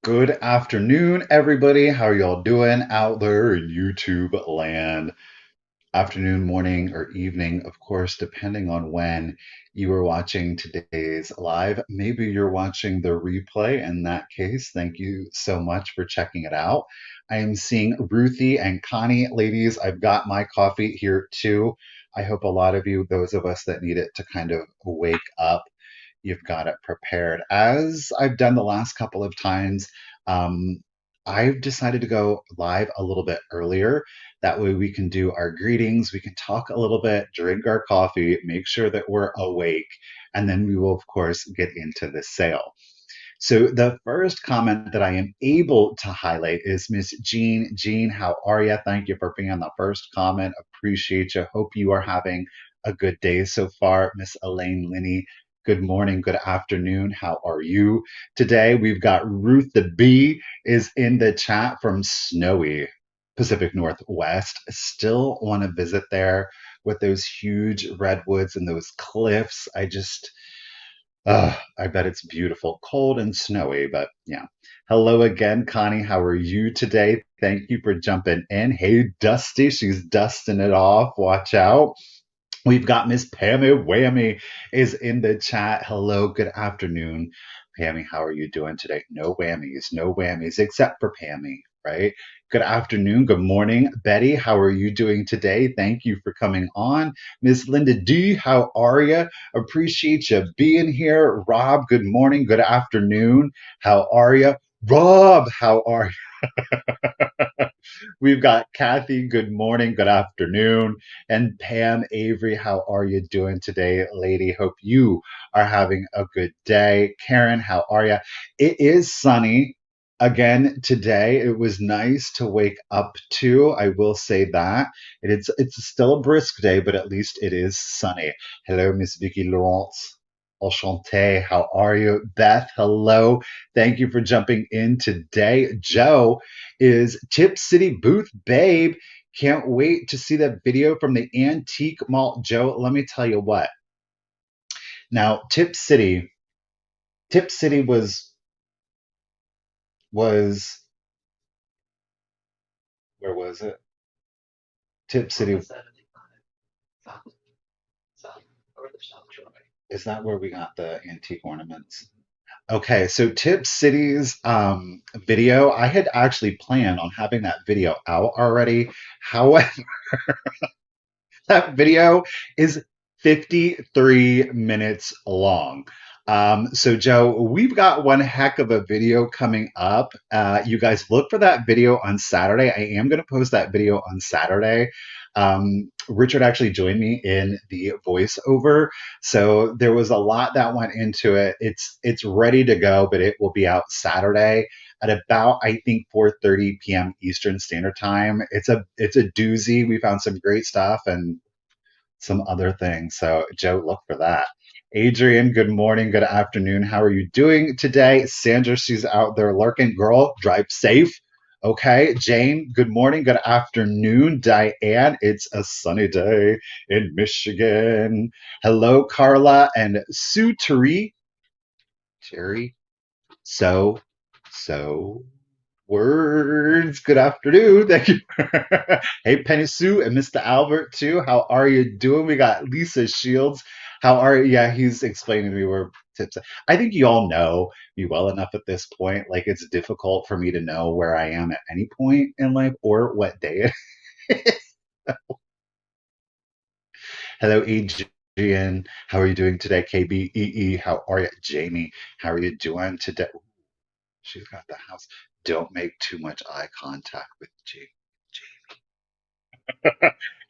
Good afternoon, everybody. How are y'all doing out there in YouTube land? Afternoon, morning, or evening, of course, depending on when you are watching today's live. Maybe you're watching the replay. In that case, thank you so much for checking it out. I am seeing Ruthie and Connie. Ladies, I've got my coffee here too. I hope a lot of you, those of us that need it to kind of wake up, you've got it prepared. As I've done the last couple of times, um, I've decided to go live a little bit earlier. That way we can do our greetings, we can talk a little bit, drink our coffee, make sure that we're awake, and then we will, of course, get into the sale. So the first comment that I am able to highlight is Miss Jean. Jean, how are you? Thank you for being on the first comment. Appreciate you. Hope you are having a good day so far. Miss Elaine Linney, good morning, good afternoon. How are you today? We've got Ruth the Bee is in the chat from snowy Pacific Northwest. Still want to visit there with those huge redwoods and those cliffs. I bet it's beautiful, cold and snowy, but yeah. Hello again, Connie. How are you today? Thank you for jumping in. Hey, Dusty, she's dusting it off. Watch out. We've got Miss Pammy Whammy is in the chat. Hello, good afternoon. Pammy, how are you doing today? No whammies, except for Pammy, right? Good afternoon, good morning. Betty, how are you doing today? Thank you for coming on. Miss Linda D, how are you? Appreciate you being here. Rob, good morning, good afternoon. How are you? Rob, how are We've got Kathy, good morning, good afternoon, and Pam Avery, how are you doing today, lady? Hope you are having a good day. Karen, how are you? It is sunny again today. It was nice to wake up to. I will say that. It's still a brisk day, but at least it is sunny. Hello, Miss Vicky Laurence. Enchanté. How are you? Beth, hello. Thank you for jumping in today. Joe is Tip City Booth Babe. Can't wait to see that video from the antique mall. Joe, let me tell you what. Now, Tip City was where was it? Tip City is that where we got the antique ornaments? Okay, so Tip City's video, I had actually planned on having that video out already. However, that video is 53 minutes long. So, Joe, we've got one heck of a video coming up. You guys look for that video on Saturday. I am going to post that video on Saturday. Richard actually joined me in the voiceover, so there was a lot that went into it. It's ready to go, but it will be out Saturday at about, I think, 4:30 p.m. Eastern Standard Time. It's a doozy. We found some great stuff and some other things. So, Joe, look for that. Adrian, good morning, good afternoon. How are you doing today? Sandra, she's out there lurking. Girl, drive safe. Okay. Jane, good morning, good afternoon. Diane, it's a sunny day in Michigan. Hello, Carla and Sue Terry. So, so words. Good afternoon. Thank you. Hey, Penny Sue and Mr. Albert, too. How are you doing? We got Lisa Shields. How are you? Yeah, he's explaining to me where tips. I think you all know me well enough at this point. Like, it's difficult for me to know where I am at any point in life or what day it is. Hello, Adrian. How are you doing today? KBEE. How are you? Jamie, how are you doing today? She's got the house. Don't make too much eye contact with Jamie.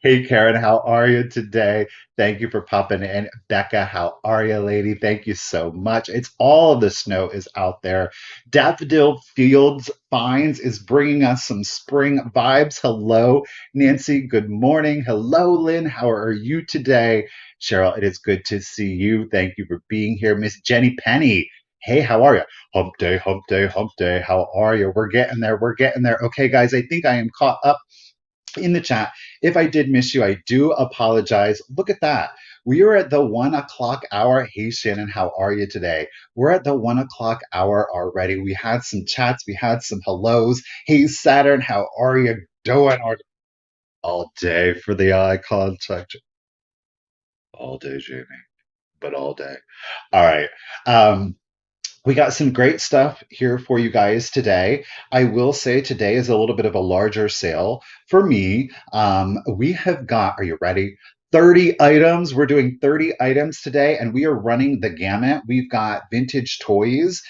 Hey Karen, how are you today? Thank you for popping in. Becca, how are you, lady? Thank you so much. It's all of the snow is out there. Daffodil Fields Finds is bringing us some spring vibes. Hello, Nancy. Good morning. Hello, Lynn. How are you today? Cheryl, it is good to see you. Thank you for being here. Miss Jenny Penny. Hey, how are you? Hump day, hump day, hump day. How are you? We're getting there. We're getting there. Okay, guys, I think I am caught up in the chat. If I did miss you, I do apologize. Look at that. We are at the 1 o'clock hour. Hey, Shannon, how are you today? We're at the 1 o'clock hour already. We had some chats, we had some hellos. Hey, Saturn, how are you doing? All day for the eye contact. All day, Jamie, but all day. All right. Um, we got some great stuff here for you guys today. I will say today is a little bit of a larger sale for me. We have got, are you ready? 30 items. We're doing 30 items today, and we are running the gamut. We've got vintage toys,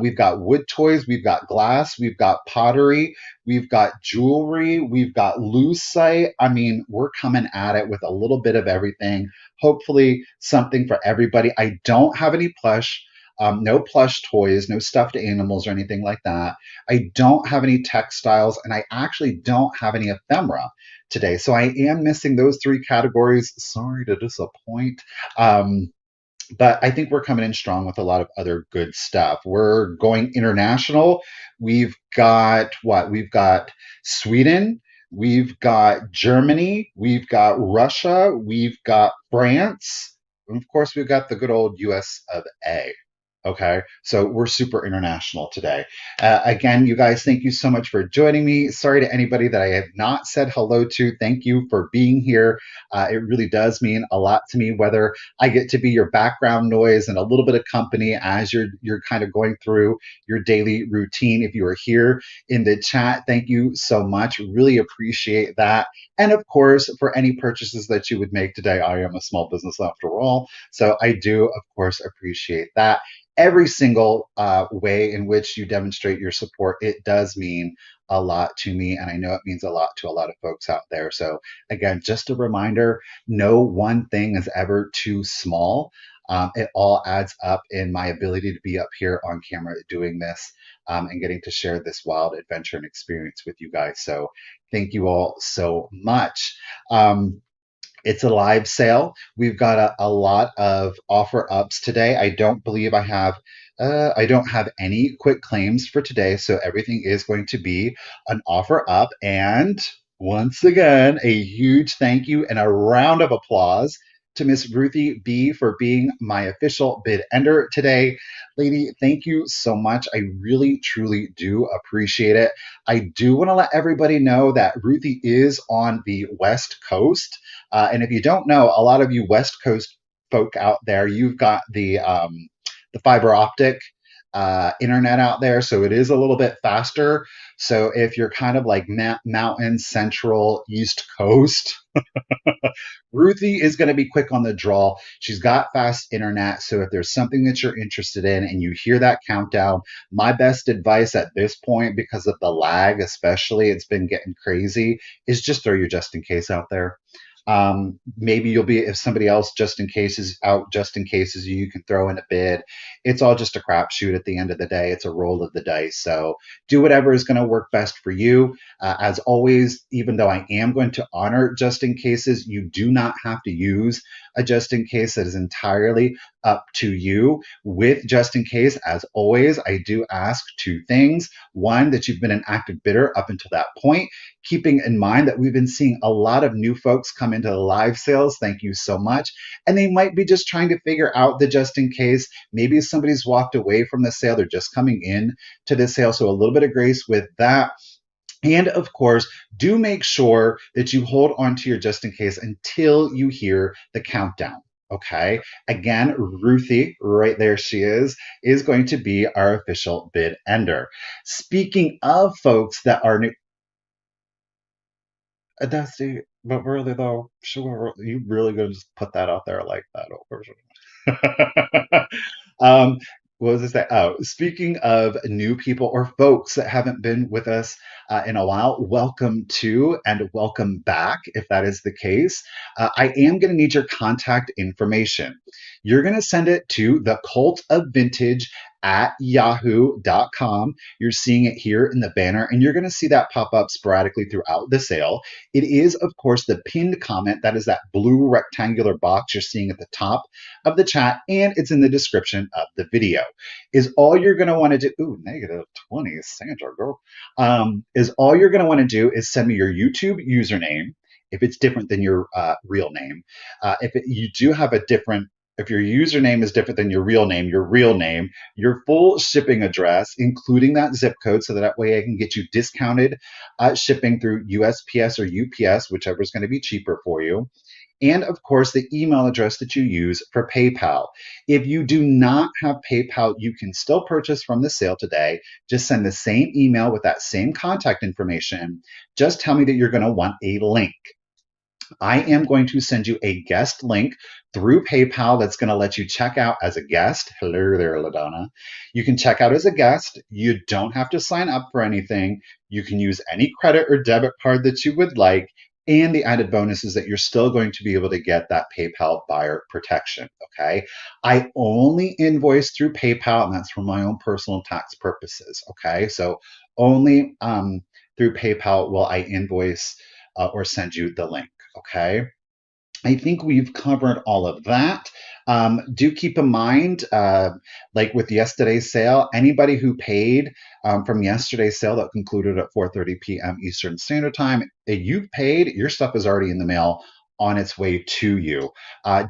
we've got wood toys, we've got glass, we've got pottery, we've got jewelry, we've got lucite. I mean, we're coming at it with a little bit of everything. Hopefully, something for everybody. I don't have any plush. No plush toys, no stuffed animals or anything like that. I don't have any textiles, and I actually don't have any ephemera today. So I am missing those three categories. Sorry to disappoint. Um, but I think we're coming in strong with a lot of other good stuff. We're going international. We've got what? We've got Sweden. We've got Germany. We've got Russia. We've got France. And of course, we've got the good old US of A. Okay, so we're super international today. Again, you guys, thank you so much for joining me. Sorry to anybody that I have not said hello to. Thank you for being here. It really does mean a lot to me, whether I get to be your background noise and a little bit of company as you're kind of going through your daily routine. If you are here in the chat, thank you so much. Really appreciate that. And of course, for any purchases that you would make today, I am a small business after all. So I do, of course, appreciate that. Every single way in which you demonstrate your support, it does mean a lot to me. And I know it means a lot to a lot of folks out there. So, again, just a reminder, no one thing is ever too small. It all adds up in my ability to be up here on camera doing this and getting to share this wild adventure and experience with you guys. So, thank you all so much. It's a live sale. We've got a lot of offer ups today. I don't have any quick claims for today, so everything is going to be an offer up. And once again, a huge thank you and a round of applause to Miss Ruthie B for being my official bid ender today. Lady, thank you so much. I really, truly do appreciate it. I do want to let everybody know that Ruthie is on the West Coast. And if you don't know, a lot of you West Coast folk out there, you've got the fiber optic internet out there, so it is a little bit faster. So if you're kind of like mountain central East Coast, Ruthie is going to be quick on the draw. She's got fast internet. So if there's something that you're interested in and you hear that countdown, my best advice at this point, because of the lag, especially, it's been getting crazy, is just throw your just in case out there. Maybe you'll be, if somebody else just in case is out, just in case is you, you can throw in a bid. It's all just a crapshoot at the end of the day. It's a roll of the dice. So do whatever is going to work best for you. As always, even though I am going to honor just in cases, you do not have to use a just in case. That is entirely up to you. With just in case, as always, I do ask two things. One, that you've been an active bidder up until that point, keeping in mind that we've been seeing a lot of new folks come into the live sales. Thank you so much. And they might be just trying to figure out the just in case. Maybe somebody's walked away from the sale. They're just coming in to the sale. So a little bit of grace with that. And of course, do make sure that you hold on to your just in case until you hear the countdown. Okay. Again, Ruthie, right there she is going to be our official bid ender. Speaking of folks that are new, that's the, but really though, sure, you really gonna just put that out there like that over? um, what was this? Oh, speaking of new people or folks that haven't been with us in a while, welcome to and welcome back if that is the case. I am going to need your contact information. You're going to send it to the cult of vintage at yahoo.com. You're seeing it here in the banner, and you're going to see that pop up sporadically throughout the sale. It is, of course, the pinned comment. That is that blue rectangular box you're seeing at the top of the chat, and it's in the description of the video. Is all you're going to want to do, ooh, negative 20, Sandra, girl, is all you're going to want to do is send me your YouTube username if it's different than your real name. You do have a different, if your username is different than your real name, your full shipping address, including that zip code, so that way I can get you discounted shipping through USPS or UPS, whichever is going to be cheaper for you, and of course the email address that you use for PayPal. If you do not have PayPal, you can still purchase from the sale today. Just send the same email with that same contact information. Just tell me that you're going to want a link. I am going to send you a guest link through PayPal that's going to let you check out as a guest. Hello there, LaDonna. You can check out as a guest. You don't have to sign up for anything. You can use any credit or debit card that you would like. And the added bonus is that you're still going to be able to get that PayPal buyer protection. Okay. I only invoice through PayPal, and that's for my own personal tax purposes. Okay. So only through PayPal will I invoice or send you the link. Okay. I think we've covered all of that. Do keep in mind, like with yesterday's sale, anybody who paid from yesterday's sale that concluded at 4:30 p.m. Eastern Standard Time, if you've paid, your stuff is already in the mail on its way to you.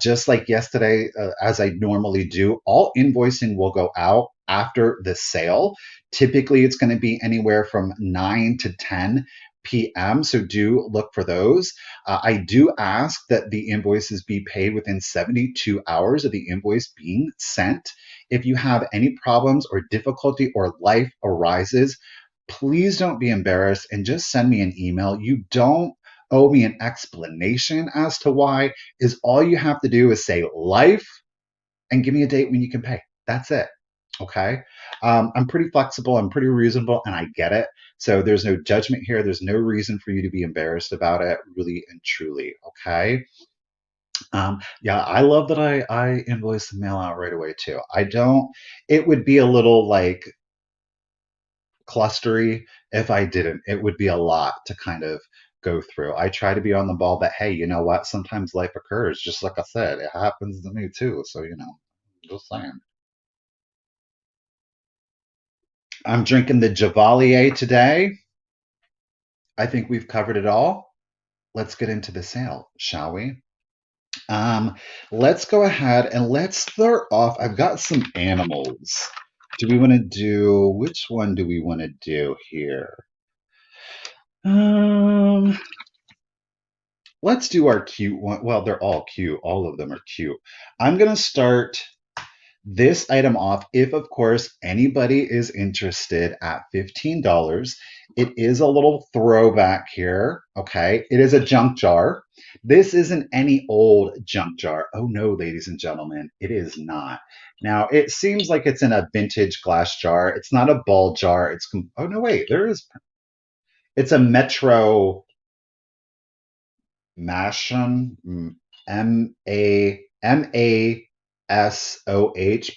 Just like yesterday, as I normally do, all invoicing will go out after the sale. Typically, it's going to be anywhere from 9 to 10 p.m. So do look for those. I do ask that the invoices be paid within 72 hours of the invoice being sent. If you have any problems or difficulty or life arises, please don't be embarrassed and just send me an email. You don't owe me an explanation as to why. Is all you have to do is say life and give me a date when you can pay. That's it. Okay. I'm pretty flexible. I'm pretty reasonable, and I get it. So there's no judgment here. There's no reason for you to be embarrassed about it, really and truly. Okay. Yeah, I love that I invoice the mail out right away too. I don't, it would be a little like clustery if I didn't. It would be a lot to kind of go through. I try to be on the ball, but hey, you know what? Sometimes life occurs. Just like I said, it happens to me too. So, just saying. I'm drinking the Javalier today. I think we've covered it all. Let's get into the sale, shall we? Um, let's go ahead and let's start off. I've got some animals. Do we want to do, which one do we want to do here? Um, let's do our cute one. Well, they're all cute. All of them are cute. I'm going to start this item off if, of course, anybody is interested at $15. It is a little throwback here. Okay. It is a junk jar. This isn't any old junk jar. Oh, no, ladies and gentlemen, it is not. Now, it seems like it's in a vintage glass jar. It's not a ball jar. Oh, no, wait, it's a Metro Mashon, Masoh.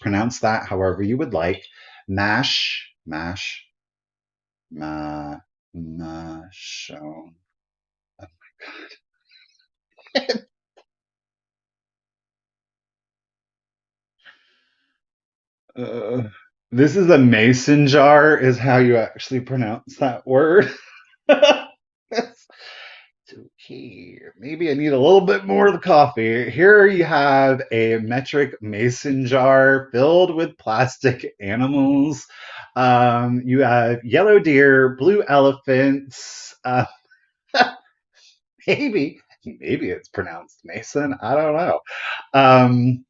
Pronounce that however you would like. Mash, Mashon. Uh, this is a mason jar, is how you actually pronounce that word. Okay, maybe I need a little bit more of the coffee. Here you have a metric mason jar filled with plastic animals. You have yellow deer, blue elephants. Maybe it's pronounced mason. I don't know. Um,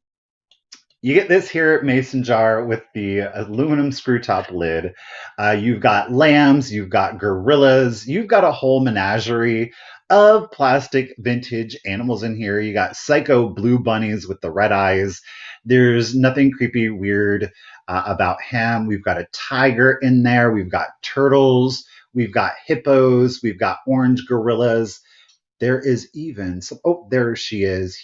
you get this here mason jar with the aluminum screw top lid. You've got lambs, you've got gorillas, you've got a whole menagerie of plastic vintage animals in here. You got psycho blue bunnies with the red eyes. There's nothing creepy, weird about him. We've got a tiger in there. We've got turtles. We've got hippos. We've got orange gorillas. There is even some, oh, there she is.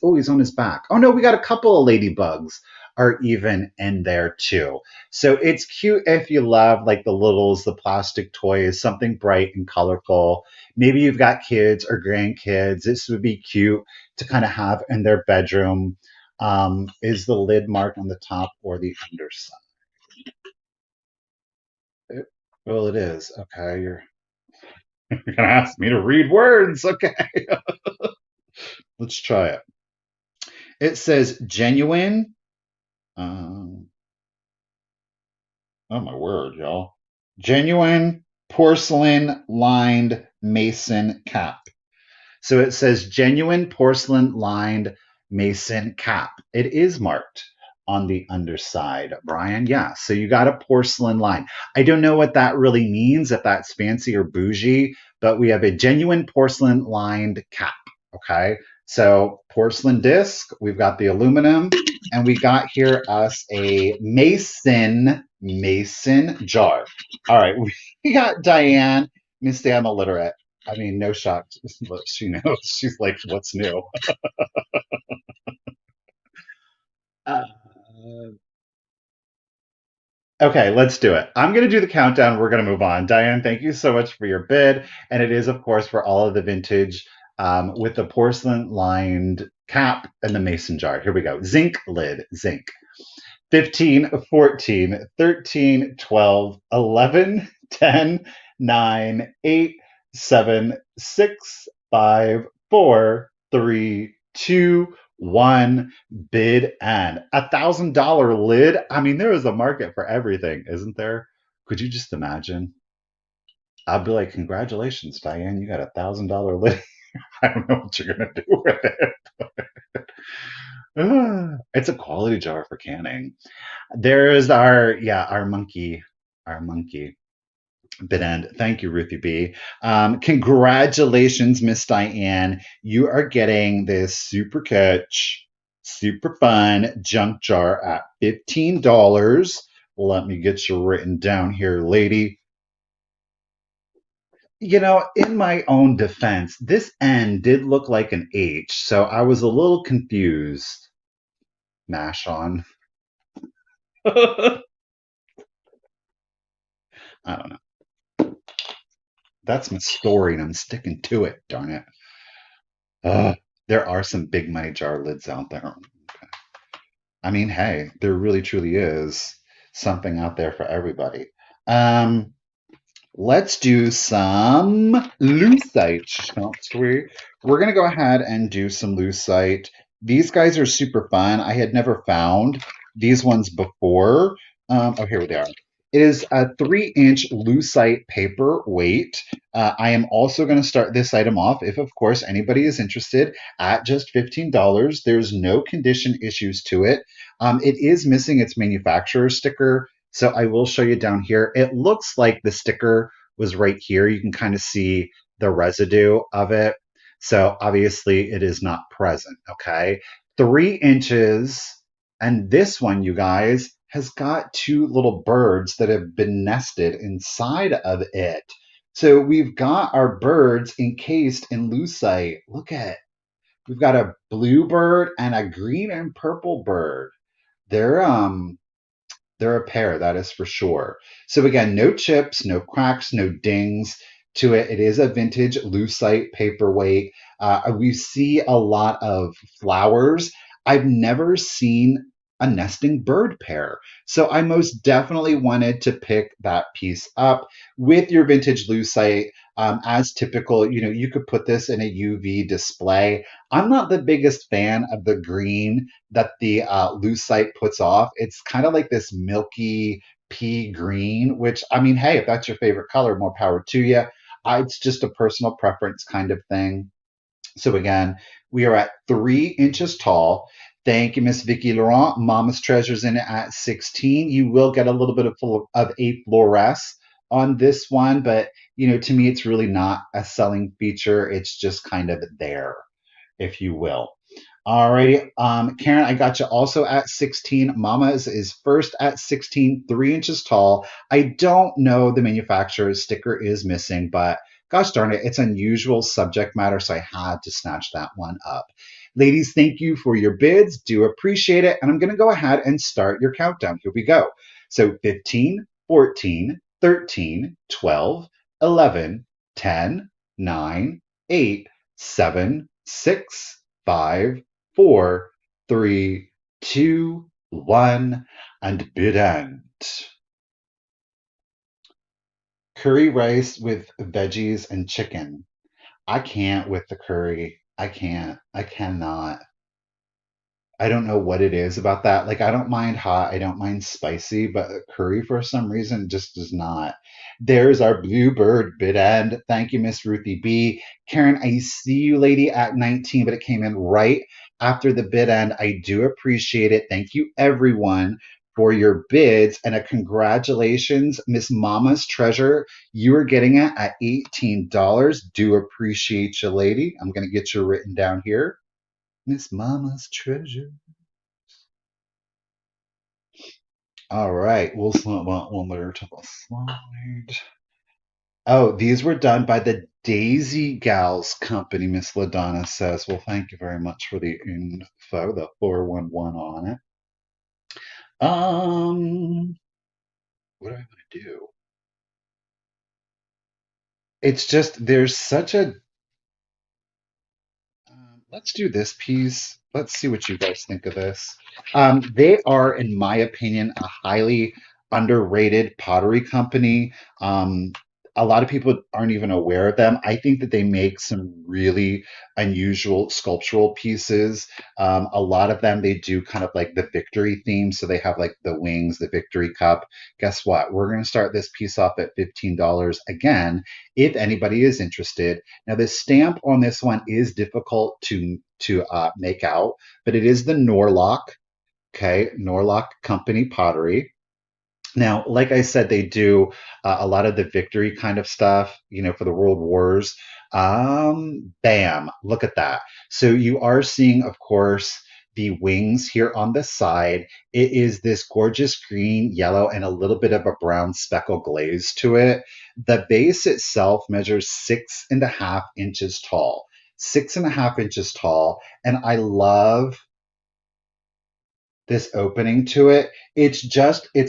Oh, he's on his back. Oh no, we got a couple of ladybugs are even in there too. So it's cute if you love like the littles, the plastic toys, something bright and colorful. Maybe you've got kids or grandkids. This would be cute to kind of have in their bedroom. Is the lid marked on the top or the underside? Well, it is. Okay, you're You're gonna ask me to read words. Okay, let's try it. It says genuine. Um, oh my word, y'all! Genuine porcelain lined mason cap. So it says genuine porcelain lined mason cap. It is marked on the underside, Brian. Yeah. So you got a porcelain line. I don't know what that really means, if that's fancy or bougie, but we have a genuine porcelain lined cap. Okay. So porcelain disc, we've got the aluminum, and we got here us a mason jar. All right. We got Diane. Miss Damn illiterate. I mean, no shock. She knows. She's like, what's new? Uh, okay, let's do it. I'm going to do the countdown. We're going to move on. Diane, thank you so much for your bid. And it is, of course, for all of the vintage with the porcelain lined cap and the mason jar. Here we go. Zinc lid, zinc. 15, 14, 13, 12, 11, 10, 9, 8, 7, 6, 5, 4, 3, 2, 1. Bid and $1,000 lid. I mean, there is a market for everything, isn't there? Could you just imagine? I'd be like, congratulations, Diane, you got $1,000 lid. I don't know what you're gonna do with it. It's a quality jar for canning. There's our monkey, our monkey. Bid end. Thank you, Ruthie B. Congratulations, Miss Diane. You are getting this super catch, super fun junk jar at $15. Let me get you written down here, lady. You know, in my own defense, this N did look like an H, so I was a little confused. Mash on. I don't know. That's my story, and I'm sticking to it. Darn it. There are some big money jar lids out there. I mean, hey, there really truly is something out there for everybody. Um, let's do some lucite, shall we? We're gonna go ahead and do some lucite. These guys are super fun. I had never found these ones before. Oh, here they are. It is a 3-inch lucite paperweight. I am also going to start this item off, if of course anybody is interested, at just $15. There's no condition issues to it. It is missing its manufacturer sticker, so I will show you down here. It looks like the sticker was right here. You can kind of see the residue of it. So obviously it is not present, okay? 3 inches. And this one, you guys, has got two little birds that have been nested inside of it. So we've got our birds encased in lucite. Look at, we've got a blue bird and a green and purple bird. They're a pair, that is for sure. So again, no chips, no cracks, no dings to it. It is a vintage lucite paperweight. We see a lot of flowers. I've never seen a nesting bird pair. So I most definitely wanted to pick that piece up with your vintage lucite. As typical, you know, you could put this in a UV display. I'm not the biggest fan of the green that the lucite puts off. It's kind of like this milky pea green, which, I mean, hey, if that's your favorite color, more power to you. It's just a personal preference kind of thing. So again, we are at 3 inches tall. Thank you, Miss Vicky Laurent. Mama's Treasures in it at 16. You will get a little bit of a fluoresce on this one, but you know, to me, it's really not a selling feature. It's just kind of there, if you will. Alrighty, Karen, I got you also at 16. Mama's is first at 16, 3 inches tall. I don't know the manufacturer's sticker is missing, but gosh darn it, it's unusual subject matter, so I had to snatch that one up. Ladies, thank you for your bids. Do appreciate it. And I'm going to go ahead and start your countdown. Here we go. So 15, 14, 13, 12, 11, 10, 9, 8, 7, 6, 5, 4, 3, 2, 1, and bid end. curry rice with veggies and chicken. I can't with the curry. I can't. I cannot. I don't know what it is about that. Like, I don't mind hot, I don't mind spicy, but curry for some reason just does not. There's our bluebird bid end. Thank you, Miss Ruthie B. Karen, I see you, lady, at 19, but it came in right after the bid end. I do appreciate it. Thank you, everyone, for your bids, and a congratulations, Miss Mama's Treasure. You are getting it at $18. Do appreciate you, lady. I'm going to get you written down here. Miss Mama's Treasure. All right, we'll slide one more to the slide. Oh, these were done by the Daisy Gals Company, Miss LaDonna says. Well, thank you very much for the info, the 411 on it. What do I want to do? It's just, there's such a let's do this piece. Let's see what you guys think of this. They are, in my opinion, a highly underrated pottery company. Um, a lot of people aren't even aware of them. I think that they make some really unusual sculptural pieces. A lot of them, they do kind of like the victory theme. So they have like the wings, the victory cup. Guess what? We're going to start this piece off at $15 again, if anybody is interested. Now, the stamp on this one is difficult to make out, but it is the Norlock, okay, Norlock Company pottery. Now, like I said, they do a lot of the victory kind of stuff, for the world wars. Bam, look at that. So you are seeing, of course, the wings here on the side. It is this gorgeous green, yellow, and a little bit of a brown speckle glaze to it. The base itself measures 6.5 inches tall. 6.5 inches tall. And I love this opening to it. It's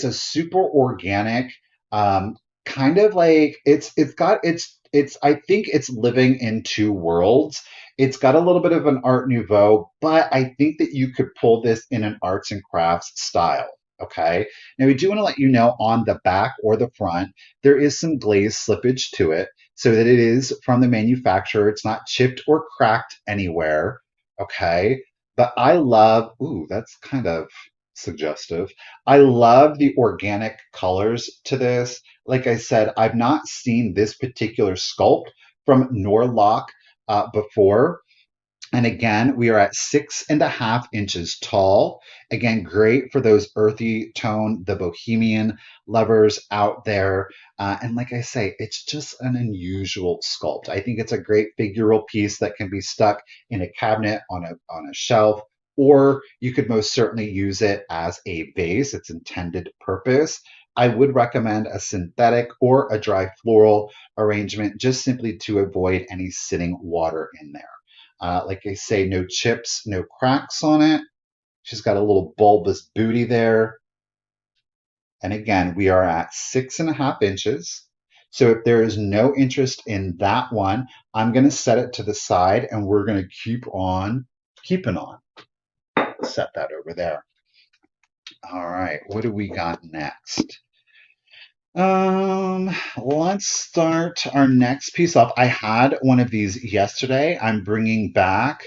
a super organic, kind of like I think it's living in two worlds. It's got a little bit of an Art Nouveau, but I think that you could pull this in an arts and crafts style. Okay. Now we do want to let you know on the back or the front, there is some glaze slippage to it so that it is from the manufacturer. It's not chipped or cracked anywhere. Okay. But I love, ooh, that's kind of suggestive. I love the organic colors to this. Like I said, I've not seen this particular sculpt from Norlock before. And again, we are at 6.5 inches tall. Again, great for those earthy tone, the bohemian lovers out there. And like I say, it's just an unusual sculpt. I think it's a great figural piece that can be stuck in a cabinet on a shelf, or you could most certainly use it as a vase, its intended purpose. I would recommend a synthetic or a dry floral arrangement, just simply to avoid any sitting water in there. Like I say, no chips, no cracks on it. She's got a little bulbous booty there. And again, we are at 6.5 inches. So if there is no interest in that one, I'm going to set it to the side and we're going to keep on keeping on. Set that over there. All right, what do we got next? Let's start our next piece off. I had one of these yesterday. I'm bringing back.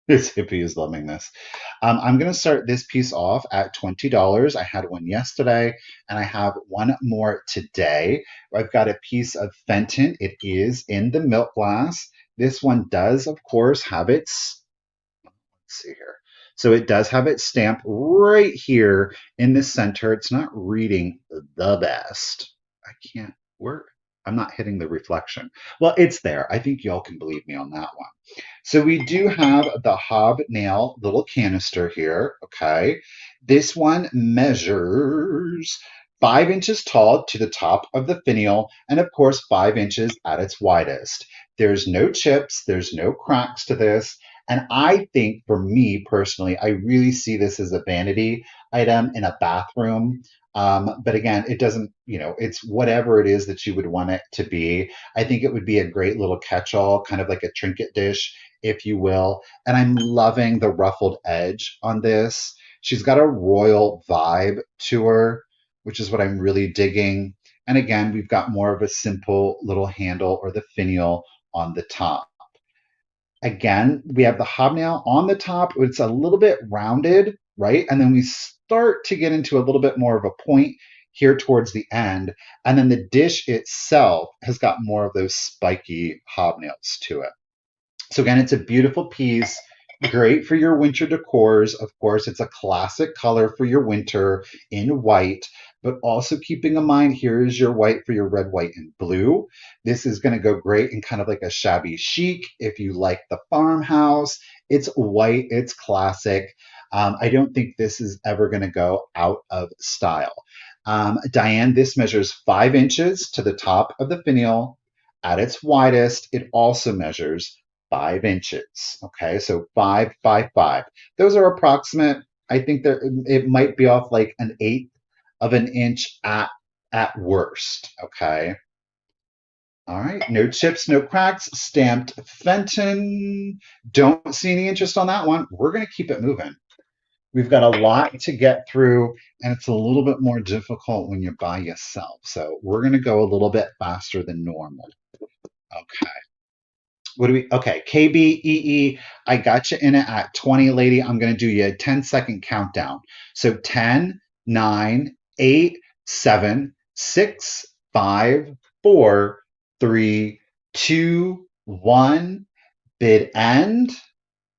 This hippie is loving this. I'm going to start this piece off at $20. I had one yesterday, and I have one more today. I've got a piece of Fenton. It is in the milk glass. This one does, of course, have its. Let's see here. So it does have its stamp right here in the center. It's not reading the best. I can't work. I'm not hitting the reflection. Well, it's there. I think y'all can believe me on that one. So we do have the hobnail little canister here. Okay. This one measures 5 inches tall to the top of the finial, and of course 5 inches at its widest. There's no chips, there's no cracks to this. And I think for me personally, I really see this as a vanity item in a bathroom. But again, it doesn't, it's whatever it is that you would want it to be. I think it would be a great little catch-all, kind of like a trinket dish, if you will. And I'm loving the ruffled edge on this. She's got a royal vibe to her, which is what I'm really digging. And again, we've got more of a simple little handle or the finial on the top. Again, we have the hobnail on the top. It's a little bit rounded, right? And then we start to get into a little bit more of a point here towards the end. And then the dish itself has got more of those spiky hobnails to it. So again, it's a beautiful piece, great for your winter decors. Of course, it's a classic color for your winter in white, but also keeping in mind, here is your white for your red, white, and blue. This is going to go great in kind of like a shabby chic. If you like the farmhouse, it's white, it's classic. I don't think this is ever going to go out of style. Diane, this measures 5 inches to the top of the finial. At its widest, it also measures 5 inches. Okay, so 5, 5, 5. Those are approximate. I think that it might be off like an eighth of an inch at worst. Okay. All right, no chips, no cracks, stamped Fenton. Don't see any interest on that one. We're going to keep it moving. We've got a lot to get through, and it's a little bit more difficult when you're by yourself. So we're going to go a little bit faster than normal. Okay. What do we, okay, KBEE, I got you in it at 20, lady. I'm going to do you a 10-second countdown. So 10, 9, 8, 7, 6, 5, 4, 3, 2, 1. Bid end.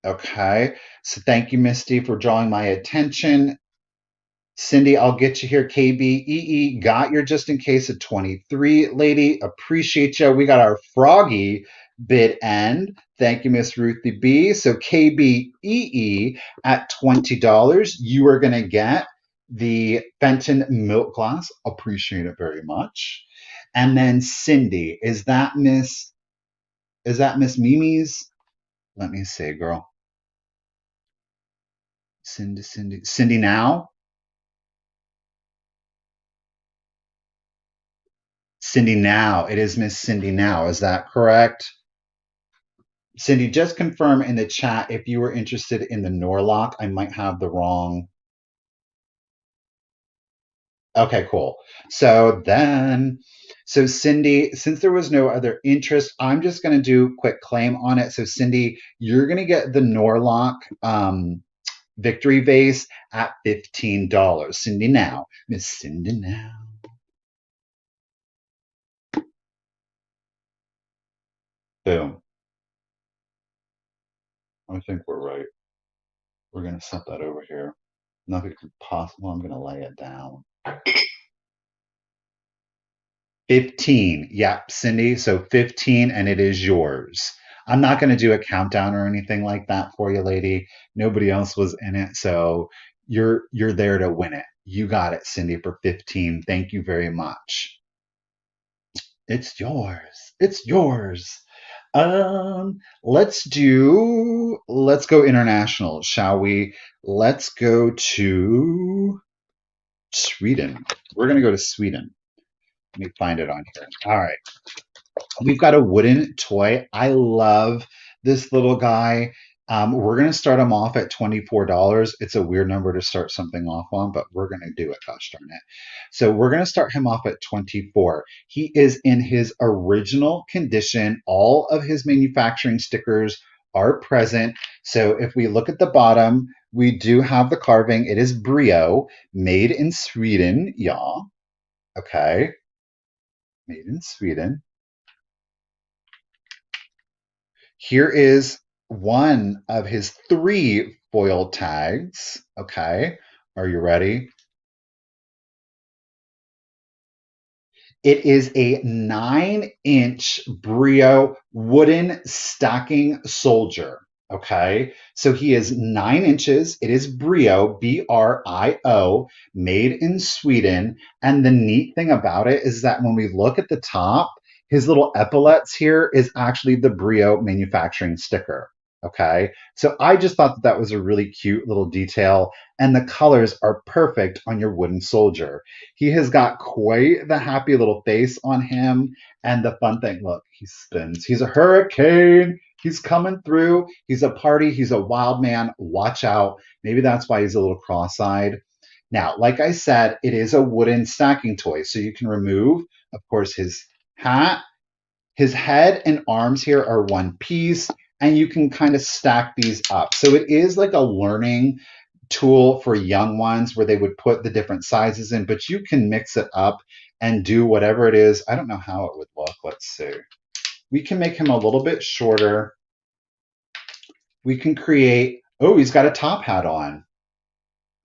Okay, so thank you, Misty, for drawing my attention. Cindy, I'll get you here. KBEE, got your just in case at 23, lady. Appreciate you. We got our froggy bid end. Thank you, Miss Ruthie B. So KBEE at $20, you are going to get the Fenton milk glass. Appreciate it very much. And then Cindy, is that Miss Mimi's? Let me see, girl. Cindy now? Cindy Now. It is Miss Cindy Now. Is that correct? Cindy, just confirm in the chat if you were interested in the Norlock. I might have the wrong. Okay, cool. So Cindy, since there was no other interest, I'm just going to do quick claim on it. So Cindy, you're going to get the Norlock Victory Vase at $15. Cindy Now. Miss Cindy Now. Boom. I think we're right. We're going to set that over here. Nothing possible. I'm going to lay it down. 15. Yep, Cindy. So 15, and it is yours. I'm not going to do a countdown or anything like that for you, lady. Nobody else was in it, so you're there to win it. You got it, Cindy, for 15. Thank you very much. It's yours. It's yours. Let's go international, shall we? Let's go to Sweden. We're going to go to Sweden. Let me find it on here. All right. We've got a wooden toy. I love this little guy. We're going to start him off at $24. It's a weird number to start something off on, but we're going to do it. Gosh darn it. So we're going to start him off at 24. He is in his original condition. All of his manufacturing stickers are present. So if we look at the bottom, we do have the carving. It is Brio, made in Sweden, y'all. Okay. Made in Sweden. Here is one of his 3 foil tags. Okay, are you ready? It is a 9-inch Brio wooden stacking soldier. Okay, so he is 9 inches. It is Brio, Brio, made in Sweden. And the neat thing about it is that when we look at the top, his little epaulets here is actually the Brio manufacturing sticker. Okay, so I just thought that that was a really cute little detail, and the colors are perfect on your wooden soldier. He has got quite the happy little face on him, and the fun thing, look, he spins. He's a hurricane. He's coming through. He's a party. He's a wild man. Watch out. Maybe that's why he's a little cross-eyed. Now, like I said, it is a wooden stacking toy. So you can remove, of course, his hat. His head and arms here are one piece, and you can kind of stack these up. So it is like a learning tool for young ones where they would put the different sizes in, but you can mix it up and do whatever it is. I don't know how it would look. Let's see. We can make him a little bit shorter. We can create, oh, he's got a top hat on.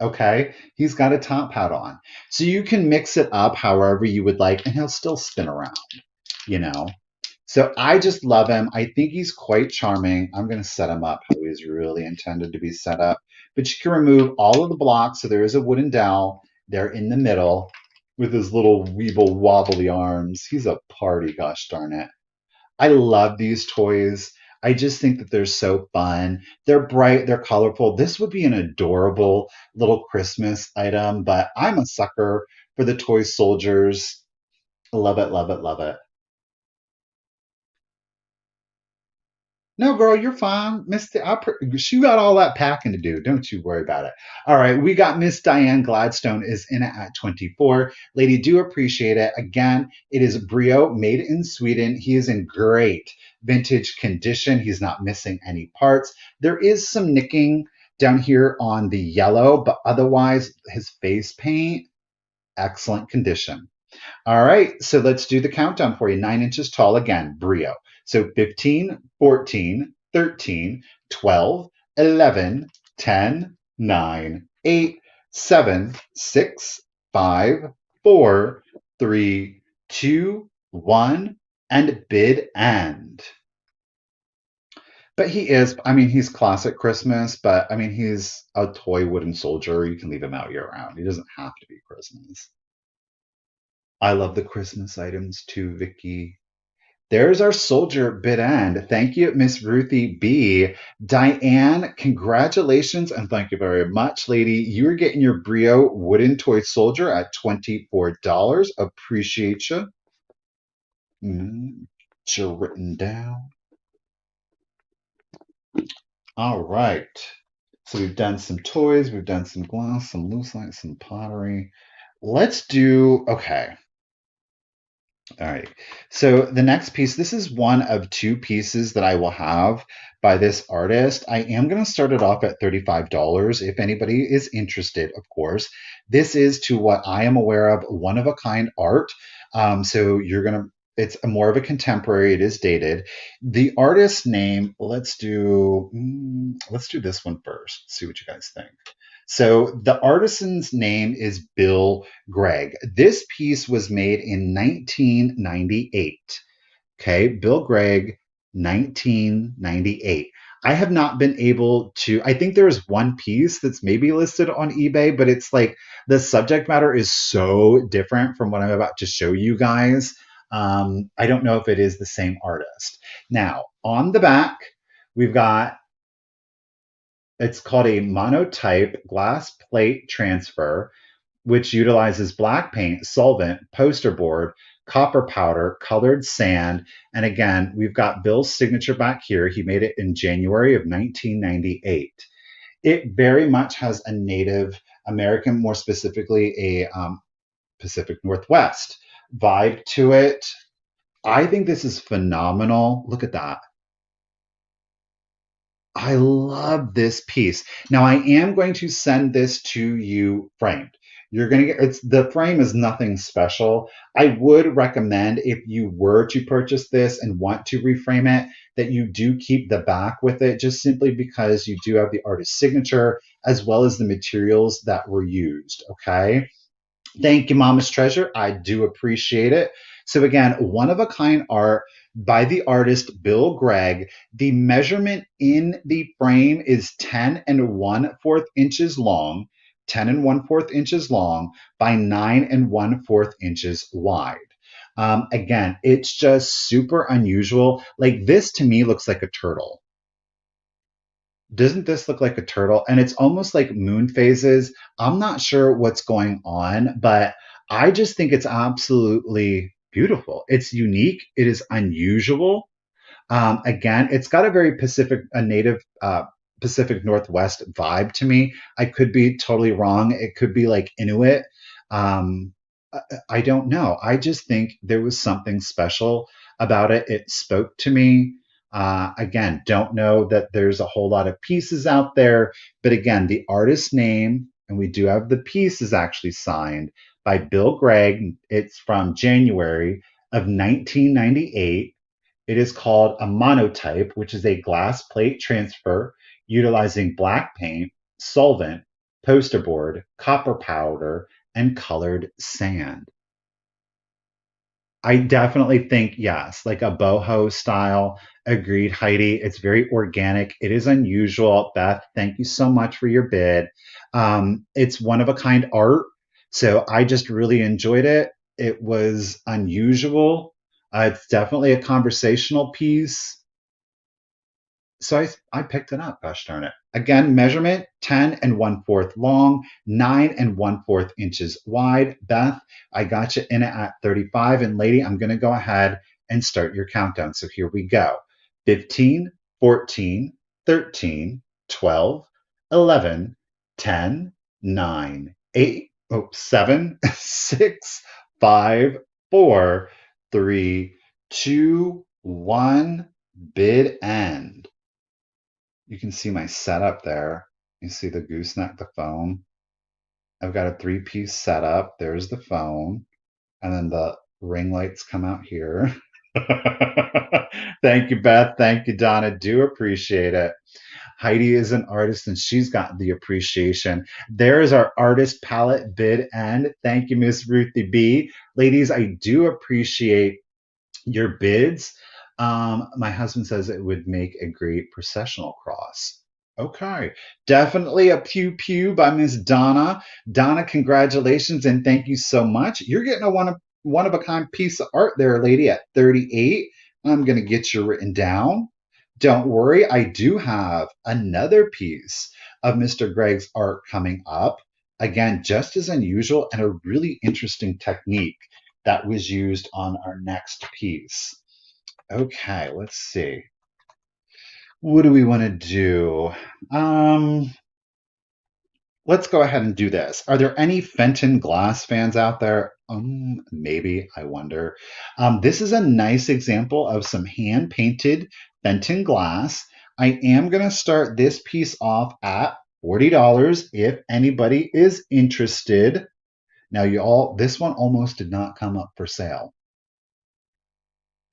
Okay, he's got a top hat on. So you can mix it up however you would like, and he'll still spin around, you know. So I just love him. I think he's quite charming. I'm going to set him up how he's really intended to be set up. But you can remove all of the blocks. So there is a wooden dowel there in the middle with his little weeble wobbly arms. He's a party, gosh darn it. I love these toys. I just think that they're so fun. They're bright, they're colorful. This would be an adorable little Christmas item, but I'm a sucker for the toy soldiers. Love it, love it, love it. No, girl, you're fine. She got all that packing to do. Don't you worry about it. All right, we got Miss Diane Gladstone is in it at 24. Lady, do appreciate it. Again, it is Brio, made in Sweden. He is in great vintage condition. He's not missing any parts. There is some nicking down here on the yellow, but otherwise, his face paint, excellent condition. All right, so let's do the countdown for you. 9 inches tall again, Brio. So 15, 14, 13, 12, 11, 10, 9, 8, 7, 6, 5, 4, 3, 2, 1, and bid end. But he is, I mean, he's classic Christmas, but I mean, he's a toy wooden soldier. You can leave him out year round. He doesn't have to be Christmas. I love the Christmas items too, Vicky. There's our soldier bid end. Thank you, Miss Ruthie B. Diane, congratulations and thank you very much, lady. You're getting your Brio wooden toy soldier at $24. Appreciate you. Written down. All right. So we've done some toys, we've done some glass, some lucite, some pottery. Let's do, okay. All right. So the next piece, this is one of two pieces that I will have by this artist. I am going to start it off at $35 if anybody is interested, of course. This is, to what I am aware of, one of a kind art. So you're going to, it's a more of a contemporary, it is dated. The artist's name, let's do this one first. See what you guys think. So the artisan's name is Bill Gregg. This piece was made in 1998. Okay, Bill Gregg, 1998. I have not been able to, I think there is one piece that's maybe listed on eBay, but it's like the subject matter is so different from what I'm about to show you guys. I don't know if it is the same artist. Now, on the back, we've got, it's called a monotype glass plate transfer, which utilizes black paint, solvent, poster board, copper powder, colored sand. And again, we've got Bill's signature back here. He made it in January of 1998. It very much has a Native American, more specifically a Pacific Northwest vibe to it. I think this is phenomenal. Look at that. I love this piece. Now I am going to send this to you framed. You're going to get, it's, the frame is nothing special. I would recommend, if you were to purchase this and want to reframe it, that you do keep the back with it, just simply because you do have the artist's signature as well as the materials that were used. Okay. Thank you, Mama's Treasure. I do appreciate it. So again, one of a kind art by the artist Bill Gregg. The measurement in the frame is 10 and 1/4 inches long, 10 and 1/4 inches long by 9 and 1/4 inches wide. Again, it's just super unusual. Like, this to me looks like a turtle. Doesn't this look like a turtle? And it's almost like moon phases. I'm not sure what's going on, but I just think it's absolutely beautiful. It's unique. It is unusual. Again, it's got a very Pacific, a native Pacific Northwest vibe to me. I could be totally wrong. It could be like Inuit. Um, I don't know. I just think there was something special about it. It spoke to me. Again, don't know that there's a whole lot of pieces out there, but again, the artist name, and we do have the piece is actually signed by Bill Gregg. It's from January of 1998. It is called a monotype, which is a glass plate transfer utilizing black paint, solvent, poster board, copper powder, and colored sand. I definitely think yes, like a boho style. Agreed, Heidi. It's very organic. It is unusual. Beth, thank you so much for your bid. It's one of a kind art, so I just really enjoyed it. It was unusual. It's definitely a conversational piece. So I picked it up, gosh darn it. Again, measurement 10 and 1/4 long, 9 and 1/4 inches wide. Beth, I got you in it at 35. And lady, I'm going to go ahead and start your countdown. So here we go 15, 14, 13, 12, 11, 10, 9, 8, 7, 6, 5, 4, 3, 2, 1. Bid end. You can see my setup there. You see the gooseneck, the phone. I've got a 3-piece setup. There's the phone. And then the ring lights come out here. Thank you, Beth. Thank you, Donna. Do appreciate it. Heidi is an artist and she's got the appreciation. There is our artist palette bid end. Thank you, Miss Ruthie B. Ladies, I do appreciate your bids. My husband says it would make a great processional cross. Okay, definitely a pew pew by Miss Donna. Donna, congratulations and thank you so much. You're getting a one of a kind piece of art there, lady, at 38. I'm gonna get you written down. Don't worry, I do have another piece of Mr. Gregg's art coming up. Again, just as unusual and a really interesting technique that was used on our next piece. Okay, let's see. What do we want to do? Let's go ahead and do this. Are there any Fenton glass fans out there? Maybe, I wonder. This is a nice example of some hand-painted Fenton glass. I am going to start this piece off at $40 if anybody is interested. Now, you all, this one almost did not come up for sale.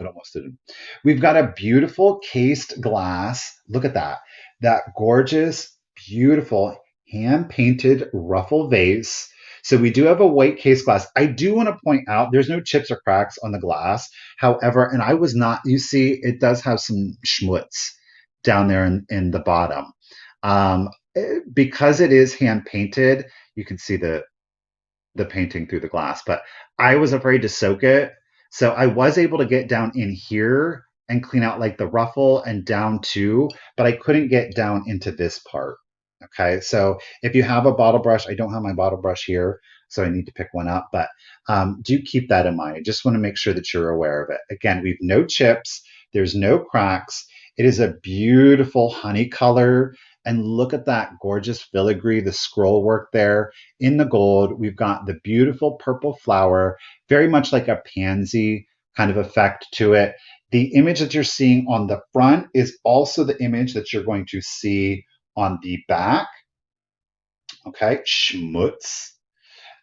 It almost didn't. We've got a beautiful cased glass. Look at that. That gorgeous, beautiful, hand-painted ruffle vase. So we do have a white case glass. I do want to point out there's no chips or cracks on the glass. However, and I was not, you see, it does have some schmutz down there in the bottom. Because it is hand-painted, you can see the painting through the glass, but I was afraid to soak it. So I was able to get down in here and clean out like the ruffle and down too, but I couldn't get down into this part. Okay, so if you have a bottle brush, I don't have my bottle brush here, so I need to pick one up, but do keep that in mind. I just want to make sure that you're aware of it. Again, we've no chips, there's no cracks. It is a beautiful honey color. And look at that gorgeous filigree, the scroll work there in the gold. We've got the beautiful purple flower, very much like a pansy kind of effect to it. The image that you're seeing on the front is also the image that you're going to see on the back. Okay, schmutz.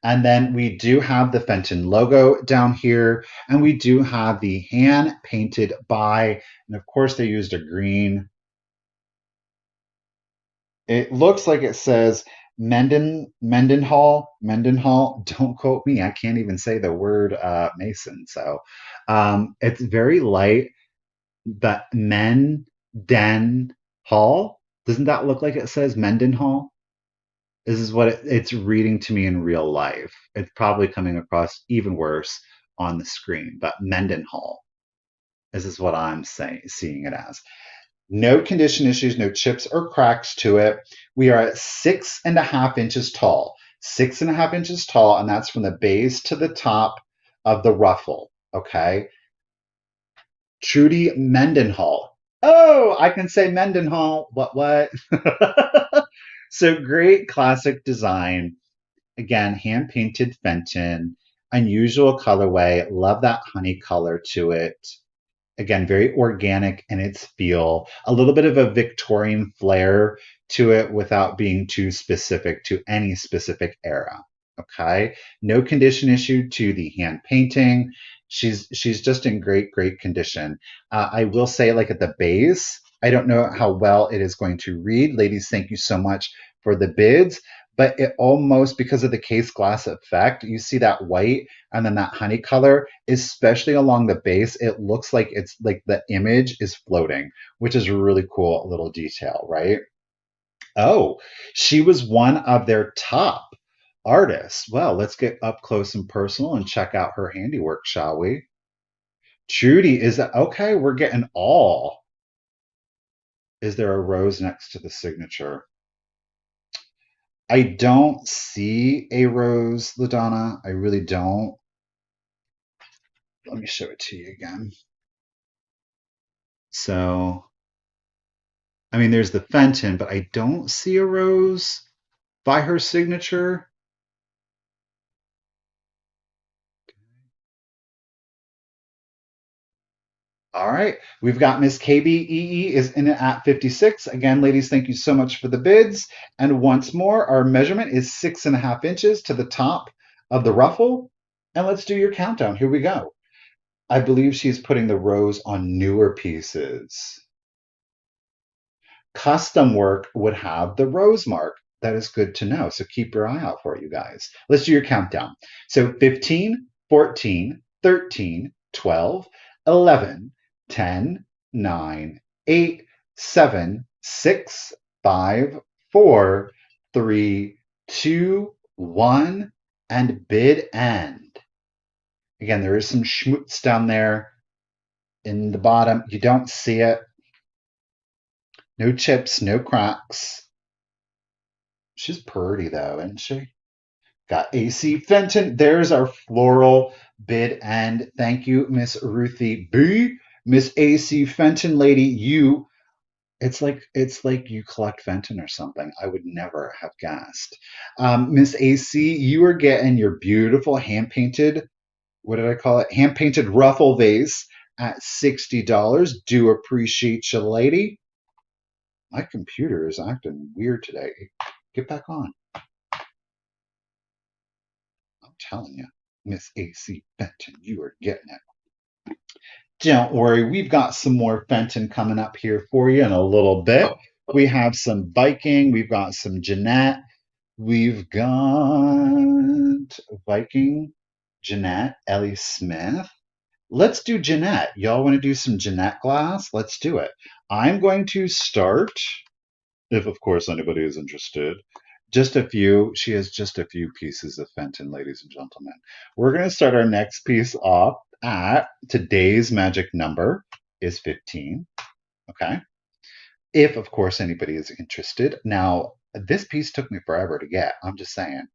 And then we do have the Fenton logo down here, and we do have the hand painted by, and of course they used a green. It looks like it says Mendenhall. Don't quote me. I can't even say the word Mason. So it's very light, but Mendenhall. Doesn't that look like it says Mendenhall? This is what it's reading to me in real life. It's probably coming across even worse on the screen, but Mendenhall. This is what I'm seeing it as. No condition issues, no chips or cracks to it. We are at 6.5 inches tall. 6.5 inches tall, and that's from the base to the top of the ruffle. Okay. Trudy Mendenhall. Oh, I can say Mendenhall. What? So great classic design. Again, hand painted Fenton, unusual colorway. Love that honey color to it. Again, very organic in its feel, a little bit of a Victorian flair to it without being too specific to any specific era. Okay. No condition issue to the hand painting. She's just in great condition. I will say, like at the base, I don't know how well it is going to read. Ladies, thank you so much for the bids. But it almost, because of the case glass effect, you see that white and then that honey color, especially along the base, it looks like it's like the image is floating, which is a really cool little detail, right? Oh, she was one of their top artists. Well, let's get up close and personal and check out her handiwork, shall we? Trudy is okay. We're getting all. Is there a rose next to the signature? I don't see a rose, LaDonna. I really don't. Let me show it to you again. So, I mean, there's the Fenton, but I don't see a rose by her signature. All right, we've got Miss KBEE is in it at 56. Again, ladies, thank you so much for the bids. And once more, our measurement is 6.5 inches to the top of the ruffle. And let's do your countdown. Here we go. I believe she's putting the rose on newer pieces. Custom work would have the rose mark. That is good to know. So keep your eye out for it, you guys. Let's do your countdown. So 15, 14, 13, 12, 11, 10, 9, 8, 7, 6, 5, 4, 3, 2, 1, and bid end. Again, there is some schmutz down there in the bottom. You don't see it. No chips, no cracks. She's pretty though, isn't she? Got AC Fenton. There's our floral bid end. Thank you, Miss Ruthie B. Miss AC Fenton lady, you it's like you collect Fenton or something. I would never have guessed. Miss AC, you are getting your beautiful hand painted, what did I call it? Hand painted ruffle vase at $60. Do appreciate you, lady. My computer is acting weird today. Get back on. I'm telling you, Miss AC Fenton, you are getting it. Don't worry, we've got some more Fenton coming up here for you in a little bit. We have some Viking, we've got some Jeanette, we've got Viking, Jeanette, Ellie Smith. Let's do Jeanette. Y'all want to do some Jeanette glass? Let's do it. I'm going to start, if of course anybody is interested. Just a few. She has just a few pieces of Fenton, ladies and gentlemen. We're going to start our next piece off at today's magic number is 15. Okay. If, of course, anybody is interested. Now, this piece took me forever to get. I'm just saying.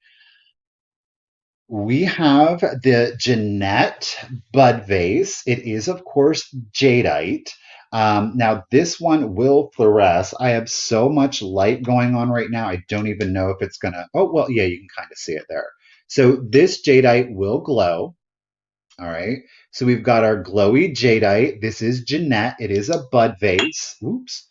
We have the Jeanette Bud Vase. It is, of course, jadeite. Now, this one will fluoresce. I have so much light going on right now, I don't even know if it's going to. Oh, well, yeah, you can kind of see it there. So this jadeite will glow. All right. So we've got our glowy jadeite. This is Jeanette. It is a bud vase. Oops.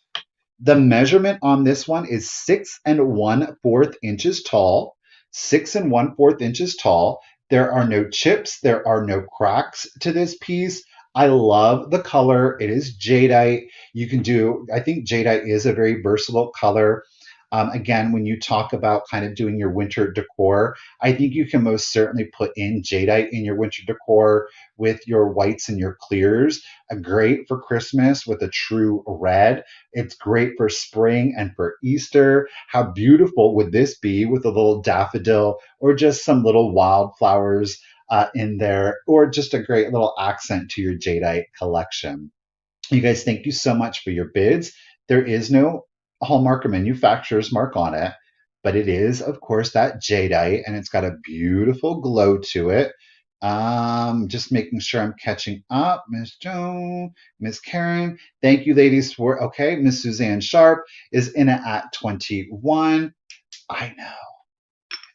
The measurement on this one is 6 1/4 inches tall. 6 1/4 inches tall. There are no chips. There are no cracks to this piece. I love the color. It is jadeite. You can do, I think jadeite is a very versatile color. Again, when you talk about kind of doing your winter decor, I think you can most certainly put in jadeite in your winter decor with your whites and your clears. Great for Christmas with a true red. It's great for spring and for Easter. How beautiful would this be with a little daffodil or just some little wildflowers in there, or just a great little accent to your jadeite collection? You guys, thank you so much for your bids. There is no hallmark or manufacturer's mark on it, but it is, of course, that jadeite, and it's got a beautiful glow to it. Just making sure I'm catching up. Miss Joan, Miss Karen. Thank you, ladies, for okay. Miss Suzanne Sharp is in it at 21. I know.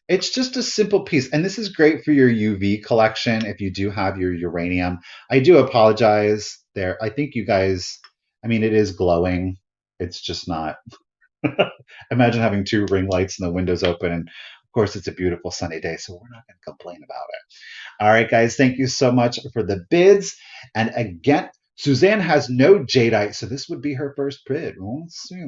It's just a simple piece. And this is great for your UV collection if you do have your uranium. I do apologize there. I think you guys, I mean, it is glowing. It's just not. Imagine having two ring lights and the windows open. And of course, it's a beautiful sunny day, so we're not going to complain about it. All right, guys, thank you so much for the bids. And again, Suzanne has no jadeite, so this would be her first bid. Let's see.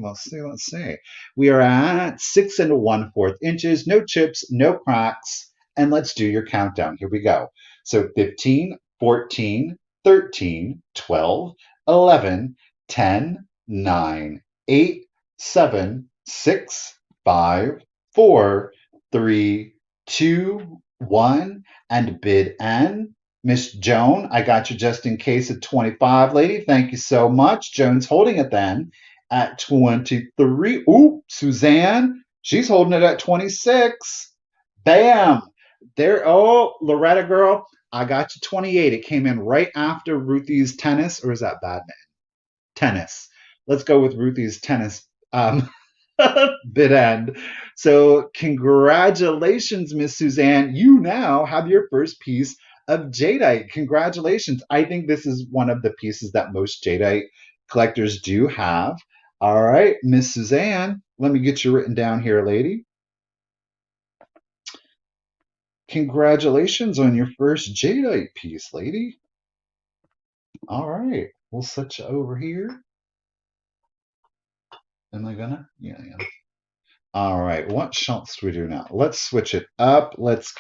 We are at 6 1/4 inches, no chips, no cracks. And let's do your countdown. Here we go. So 15, 14, 13, 12, 11, 10, 9, 8, 7, 6, 5, 4, 3, 2, 1, and bid N. Miss Joan, I got you just in case at 25, lady. Thank you so much. Joan's holding it then at 23. Ooh, Suzanne, she's holding it at 26. Bam. There. Oh, Loretta girl, I got you 28. It came in right after Ruthie's tennis, or is that badminton? Tennis. Let's go with Ruthie's tennis bid end. So congratulations, Miss Suzanne. You now have your first piece of jadeite. Congratulations. I think this is one of the pieces that most jadeite collectors do have. All right, Miss Suzanne, let me get you written down here, lady. Congratulations on your first jadeite piece, lady. All right, we'll set you over here. Am I gonna? Yeah. All right, what shots do we do now? Let's switch it up. Let's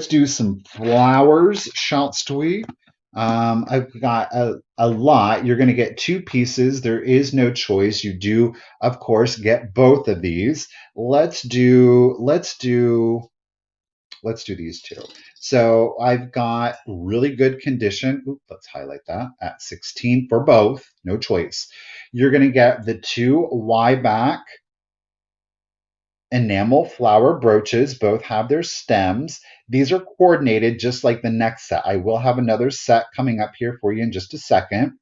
do some flowers, shots do we? I've got a lot. You're going to get two pieces. There is no choice. You do, of course, get both of these. Let's do these two. So I've got really good condition. Oops, let's highlight that at 16 for both. No choice. You're going to get the two Y back enamel flower brooches. Both have their stems. These are coordinated just like the next set. I will have another set coming up here for you in just a second.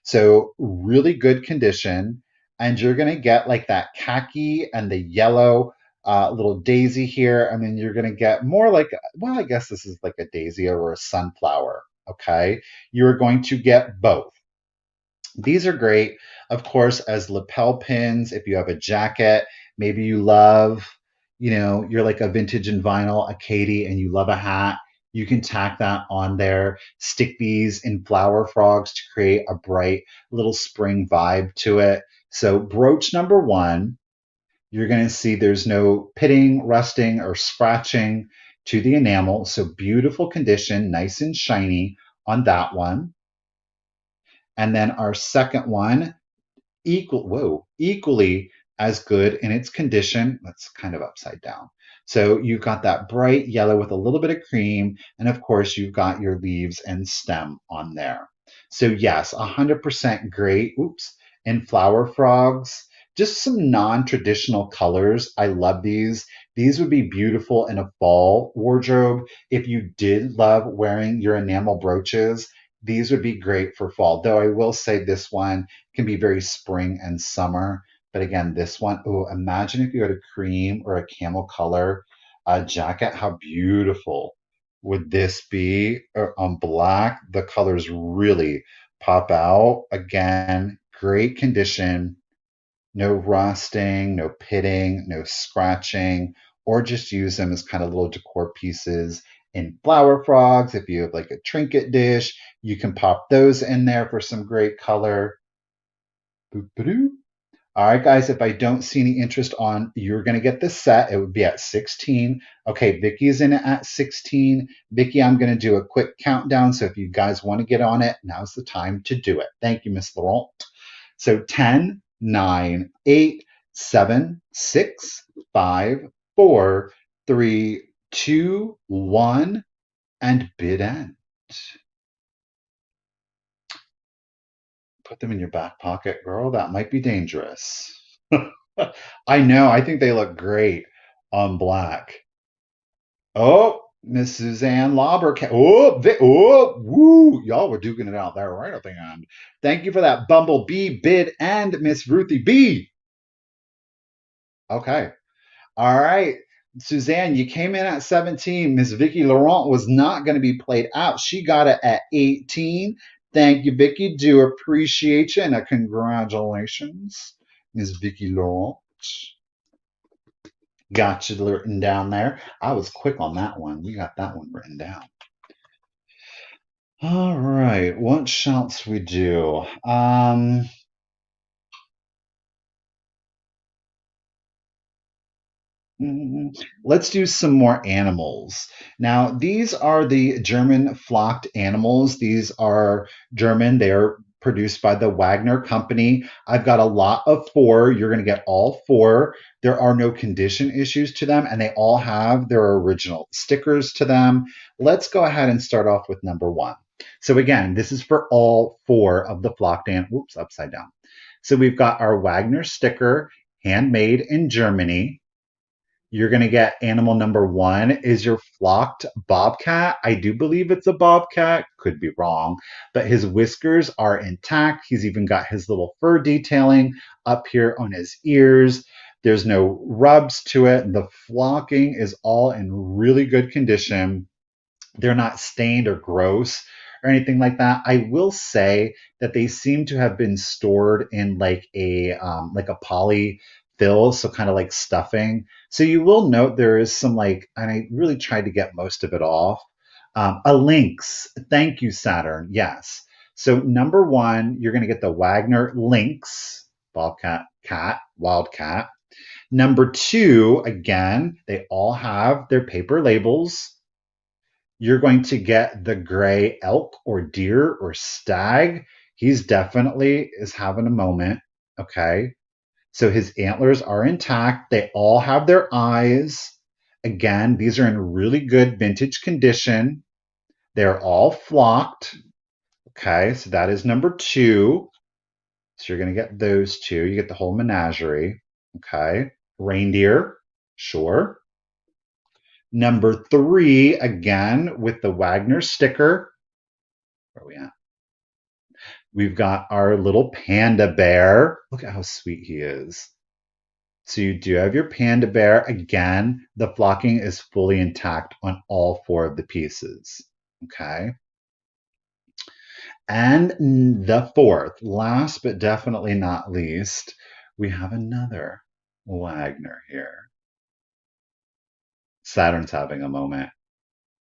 So really good condition. And you're going to get like that khaki and the yellow little daisy here. And then you're going to get more like, well, I guess this is like a daisy or a sunflower. Okay. You're going to get both. These are great, of course, as lapel pins. If you have a jacket, maybe you love, you're like a vintage and vinyl, a Katie, and you love a hat, you can tack that on there. Stick these in flower frogs to create a bright little spring vibe to it. So brooch number one, you're going to see there's no pitting, rusting, or scratching to the enamel. So beautiful condition, nice and shiny on that one. And then our second one, equally as good in its condition. That's kind of upside down. So you've got that bright yellow with a little bit of cream. And of course, you've got your leaves and stem on there. So yes, 100% great. Oops. And flower frogs, just some non-traditional colors. I love these. These would be beautiful in a fall wardrobe. If you did love wearing your enamel brooches, these would be great for fall. Though I will say this one can be very spring and summer. But again, this one, oh, imagine if you had a cream or a camel color jacket, how beautiful would this be on black? The colors really pop out. Again, great condition, no rusting, no pitting, no scratching, or just use them as kind of little decor pieces in flower frogs. If you have like a trinket dish, you can pop those in there for some great color. Boop-a-doo. All right, guys, if I don't see any interest on, you're going to get this set. It would be at 16. Okay, Vicky's in it at 16. Vicky, I'm going to do a quick countdown. So if you guys want to get on it, now's the time to do it. Thank you, Miss Laurent. So 10, 9, 8, 7, 6, 5, 4, 3, 2, 1, and bid end. Put them in your back pocket, girl. That might be dangerous. I know. I think they look great on black. Oh, Miss Suzanne Lauber. Oh, woo. Y'all were duking it out there right at the end. Thank you for that Bumblebee bid and Miss Ruthie B. Okay. All right. Suzanne, you came in at 17. Miss Vicky Laurent was not going to be played out. She got it at 18. Thank you, Vicky. Do appreciate you and a congratulations, Miss Vicky Laurent. Got you written down there. I was quick on that one. We got that one written down. All right. What shouts we do? Let's do some more animals. Now, these are the German flocked animals. These are German. They are produced by the Wagner company. I've got a lot of four. You're going to get all four. There are no condition issues to them, and they all have their original stickers to them. Let's go ahead and start off with number one. So again, this is for all four of the flocked animals. Oops, upside down. So we've got our Wagner sticker, handmade in Germany. You're going to get animal number one is your flocked bobcat. I do believe it's a bobcat, could be wrong, but his whiskers are intact. He's even got his little fur detailing up here on his ears. There's no rubs to it. The flocking is all in really good condition. They're not stained or gross or anything like that. I will say that they seem to have been stored in like a poly fill, so kind of like stuffing. So you will note there is some like, and I really tried to get most of it off. A lynx. Thank you, Saturn. Yes. So number one, you're going to get the Wagner lynx, bobcat, cat, wildcat. Number two, again, they all have their paper labels. You're going to get the gray elk or deer or stag. He's definitely is having a moment. Okay. So his antlers are intact. They all have their eyes. Again, these are in really good vintage condition. They're all flocked. Okay. So that is number two. So you're going to get those two. You get the whole menagerie. Okay. Reindeer. Sure. Number three, again, with the Wagner sticker. Where are we at? We've got our little panda bear. Look at how sweet he is. So you do have your panda bear. Again, the flocking is fully intact on all four of the pieces. Okay. And the fourth, last but definitely not least, we have another Wagner here. Saturn's having a moment.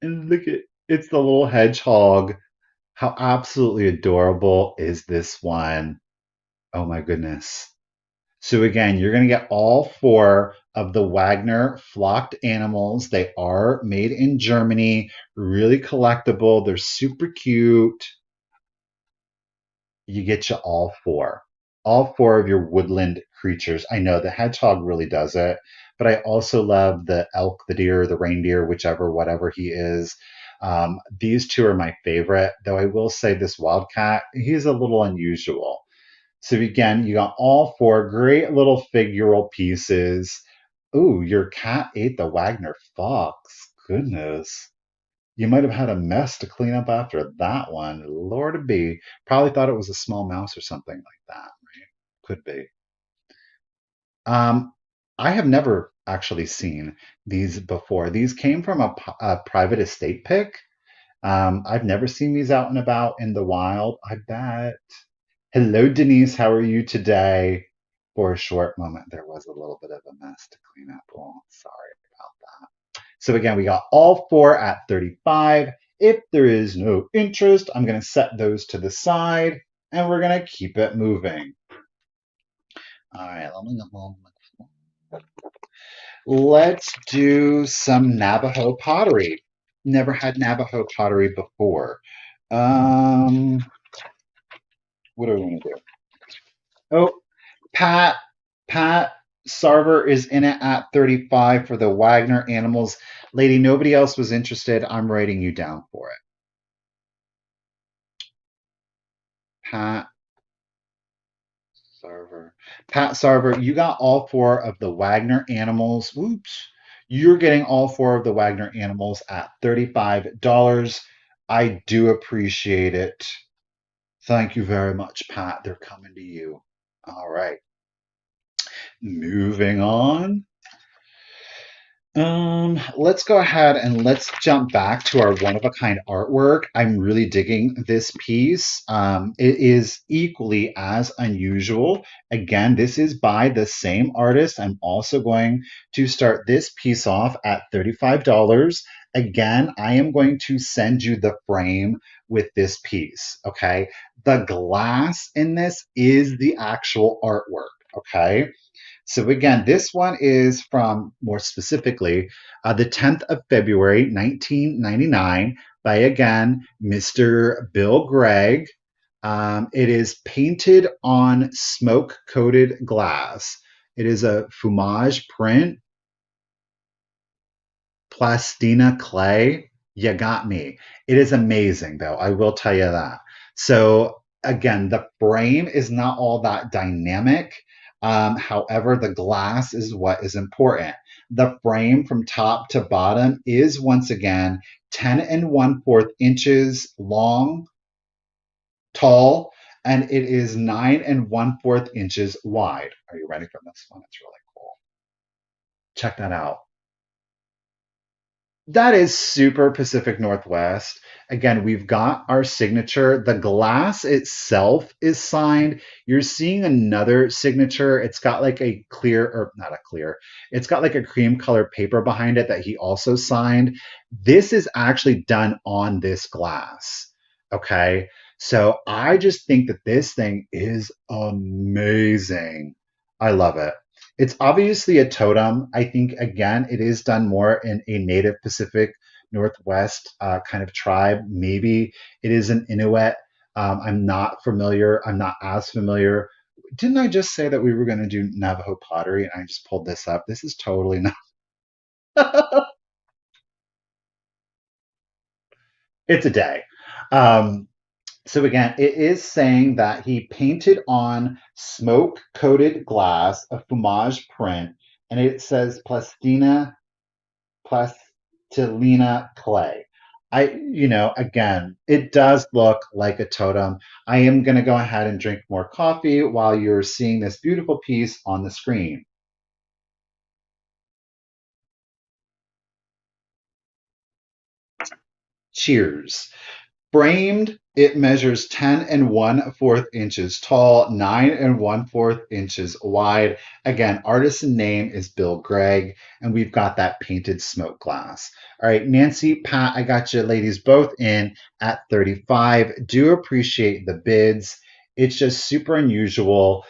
And look at it's the little hedgehog. How absolutely adorable is this one? Oh my goodness. So again, you're going to get all four of the Wagner flocked animals. They are made in Germany, really collectible. They're super cute. You get you all four of your woodland creatures. I know the hedgehog really does it, but I also love the elk, the deer, the reindeer, whichever, whatever he is. These two are my favorite, though I will say this wildcat, he's a little unusual. So again, you got all four great little figural pieces. Ooh, your cat ate the Wagner fox. Goodness. You might have had a mess to clean up after that one. Lord be. Probably thought it was a small mouse or something like that, right? Could be. Um, I have never actually seen these before. These came from a private estate pick. I've never seen these out and about in the wild. I bet. Hello, Denise. How are you today? For a short moment, there was a little bit of a mess to clean up. Oh, sorry about that. So again, we got all four at 35. If there is no interest, I'm going to set those to the side and we're going to keep it moving. All right, let's do some Navajo pottery. Never had Navajo pottery before. What are we going to do? Oh, Pat Pat Sarver is in it at 35 for the Wagner animals. Lady, nobody else was interested. I'm writing you down for it. Pat Sarver. Pat Sarver, you got all four of the Wagner animals. Oops. You're getting all four of the Wagner animals at $35. I do appreciate it. Thank you very much, Pat. They're coming to you. All right. Moving on. Let's go ahead and let's jump back to our one-of-a-kind artwork. I'm really digging this piece. It is equally as unusual. Again, this is by the same artist. I'm also going to start this piece off at $35. Again, I am going to send you the frame with this piece, okay? The glass in this is the actual artwork, okay? So again, this one is from, more specifically, the 10th of February, 1999, by, again, Mr. Bill Gregg. It is painted on smoke-coated glass. It is a fumage print, plastina clay. You got me. It is amazing, though. I will tell you that. So again, the frame is not all that dynamic. However, the glass is what is important. The frame from top to bottom is once again 10 and 1/4 inches long, tall, and it is 9 and 1/4 inches wide. Are you ready for this one? It's really cool. Check that out. That is super Pacific Northwest. Again, we've got our signature. The glass itself is signed. You're seeing another signature. It's got like a clear, or not a clear, it's got like a cream colored paper behind it that he also signed. This is actually done on this glass. Okay. So I just think that this thing is amazing. I love it. It's obviously a totem. I think, again, it is done more in a native Pacific Northwest kind of tribe. Maybe it is an Inuit. I'm not familiar. I'm not as familiar. Didn't I just say that we were going to do Navajo pottery? And I just pulled this up. This is totally not. It's a day. Um, So again, it is saying that he painted on smoke-coated glass a fumage print, and it says plastilina clay. Again, it does look like a totem. I am going to go ahead and drink more coffee while you're seeing this beautiful piece on the screen. Cheers. Framed, it measures 10 and 1/4 inches tall, 9 and 1/4 inches wide. Again, artisan name is Bill Gregg, and we've got that painted smoke glass. All right, Nancy, Pat, I got you ladies both in at 35. Do appreciate the bids. It's just super unusual.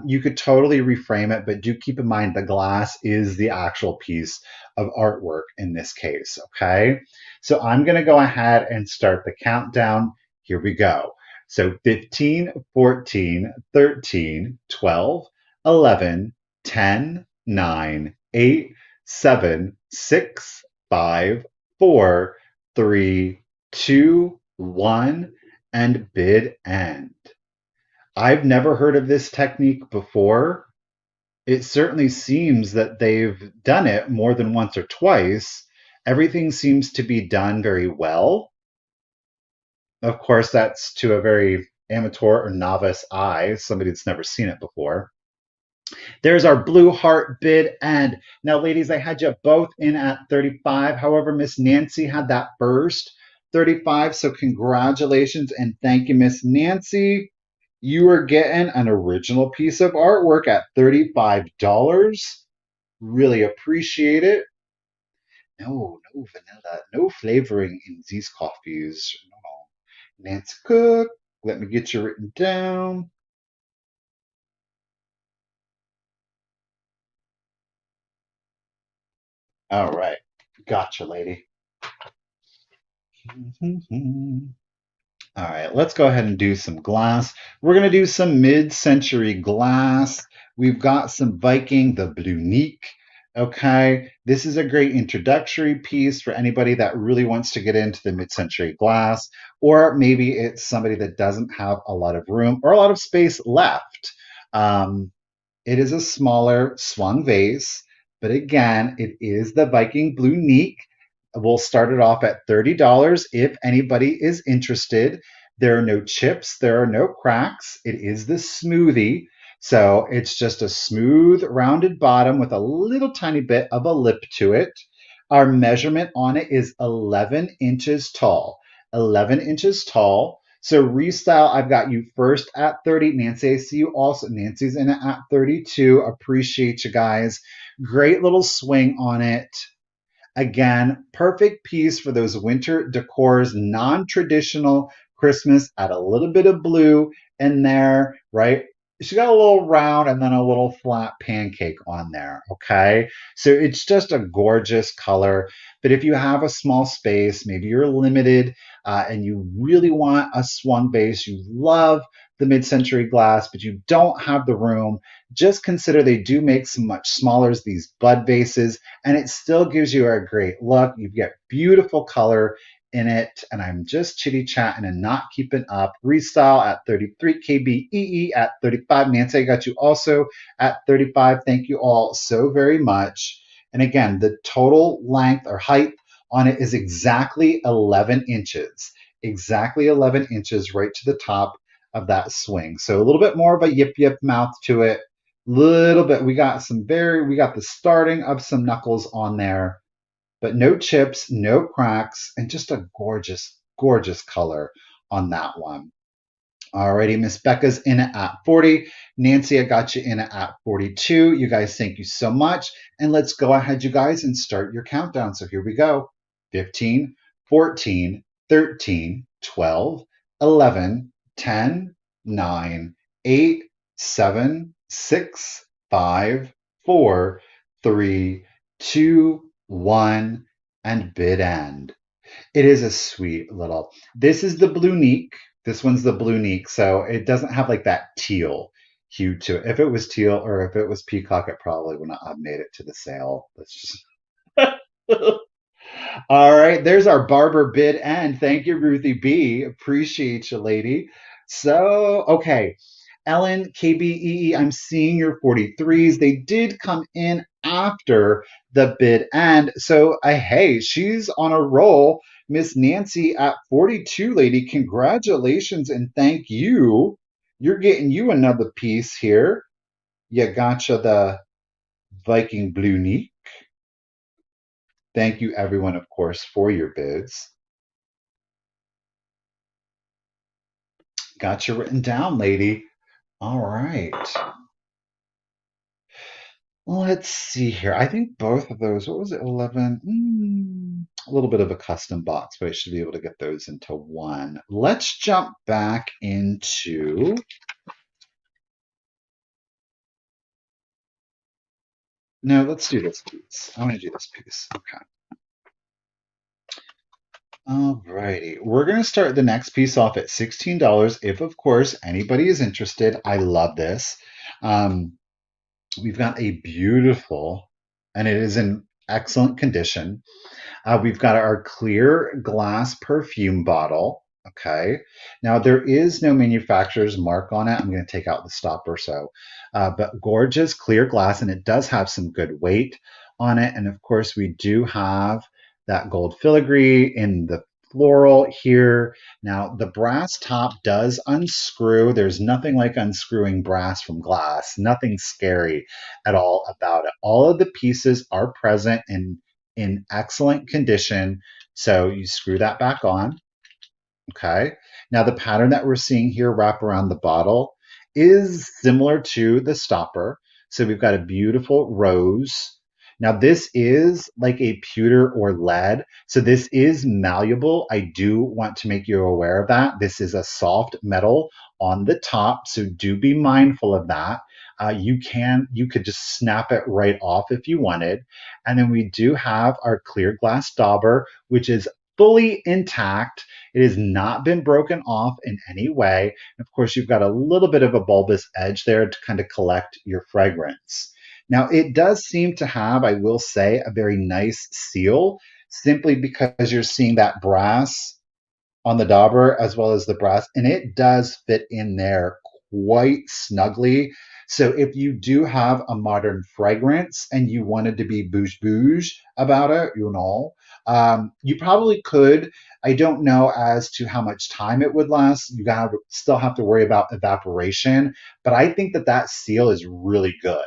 You could totally reframe it, but do keep in mind the glass is the actual piece of artwork in this case, okay? So I'm going to go ahead and start the countdown. Here we go. So 15, 14, 13, 12, 11, 10, 9, 8, 7, 6, 5, 4, 3, 2, 1, and bid end. I've never heard of this technique before. It certainly seems that they've done it more than once or twice. Everything seems to be done very well. Of course, that's to a very amateur or novice eye, somebody that's never seen it before. There's our blue heart bid end. Now, ladies, I had you both in at 35. However, Miss Nancy had that first 35. So congratulations and thank you, Miss Nancy. You are getting an original piece of artwork at $35. Really appreciate it. No vanilla, no flavoring in these coffees. No. Nancy Cook, let me get you written down. All right. Gotcha, lady. All right, let's go ahead and do some glass. We're going to do some mid-century glass. We've got some Viking, the Blunique. Okay, this is a great introductory piece for anybody that really wants to get into the mid-century glass, or maybe it's somebody that doesn't have a lot of room or a lot of space left. It is a smaller swan vase, But again, it is the Viking Blue Neek. We'll start it off at $30 if anybody is interested. There are no chips, there are no cracks. It is the smoothie. So it's just a smooth, rounded bottom with a little tiny bit of a lip to it. Our measurement on it is 11 inches tall. 11 inches tall. So restyle, I've got you first at 30. Nancy, I see you also. Nancy's in it at 32. Appreciate you guys. Great little swing on it. Again, perfect piece for those winter decors, non-traditional Christmas. Add a little bit of blue in there, right? She got a little round and then a little flat pancake on there, okay? So it's just a gorgeous color. But if you have a small space, maybe you're limited and you really want a swan base, you love the mid-century glass, but you don't have the room, just consider they do make some much smaller, these bud vases, and it still gives you a great look. You get beautiful color in it, and I'm just chitty chatting and not keeping up. Restyle at 33, KBEE at 35. Nancy, I got you also at 35. Thank you all so very much. And again, the total length or height on it is exactly 11 inches. Exactly 11 inches right to the top of that swing. So a little bit more of a yip yip mouth to it. Little bit. We got the starting of some knuckles on there, but no chips, no cracks, and just a gorgeous, gorgeous color on that one. Alrighty, Miss Becca's in it at 40. Nancy, I got you in it at 42. You guys, thank you so much. And let's go ahead, you guys, and start your countdown. So here we go. 15, 14, 13, 12, 11, 10, 9, 8, 7, 6, 5, 4, 3, 2, 1, and bid end. It is a sweet little. This is the Blue Neek. This one's the Blue Neek, so it doesn't have like that teal hue to it. If it was teal or if it was peacock, it probably would not have made it to the sale. Let's just. All right, there's our barber bid end. Thank you, Ruthie B. Appreciate you, lady. So, okay. Ellen, KBEE, I'm seeing your 43s. They did come in after the bid end. So, hey, she's on a roll. Miss Nancy at 42, lady. Congratulations and thank you. You're getting you another piece here. You gotcha the Viking Blue Neek. Thank you, everyone, of course, for your bids. Got you written down, lady. All right. Let's see here. I think both of those, what was it, 11? A little bit of a custom box, but I should be able to get those into one. Let's jump back into. No, let's do this piece. I want to do this piece. Okay. Alrighty. We're going to start the next piece off at $16 if, of course, anybody is interested. I love this. We've got a beautiful, and it is in excellent condition. We've got our clear glass perfume bottle. Okay. Now there is no manufacturer's mark on it. I'm going to take out the stopper. But gorgeous clear glass, and it does have some good weight on it. And of course, we do have that gold filigree in the floral here. Now the brass top does unscrew. There's nothing like unscrewing brass from glass. Nothing scary at all about it. All of the pieces are present in excellent condition. So you screw that back on. Okay. Now the pattern that we're seeing here wrap around the bottle is similar to the stopper. So we've got a beautiful rose. Now this is like a pewter or lead. So this is malleable. I do want to make you aware of that. This is a soft metal on the top. So do be mindful of that. You could just snap it right off if you wanted. And then we do have our clear glass dauber, which is fully intact. It has not been broken off in any way. And of course, you've got a little bit of a bulbous edge there to kind of collect your fragrance. Now, it does seem to have, I will say, a very nice seal, simply because you're seeing that brass on the dauber as well as the brass, and it does fit in there quite snugly. So if you do have a modern fragrance and you wanted to be bouge bouge about it, you probably could. I don't know as to how much time it would last. You gotta still have to worry about evaporation, but I think that that seal is really good.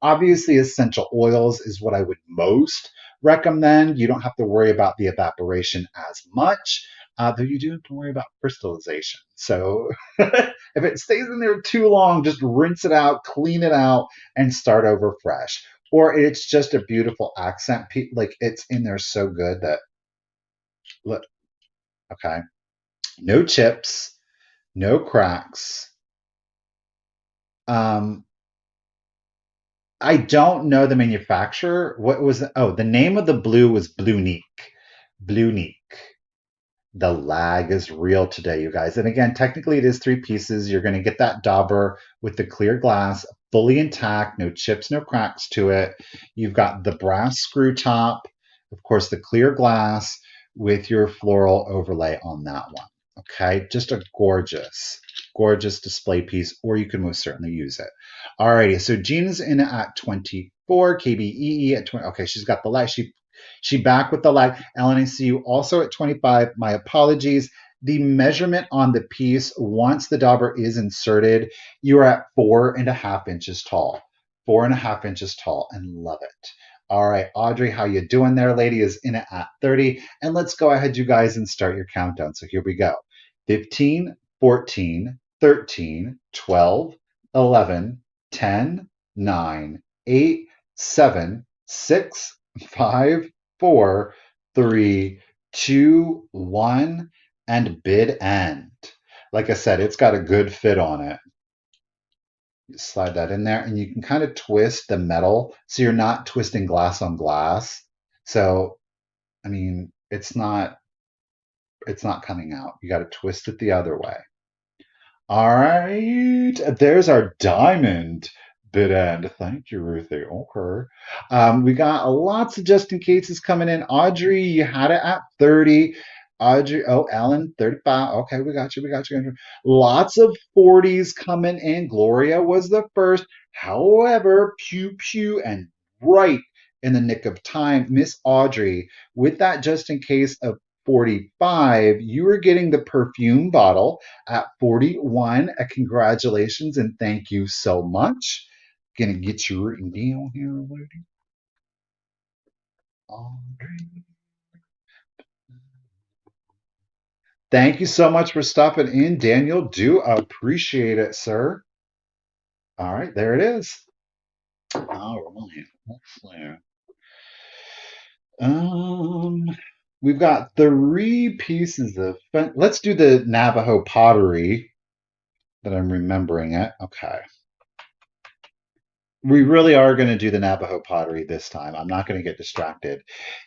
Obviously, essential oils is what I would most recommend. You don't have to worry about the evaporation as much, though you do have to worry about crystallization. So if it stays in there too long, just rinse it out, clean it out, and start over fresh. Or it's just a beautiful accent. Like it's in there so good that, look, okay, no chips, no cracks. Um, I don't know the manufacturer. What was the name of the blue was Blunique. Blunique. The lag is real today, you guys. And again, technically it is three pieces. You're going to get that dauber with the clear glass, fully intact, no chips, no cracks to it. You've got the brass screw top, of course, the clear glass with your floral overlay on that one. Okay, just a gorgeous, gorgeous display piece, or you can most certainly use it. Alrighty, so Jean's in at 24, KBEE at 20. Okay, she's got the light. She back with the lag. Ellen, I see you also at 25. My apologies. The measurement on the piece, once the dauber is inserted, you are at 4.5 inches tall. 4.5 inches tall, and love it. All right, Audrey, how you doing there, lady? Is in it at 30. And let's go ahead, you guys, and start your countdown. So here we go. 15, 14, 13, 12, 11, 10, 9, 8, 7, 6, 5, 4, 3, 2, 1, and bid end. Like I said, it's got a good fit on it. You slide that in there, and you can kind of twist the metal so you're not twisting glass on glass. So, I mean, it's not coming out. You got to twist it the other way. All right, there's our diamond bid end. Thank you, Ruthie. Okay. We got lots of just in cases coming in. Audrey, you had it at 30. Audrey, Ellen, 35. Okay, we got you. We got you. Lots of 40s coming in. Gloria was the first. However, pew pew and right in the nick of time, Miss Audrey, with that just in case of 45, you are getting the perfume bottle at 41. Congratulations and thank you so much. Gonna get you written down here, lady. Audrey. Thank you so much for stopping in, Daniel. Do appreciate it, sir. All right, there it is. All right, let's see. Um, we've got 3 pieces of. Let's do the Navajo pottery that I'm remembering it. Okay. We really are going to do the Navajo pottery this time. I'm not going to get distracted.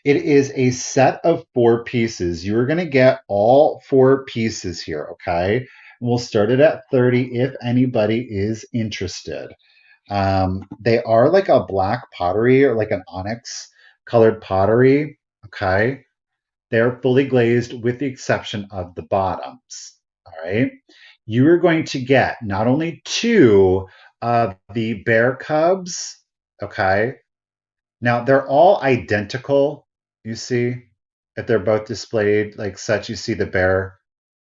It is a set of 4 pieces. You are going to get all 4 pieces here, okay? We'll start it at 30 if anybody is interested. They are like a black pottery or like an onyx colored pottery, okay? They're fully glazed with the exception of the bottoms, all right? You are going to get not only 2 of the bear cubs, okay? Now they're all identical, you see, if they're both displayed like such, you see the bear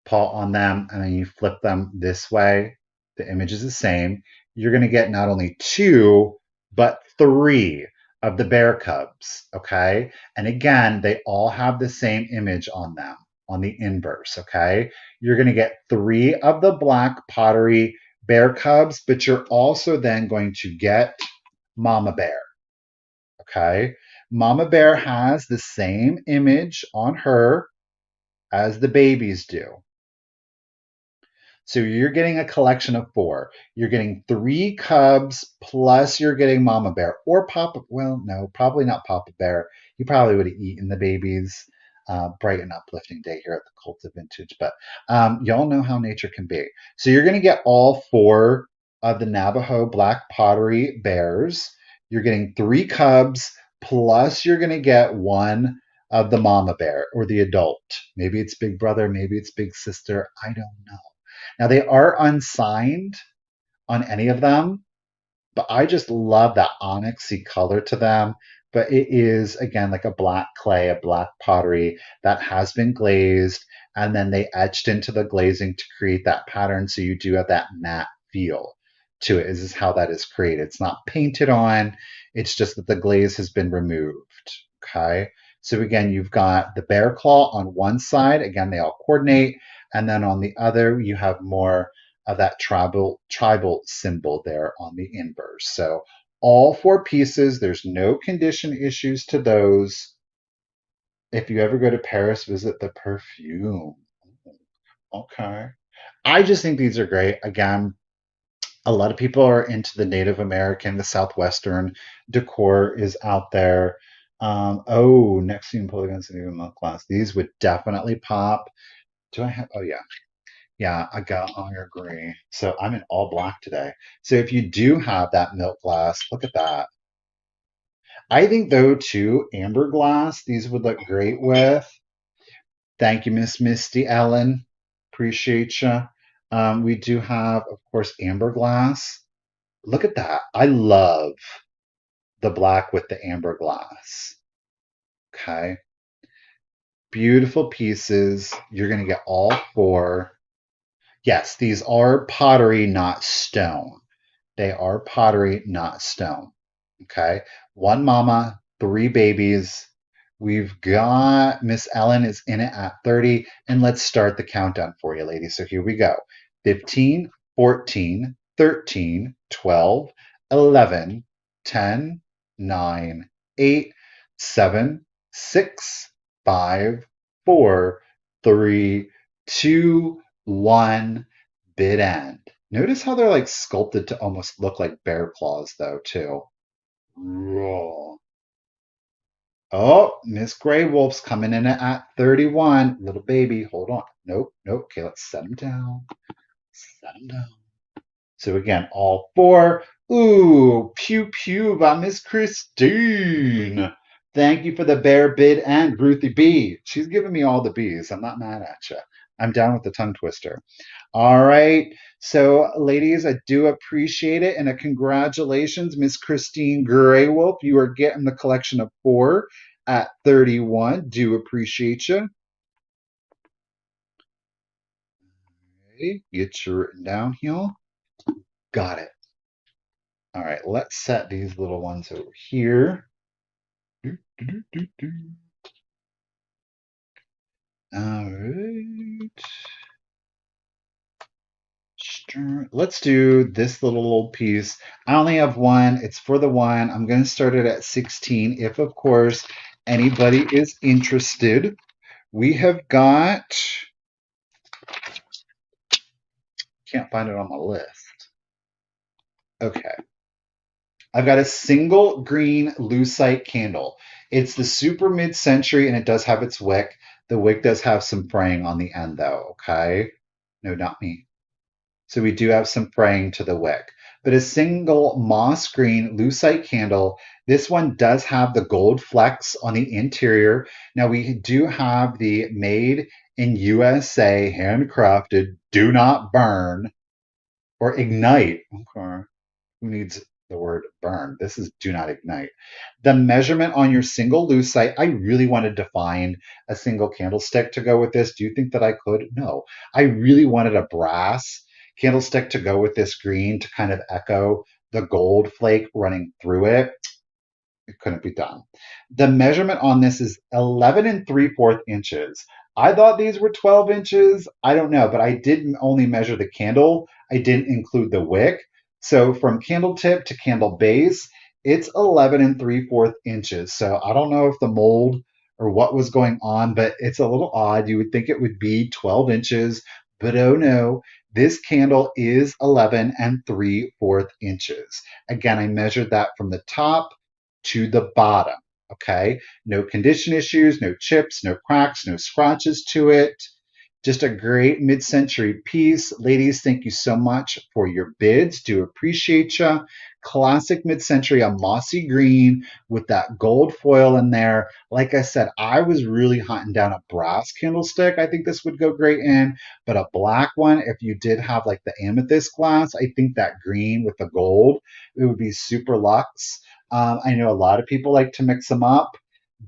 paw on them, and then you flip them this way, the image is the same. You're going to get not only 2, but 3 of the bear cubs, okay? And again, they all have the same image on them, on the inverse, okay? You're going to get 3 of the black pottery bear cubs, but you're also then going to get mama bear, okay? Mama bear has the same image on her as the babies do. So you're getting a collection of 4. You're getting 3 cubs plus you're getting mama bear or papa. Well, no, probably not papa bear. He probably would have eaten the babies. Bright and uplifting day here at the Cult of Vintage, but y'all know how nature can be. So you're going to get all 4 of the Navajo black pottery bears. You're getting 3 cubs plus you're going to get 1 of the mama bear or the adult. Maybe it's big brother, maybe it's big sister. I don't know. Now, they are unsigned on any of them, but I just love that onyxy color to them. But it is, again, like a black clay, a black pottery that has been glazed, and then they etched into the glazing to create that pattern. So you do have that matte feel to it. This is how that is created. It's not painted on, it's just that the glaze has been removed. Okay. So again, you've got the bear claw on one side. Again, they all coordinate. And then on the other, you have more of that tribal symbol there on the inverse. So all four pieces, there's no condition issues to those. If you ever go to Paris, visit the perfume. Okay. I just think these are great. Again, a lot of people are into the Native American, the Southwestern decor is out there. Oh, next to polygons and even milk glass. These would definitely pop. Do I have? Oh, yeah. Yeah, I agree. So I'm in all black today. So if you do have that milk glass, look at that. I think though too, amber glass, these would look great with. Thank you, Miss Misty Ellen. Appreciate you. We do have, of course, amber glass. Look at that. I love the black with the amber glass. Okay. Beautiful pieces. You're going to get all four. Yes, these are pottery, not stone. They are pottery, not stone. Okay. One mama, three babies. We've got Miss Ellen is in it at 30. And let's start the countdown for you, ladies. So here we go 15, 14, 13, 12, 11, 10, 9, 8, 7, 6, 5, 4, 3, 2, 1. Bid end. Notice how they're like sculpted to almost look like bear claws, though, too. Roll. Oh, Miss Grey Wolf's coming in at 31. Little baby, hold on. Nope, nope. Okay, let's set him down. Set him down. So again, all four. Ooh, pew pew by Miss Christine. Thank you for the bear bid and Ruthie B. She's giving me all the B's. I'm not mad at you. I'm down with the tongue twister. All right. So, ladies, I do appreciate it. And a congratulations, Miss Christine Greywolf. You are getting the collection of four at 31. Do appreciate you. Okay, get you written down here. Got it. All right, let's set these little ones over here. Do, do, do, do. All right. Let's do this little piece. I only have one. It's for the one. I'm going to start it at 16. If, of course, anybody is interested, we have got, can't find it on my list. Okay. I've got a single green lucite candle. It's the super mid-century and it does have its wick. The wick does have some fraying on the end though, okay? No, not me. So we do have some fraying to the wick. But a single moss green lucite candle. This one does have the gold flecks on the interior. Now we do have the made in USA, handcrafted, do not burn or ignite. Okay. Who needs the word burn? This is do not ignite. The measurement on your single lucite, I really wanted to find a single candlestick to go with this. Do you think that I could? No. I really wanted a brass candlestick to go with this green to kind of echo the gold flake running through it. It couldn't be done. The measurement on this is 11 and 3/4 inches. I thought these were 12 inches. I don't know, but I didn't only measure the candle. I didn't include the wick. So from candle tip to candle base, it's 11 and 3/4 inches. So I don't know if the mold or what was going on, but it's a little odd. You would think it would be 12 inches, but oh no, this candle is 11 and 3/4 inches. Again, I measured that from the top to the bottom. Okay, no condition issues, no chips, no cracks, no scratches to it. Just a great mid-century piece. Ladies, thank you so much for your bids. Do appreciate you. Classic mid-century, a mossy green with that gold foil in there. Like I said, I was really hunting down a brass candlestick. I think this would go great in, but a black one, if you did have like the amethyst glass, I think that green with the gold, it would be super luxe. I know a lot of people like to mix them up.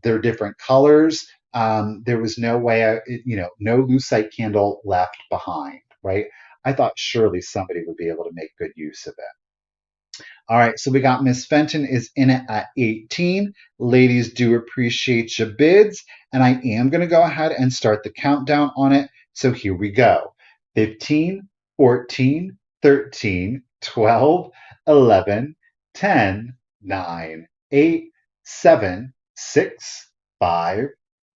They're different colors. There was no way, no lucite candle left behind, right? I thought surely somebody would be able to make good use of it. All right, so we got Miss Fenton is in it at 18. Ladies, do appreciate your bids, and I am going to go ahead and start the countdown on it. So here we go. 15, 14, 13, 12, 11, 10, 9, 8, 7, 6, 5,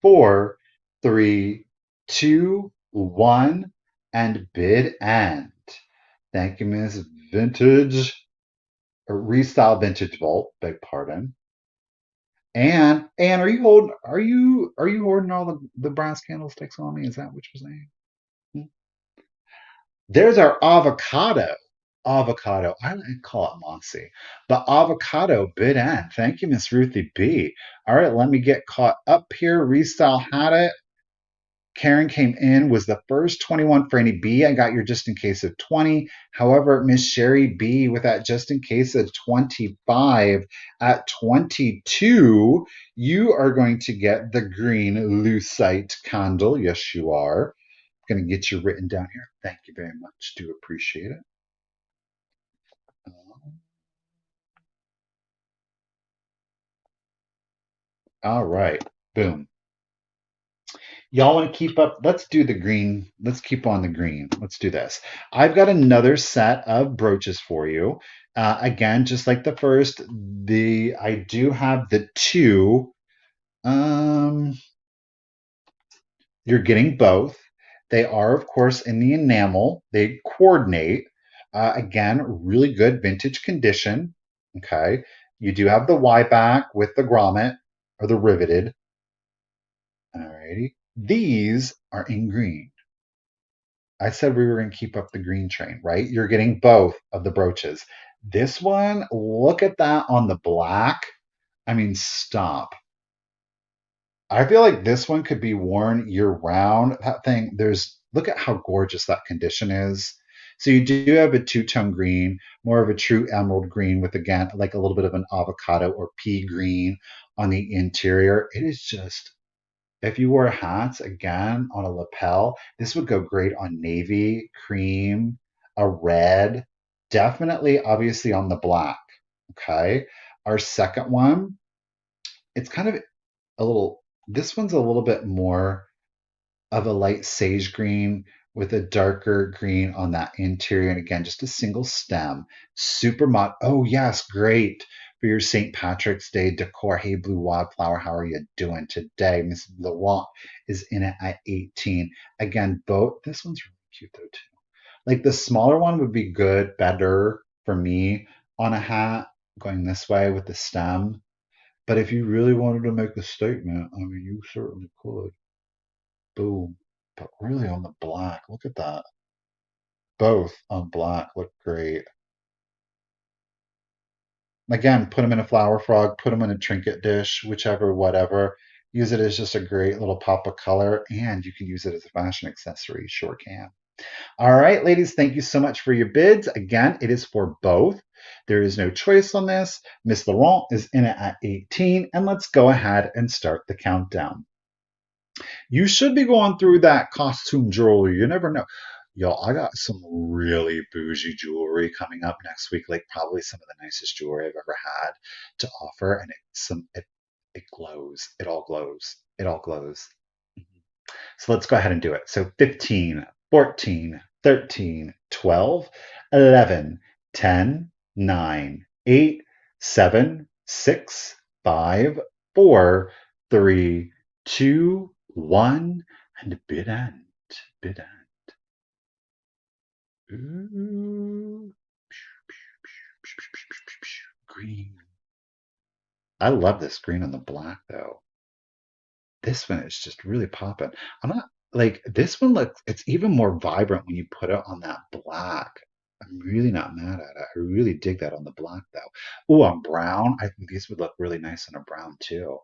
4, 3, 2, 1, and bid end. Thank you, Miss Vintage or Restyle Vintage Vault, beg pardon. And are you holding all the brass candlesticks on me? Is that what you're saying? Hmm. There's our avocado. Avocado. I call it mossy. But avocado bid end. Thank you, Miss Ruthie B. All right, let me get caught up here. Restyle had it. Karen came in, was the first 21 for any B. I got your just in case of 20. However, Miss Sherry B with that just in case of 25 at 22, you are going to get the green lucite candle. Yes, you are. I'm going to get you written down here. Thank you very much. Do appreciate it. All right. Boom. Y'all want to keep up? Let's do the green. Let's keep on the green. Let's do this. I've got another set of brooches for you. Again, just like the first, I do have the two. Um, you're getting both. They are, of course, in the enamel. They coordinate. Again, really good vintage condition. Okay. You do have the Y back with the grommet or the riveted. Alrighty. These are in green. I said we were going to keep up the green train, right? You're getting both of the brooches. This one, look at that on the black. I mean, stop. I feel like this one could be worn year round. That thing, look at how gorgeous that condition is. So you do have a two-tone green, more of a true emerald green with, again, like a little bit of an avocado or pea green on the interior. It is just, if you wore hats again on a lapel, this would go great on navy, cream, a red, definitely, obviously, on the black. Okay. Our second one, it's kind of this one's a little bit more of a light sage green with a darker green on that interior. And again, just a single stem. Super mod. Oh, yes, great for your St. Patrick's Day decor. Hey, Blue Wildflower, how are you doing today? Miss Laurent is in it at 18. Again, both. This one's really cute, though, too. Like the smaller one would be good, better for me on a hat going this way with the stem. But if you really wanted to make a statement, I mean, you certainly could. Boom. But really on the black, look at that. Both on black look great. Again, put them in a flower frog, put them in a trinket dish, whichever, whatever. Use it as just a great little pop of color, and you can use it as a fashion accessory. Sure can. All right, ladies, thank you so much for your bids. Again, it is for both. There is no choice on this. Miss Laurent is in it at 18, and let's go ahead and start the countdown. You should be going through that costume jewelry. You never know. Y'all, I got some really bougie jewelry coming up next week, like probably some of the nicest jewelry I've ever had to offer. And it glows. It all glows. It all glows. Mhm. So let's go ahead and do it. So 15, 14, 13, 12, 11, 10, 9, 8, 7, 6, 5, 4, 3, 2, 1, and bid end. Bid end. Ooh. Green. I love this green on the black though. This one is just really popping. I'm not like this one looks, it's even more vibrant when you put it on that black. I'm really not mad at it. I really dig that on the black though. Oh, on brown, I think these would look really nice on a brown too.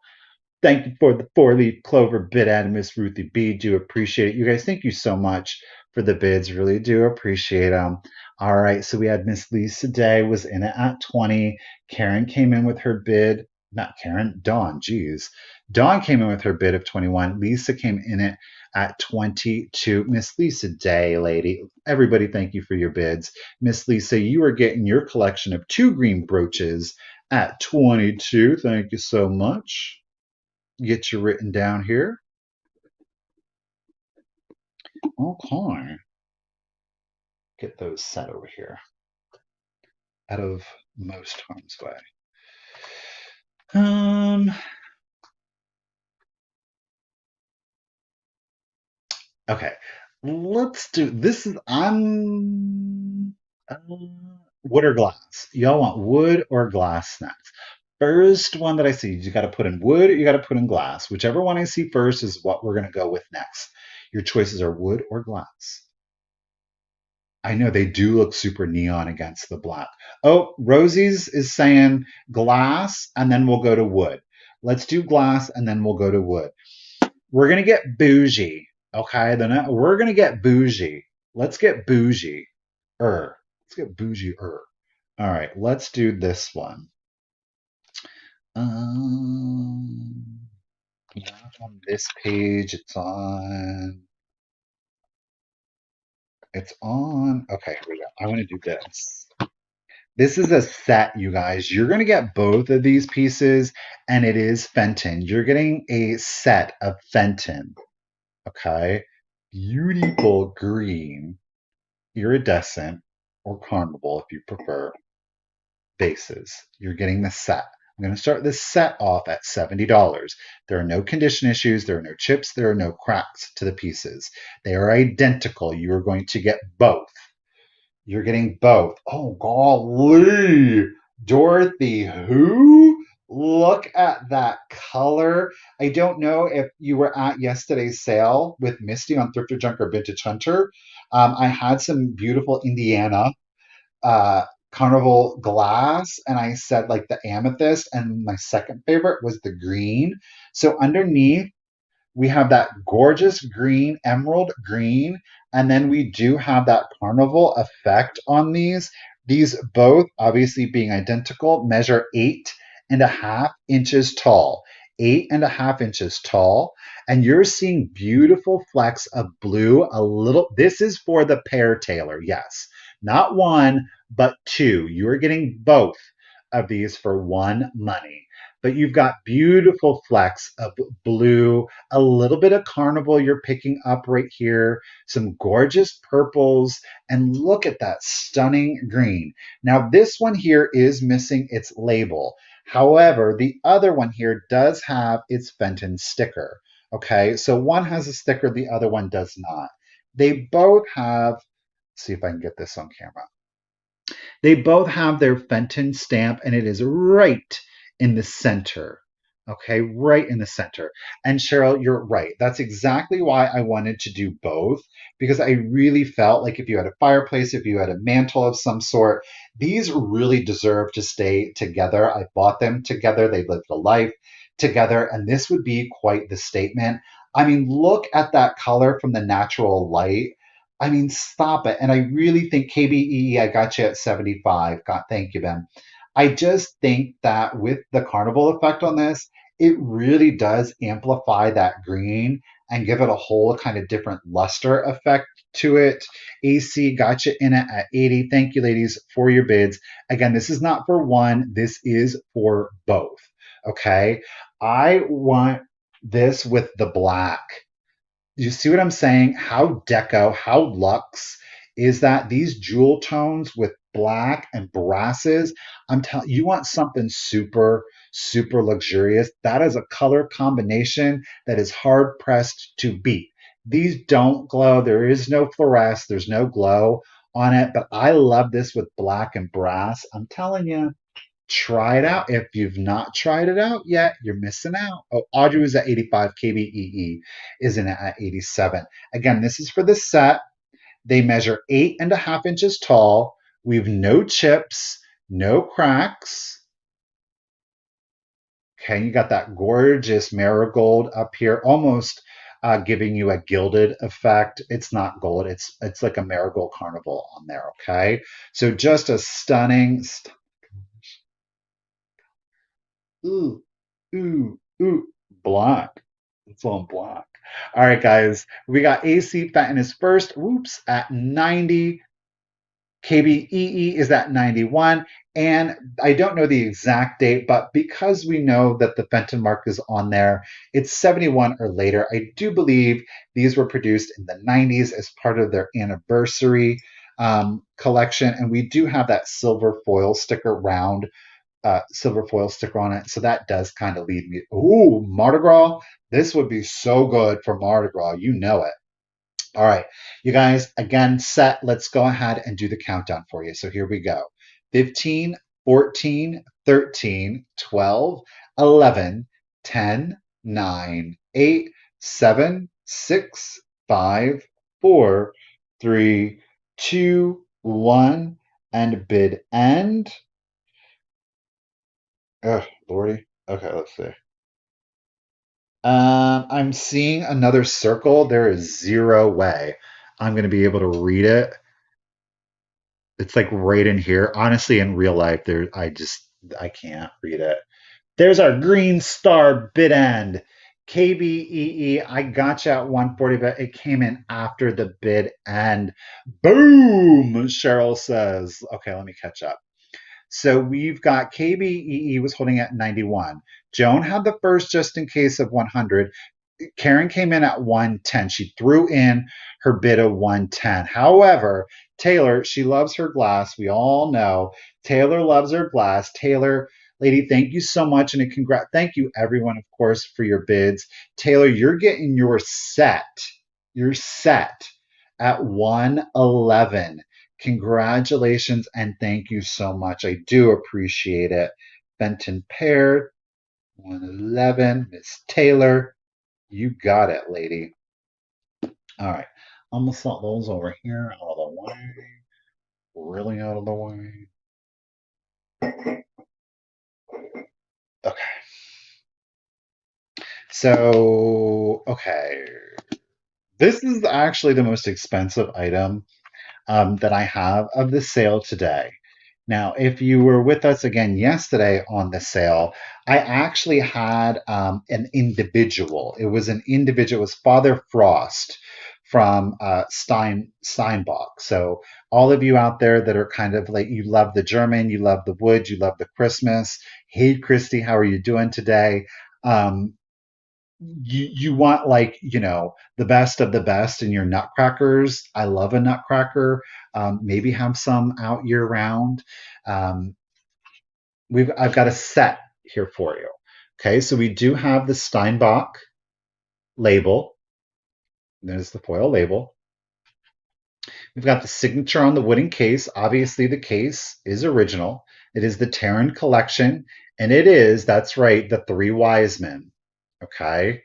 Thank you for the 4-leaf clover bid, and Miss Ruthie B. Do appreciate it. You guys, thank you so much for the bids. Really do appreciate them. All right, so we had Miss Lisa Day was in it at 20. Karen came in with her bid. Not Karen, Dawn, geez. Dawn came in with her bid of 21. Lisa came in it at 22. Miss Lisa Day, lady. Everybody, thank you for your bids. Miss Lisa, you are getting your collection of 2 green brooches at 22. Thank you so much. Get you written down here. Okay. Get those set over here out of most harm's way. Okay. Let's do this is wood or glass. Y'all want wood or glass snacks? First one that I see, you got to put in wood or you got to put in glass. Whichever one I see first is what we're going to go with next. Your choices are wood or glass. I know they do look super neon against the black. Oh, Rosie's is saying glass and then we'll go to wood. Let's do glass and then we'll go to wood. We're going to get bougie. Okay, then we're going to get bougie. Let's get bougie. Let's get bougie. All right, let's do this one. Not on this page. It's on. Okay, here we go. I want to do this. This is a set, you guys. You're going to get both of these pieces, and it is Fenton. You're getting a set of Fenton. Okay. Beautiful green, iridescent, or carnival if you prefer, vases. You're getting the set. I'm going to start this set off at $70. There are no condition issues. There are no chips. There are no cracks to the pieces. They are identical. You are going to get both. You're getting both. Oh, golly. Dorothy, who? Look at that color. I don't know if you were at yesterday's sale with Misty on Thrifter Junk or Vintage Hunter. I had some beautiful Indiana carnival glass, and I said like the amethyst, and my second favorite was the green. So underneath, we have that gorgeous green, emerald green, and then we do have that carnival effect on these. These both, obviously being identical, measure 8.5 inches tall. 8.5 inches tall. And you're seeing beautiful flecks of blue, a little. This is for the pear tailor, yes. Not one, but two. You are getting both of these for one money. But you've got beautiful flecks of blue, a little bit of carnival you're picking up right here, some gorgeous purples, and look at that stunning green. Now, this one here is missing its label. However, the other one here does have its Fenton sticker. Okay, so one has a sticker, the other one does not. They both have, let's see if I can get this on camera. They both have their Fenton stamp, and it is right in the center. Okay, right in the center. And Cheryl, you're right. That's exactly why I wanted to do both, because I really felt like if you had a fireplace, if you had a mantle of some sort, these really deserve to stay together. I bought them together. They lived a life together, and this would be quite the statement. I mean, look at that color from the natural light. I mean, stop it. And I really think KBEE, I got you at 75. God, thank you, Ben. I just think that with the carnival effect on this, it really does amplify that green and give it a whole kind of different luster effect to it. AC got you in it at 80. Thank you, ladies, for your bids. Again, this is not for one, this is for both. Okay. I want this with the black. You see what I'm saying? How deco, how luxe is that? These jewel tones with black and brasses. I'm telling you, want something super, super luxurious. That is a color combination that is hard pressed to beat. These don't glow. There is no fluoresce. There's no glow on it, but I love this with black and brass. I'm telling you, Try it out. If you've not tried it out yet, you're missing out. Oh, Audrey was at 85. KBEE is in at 87. Again, this is for the set. They measure 8.5 inches tall. We've no chips, no cracks. Okay, you got that gorgeous marigold up here, almost giving you a gilded effect. It's not gold; it's like a marigold carnival on there. Okay, so just a stunning. Ooh, ooh, black. It's on black. All right, guys, we got AC Fenton is first. Whoops, at 90. KBEE is at 91. And I don't know the exact date, but because we know that the Fenton mark is on there, it's 71 or later. I do believe these were produced in the 90s as part of their anniversary collection. And we do have that silver foil sticker round silver foil sticker on it. So that does kind of lead me. Ooh, Mardi Gras. This would be so good for Mardi Gras. You know it. All right, you guys, again, set. Let's go ahead and do the countdown for you. So here we go 15, 14, 13, 12, 11, 10, 9, 8, 7, 6, 5, 4, 3, 2, 1, and bid end. Oh, Lordy. Okay, let's see. I'm seeing another circle. There is zero way I'm going to be able to read it. It's like right in here. Honestly, in real life, I can't read it. There's our green star bid end. KBEE, I got you at 140, but it came in after the bid end. Boom, Cheryl says. Okay, let me catch up. So we've got KBEE was holding at 91. Joan had the first just in case of 100. Karen came in at 110. She threw in her bid of 110. However, Taylor, she loves her glass. We all know Taylor loves her glass. Taylor, lady, thank you so much. And a thank you everyone, of course, for your bids. Taylor, you're getting your set. You're set at 111. Congratulations and thank you so much. I do appreciate it. Fenton Pear, 111. Miss Taylor, you got it, lady. All right. I'm going to set those over here out of the way. Really out of the way. Okay. So, okay. This is actually the most expensive item that I have of the sale today. Now, if you were with us again yesterday on the sale, I actually had an individual. It was an individual. It was Father Frost from Steinbach. So all of you out there that are kind of like, you love the German, you love the wood, you love the Christmas. Hey, Christy, how are you doing today? You want, like, the best of the best in your nutcrackers. I love a nutcracker. Maybe have some out year round. Um, I've got a set here for you. Okay, so we do have the Steinbach label. There's the foil label. We've got the signature on the wooden case. Obviously, the case is original. It is the Terran collection, and it is, that's right, the Three Wise Men. Okay,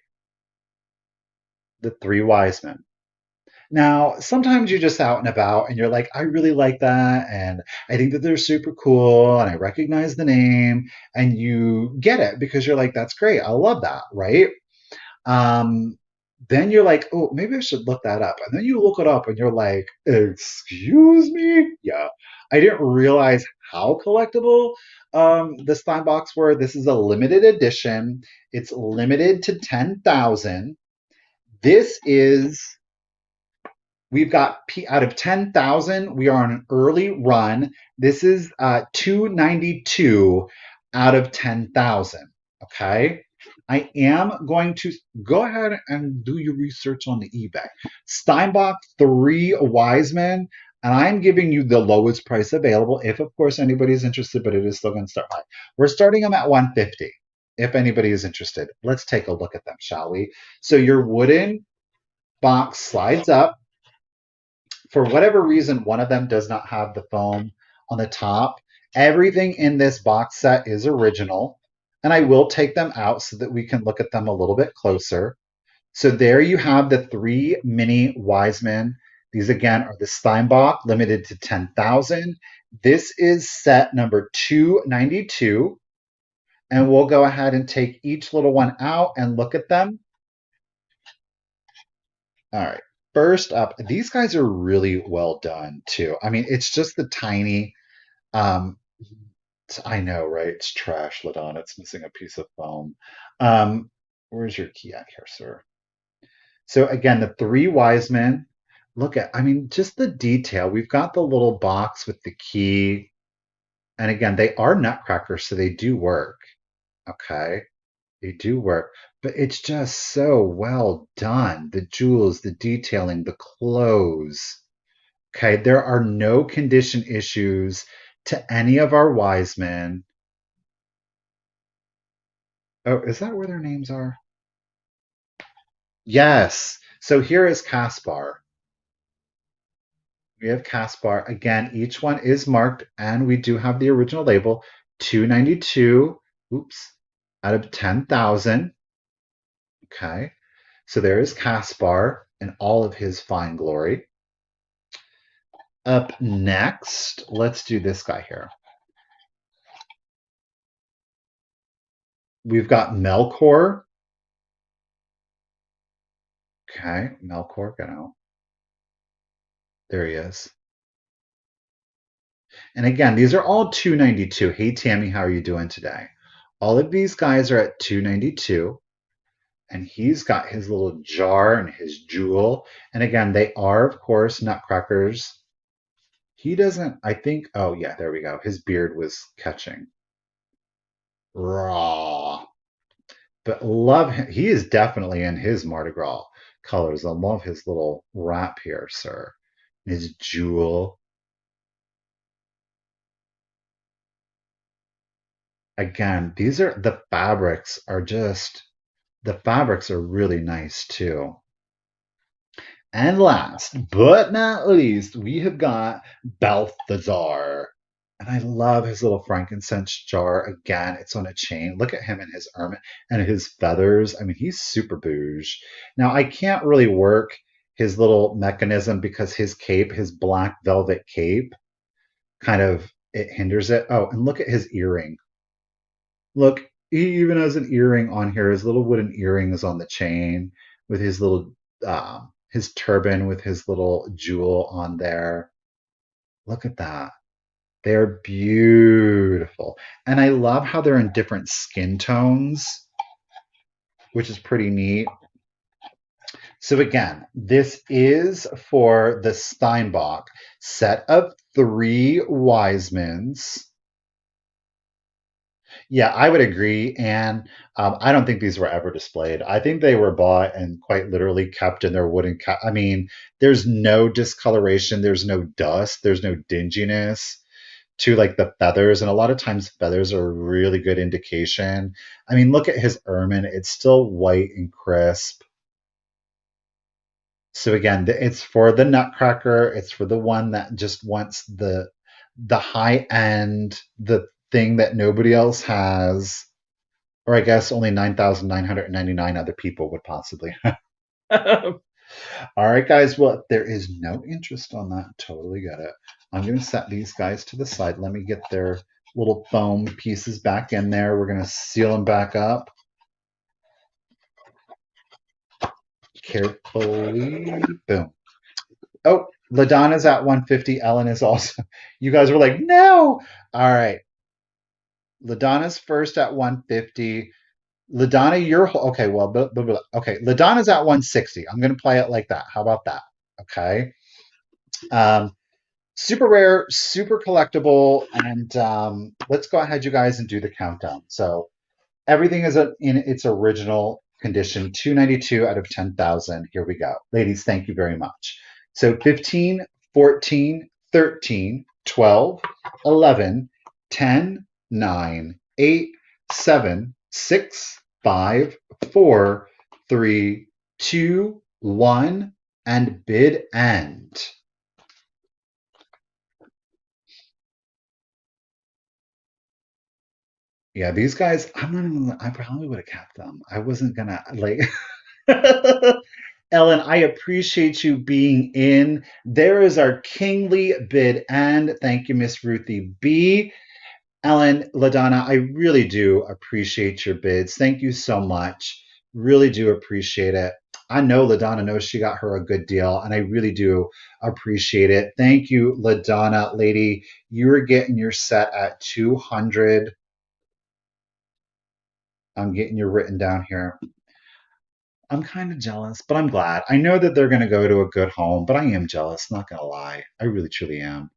the Three Wise Men. Now, sometimes you're just out and about and you're like, I really like that. And I think that they're super cool. And I recognize the name. And you get it because you're like, that's great. I love that. Right. Um, then you're like, oh, maybe I should look that up. And then you look it up and you're like, excuse me? Yeah. I didn't realize how collectible the Steinbachs were. This is a limited edition, it's limited to 10,000. This is We've got out of 10,000, we are on an early run. This is 292 out of 10,000. Okay. I am going to go ahead and do your research on the eBay. Steinbach, Three Wise Men, and I'm giving you the lowest price available if, of course, anybody is interested, but it is still going to start high. We're starting them at 150 if anybody is interested. Let's take a look at them, shall we? So your wooden box slides up. For whatever reason, one of them does not have the foam on the top. Everything in this box set is original, and I will take them out so that we can look at them a little bit closer. So there you have the three mini Wiseman. These again are the Steinbach, limited to 10,000. This is set number 292. And we'll go ahead and take each little one out and look at them. All right. First up, these guys are really well done too. I mean, it's just the tiny, um, I know, right? It's trash, Ladonna. It's missing a piece of foam. Where's your key at here, sir? So again, the three wise men. Look at, I mean, just the detail. We've got the little box with the key. And again, they are nutcrackers, so they do work. Okay. They do work, but it's just so well done. The jewels, the detailing, the clothes. Okay, there are no condition issues to any of our wise men. Oh, is that where their names are? Yes. So here is Caspar. We have Caspar. Again, each one is marked, and we do have the original label 292. Oops, out of 10,000. Okay. So there is Caspar in all of his fine glory. Up next, let's do this guy here. We've got Melkor. Okay, Melkor, get out. There he is. And again, these are all 292. Hey, Tammy, how are you doing today? All of these guys are at 292. And he's got his little jar and his jewel. And again, they are, of course, nutcrackers. He doesn't, I think, oh, yeah, there we go. His beard was catching. Raw. But love him. He is definitely in his Mardi Gras colors. I love his little wrap here, sir. His jewel. Again, these are the fabrics are just, the fabrics are really nice too. And last but not least, we have got Balthazar. And I love his little frankincense jar. Again, it's on a chain. Look at him and his ermine and his feathers. I mean, he's super bouge. Now, I can't really work his little mechanism because his cape, his black velvet cape, kind of it hinders it. Oh, and look at his earring. Look, he even has an earring on here. His little wooden earring is on the chain with his turban with his little jewel on there. Look at that. They're beautiful. And I love how they're in different skin tones, which is pretty neat. So again, this is for the Steinbach set of three Wisemans. Yeah, I would agree. And I don't think these were ever displayed. I think they were bought and quite literally kept in their wooden. I mean, there's no discoloration, there's no dust, there's no dinginess to like the feathers. And a lot of times, feathers are a really good indication. I mean, look at his ermine, it's still white and crisp. So again, it's for the nutcracker. It's for the one that just wants the high end, the thing that nobody else has, or I guess only 9,999 other people would possibly have. All right, guys. Well, if there is no interest on that, totally get it. I'm going to set these guys to the side. Let me get their little foam pieces back in there. We're going to seal them back up carefully. Boom. Oh, LaDonna's at 150. Ellen is also. You guys were like, no. All right. LaDonna's first at 150. LaDonna, you're okay. Well, okay. LaDonna's at 160. I'm going to play it like that. How about that? Okay. Um, super rare, super collectible, and let's go ahead, you guys, and do the countdown. So everything is in its original condition, 292 out of 10,000. Here we go. Ladies, thank you very much. So 15, 14, 13, 12, 11, 10, 9, 8, 7, 6, 5, 4, 3, 2, 1, and bid end. Yeah, these guys, I probably would have kept them. I wasn't gonna like Ellen, I appreciate you being in. There is our kingly bid, and thank you, Miss Ruthie B. Ellen, LaDonna, I really do appreciate your bids. Thank you so much. Really do appreciate it. I know LaDonna knows she got her a good deal, and I really do appreciate it. Thank you, LaDonna, lady. You are getting your set at 200. I'm getting you written down here. I'm kind of jealous, but I'm glad. I know that they're going to go to a good home, but I am jealous, not going to lie. I really, truly am.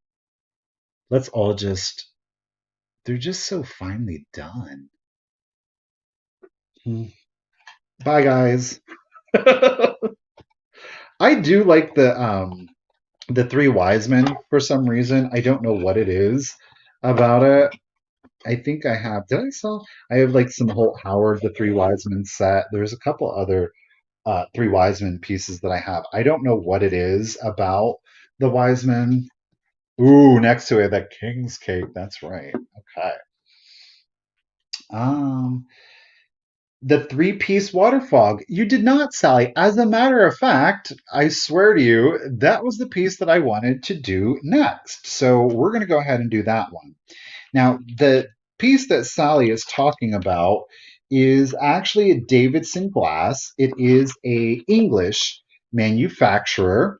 Let's all just, they're just so finely done. Hmm. Bye, guys. I do like the three wise men for some reason. I don't know what it is about it. I think I have. Did I sell? I have like some Holt Howard, the three wise men set. There's a couple other three wise men pieces that I have. I don't know what it is about the wise men. Ooh, next to it, that king's cake. That's right. Okay. Um, the three-piece water fog. You did not, Sally. As a matter of fact, I swear to you, that was the piece that I wanted to do next. So we're going to go ahead and do that one. Now, the piece that Sally is talking about is actually a Davidson glass. It is a English manufacturer.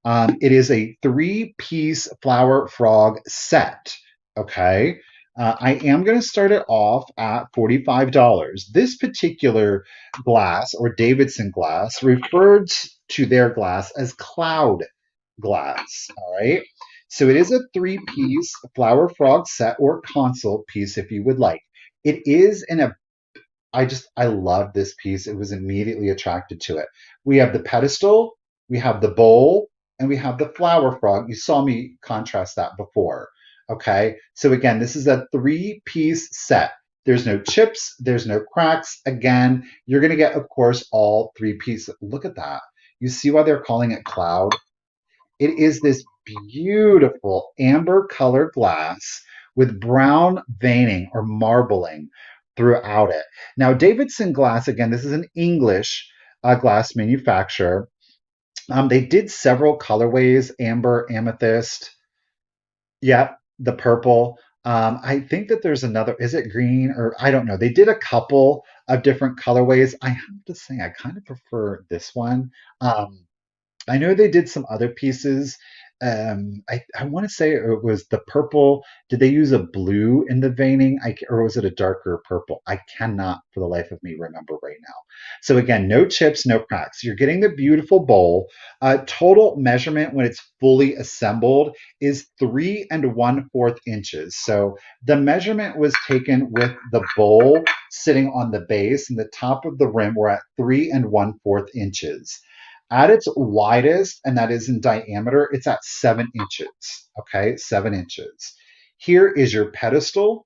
It is a three-piece flower frog set. Okay. I am going to start it off at $45. This particular glass or Davidson glass refers to their glass as cloud glass. All right. So it is a three-piece flower frog set or console piece if you would like. It is in a I love this piece. It was immediately attracted to it. We have the pedestal, we have the bowl, and we have the flower frog. You saw me contrast that before. Okay. So again, this is a three-piece set. There's no chips, there's no cracks. Again, you're going to get, of course, all three pieces. Look at that. You see why they're calling it cloud? It is this beautiful amber colored glass with brown veining or marbling throughout it. Now, Davidson Glass, again, this is an English glass manufacturer. They did several colorways, amber, amethyst, yeah, the purple. I think that there's another, is it green or I don't know. They did a couple of different colorways. I have to say, I kind of prefer this one. Um, I know they did some other pieces. I want to say it was the purple. Did they use a blue in the veining? Or was it a darker purple? I cannot for the life of me remember right now. So again, no chips, no cracks. You're getting the beautiful bowl. Total measurement when it's fully assembled is 3 1/4 inches. So the measurement was taken with the bowl sitting on the base and the top of the rim. We're at 3 1/4 inches. At its widest, and that is in diameter, it's at 7 inches. Okay, 7 inches. Here is your pedestal,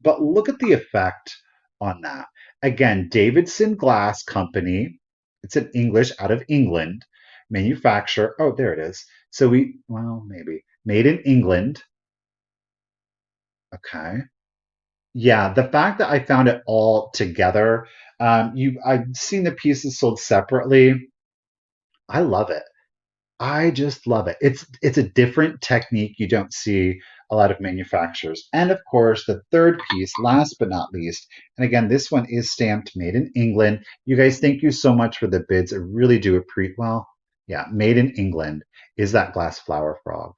but look at the effect on that. Again, Davidson Glass Company. It's an English out of England manufacturer. Oh, there it is. So maybe made in England. Okay. Yeah, the fact that I found it all together, I've seen the pieces sold separately. I love it. I just love it. It's a different technique you don't see a lot of manufacturers. And of course, the third piece, last but not least, and again, this one is stamped made in England. You guys, thank you so much for the bids. I really do appreciate. Well, yeah, made in England is that glass flower frog.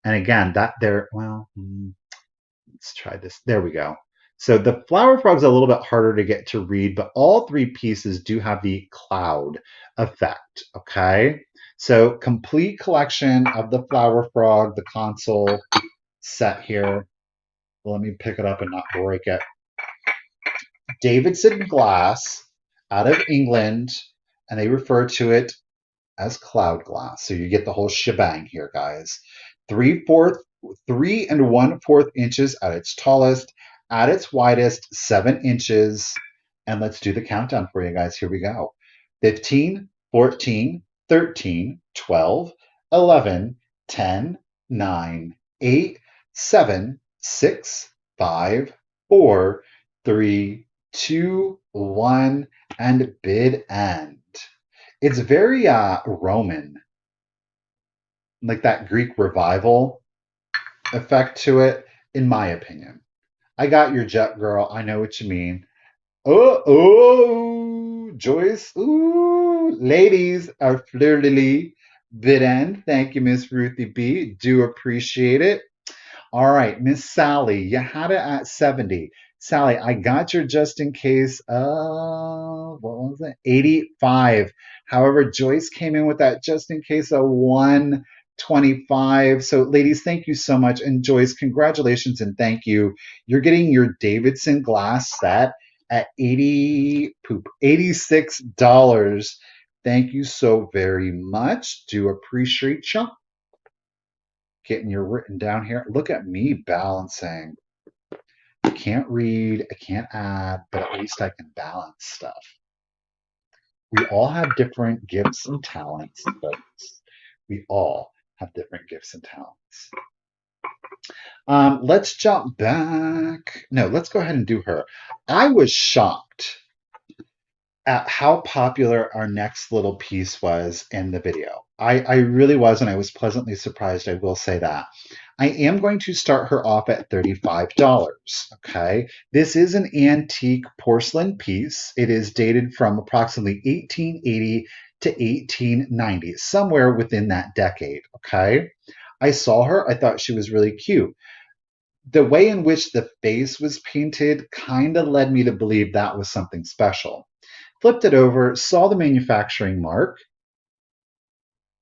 And again, that there. Well, let's try this. There we go. So the flower frog's a little bit harder to get to read, but all three pieces do have the cloud effect. Okay. So complete collection of the flower frog, the console set here. Let me pick it up and not break it. Davidson glass out of England, and they refer to it as cloud glass. So you get the whole shebang here, guys. 3 1/4 inches at its tallest, at its widest, 7 inches. And let's do the countdown for you guys. Here we go. 15, 14, 13, 12, 11, 10, 9, 8, 7, 6, 5, 4, 3, 2, 1, and bid end. It's very Roman, like that Greek revival effect to it, in my opinion. I got your jet, girl. I know what you mean. Oh, Joyce. Ooh, ladies are flirtily bid end. Thank you, Miss Ruthie B. Do appreciate it. All right, Miss Sally, you had it at 70. Sally, I got your just in case, what was it? 85. However, Joyce came in with that just in case of 125. So, ladies, thank you so much. And Joyce, congratulations and thank you. You're getting your Davidson glass set at $86. Thank you so very much. Do appreciate you getting your written down here. Look at me balancing. I can't read, I can't add, but at least I can balance stuff. We all have different gifts and talents, folks. We all have different gifts and talents. Let's jump back. No, let's go ahead and do her. I was shocked at how popular our next little piece was in the video. I really was, and I was pleasantly surprised, I will say that. I am going to start her off at $35, okay? This is an antique porcelain piece. It is dated from approximately 1880 to 1890, somewhere within that decade, okay? I saw her, I thought she was really cute. The way in which the face was painted kind of led me to believe that was something special. Flipped it over, saw the manufacturing mark.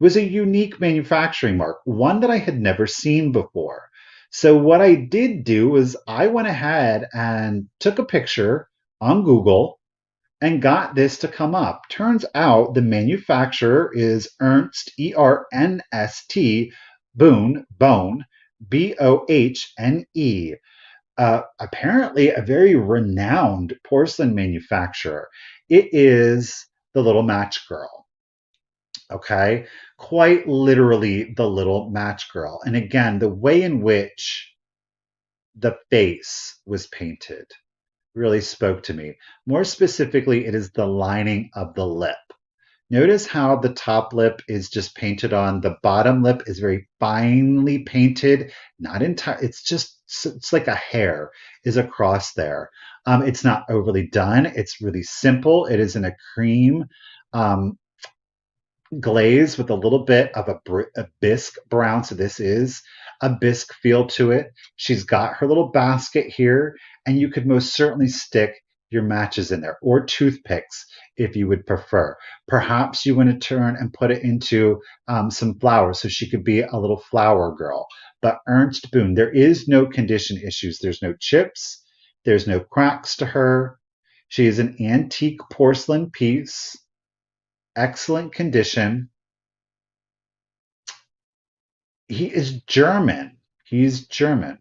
It was a unique manufacturing mark, one that I had never seen before. So what I did do was I went ahead and took a picture on Google and got this to come up. Turns out the manufacturer is Ernst, E-R-N-S-T, Bone, B-O-H-N-E. Apparently a very renowned porcelain manufacturer. It is the little match girl. Okay, quite literally the little match girl. And again, the way in which the face was painted really spoke to me. More specifically, it is the lining of the lip. Notice how the top lip is just painted on. The bottom lip is very finely painted, not entire. It's like a hair is across there. It's not overly done. It's really simple. It is in a cream glaze with a little bit of a bisque brown. So this is a bisque feel to it. She's got her little basket here, and you could most certainly stick your matches in there, or toothpicks if you would prefer. Perhaps you want to turn and put it into some flowers so she could be a little flower girl. But Ernst Boone, there is no condition issues. There's no chips. There's no cracks to her. She is an antique porcelain piece, excellent condition. He is German. He's German.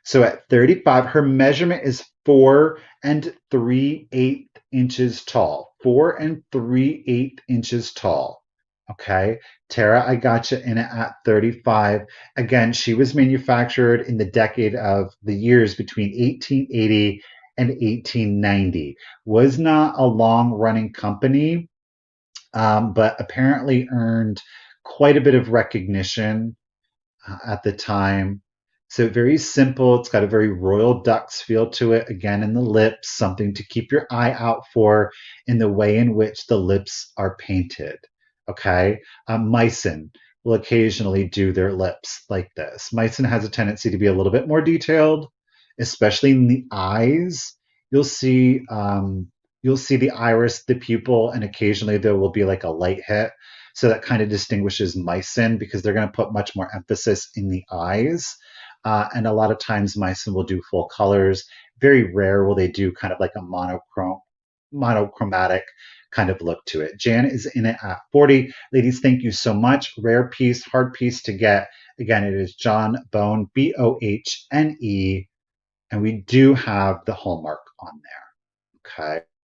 So at 35, her measurement is 4 3/8 inches tall. 4 3/8 inches tall. Okay. Tara, I got you in it at 35. Again, she was manufactured in the decade of the years between 1880 and 1890. Was not a long running company, but apparently earned quite a bit of recognition at the time. So very simple. It's got a very Royal Ducks feel to it. Again, in the lips, something to keep your eye out for in the way in which the lips are painted. Okay. Meissen will occasionally do their lips like this. Meissen has a tendency to be a little bit more detailed, especially in the eyes. You'll see the iris, the pupil, and occasionally there will be like a light hit. So that kind of distinguishes Meissen because they're going to put much more emphasis in the eyes. And a lot of times Meissen will do full colors. Very rare will they do kind of like a monochromatic kind of look to it. Jan is in it at 40. Ladies, thank you so much. Rare piece, hard piece to get. Again, it is John Bone, B-O-H-N-E. And we do have the hallmark on there.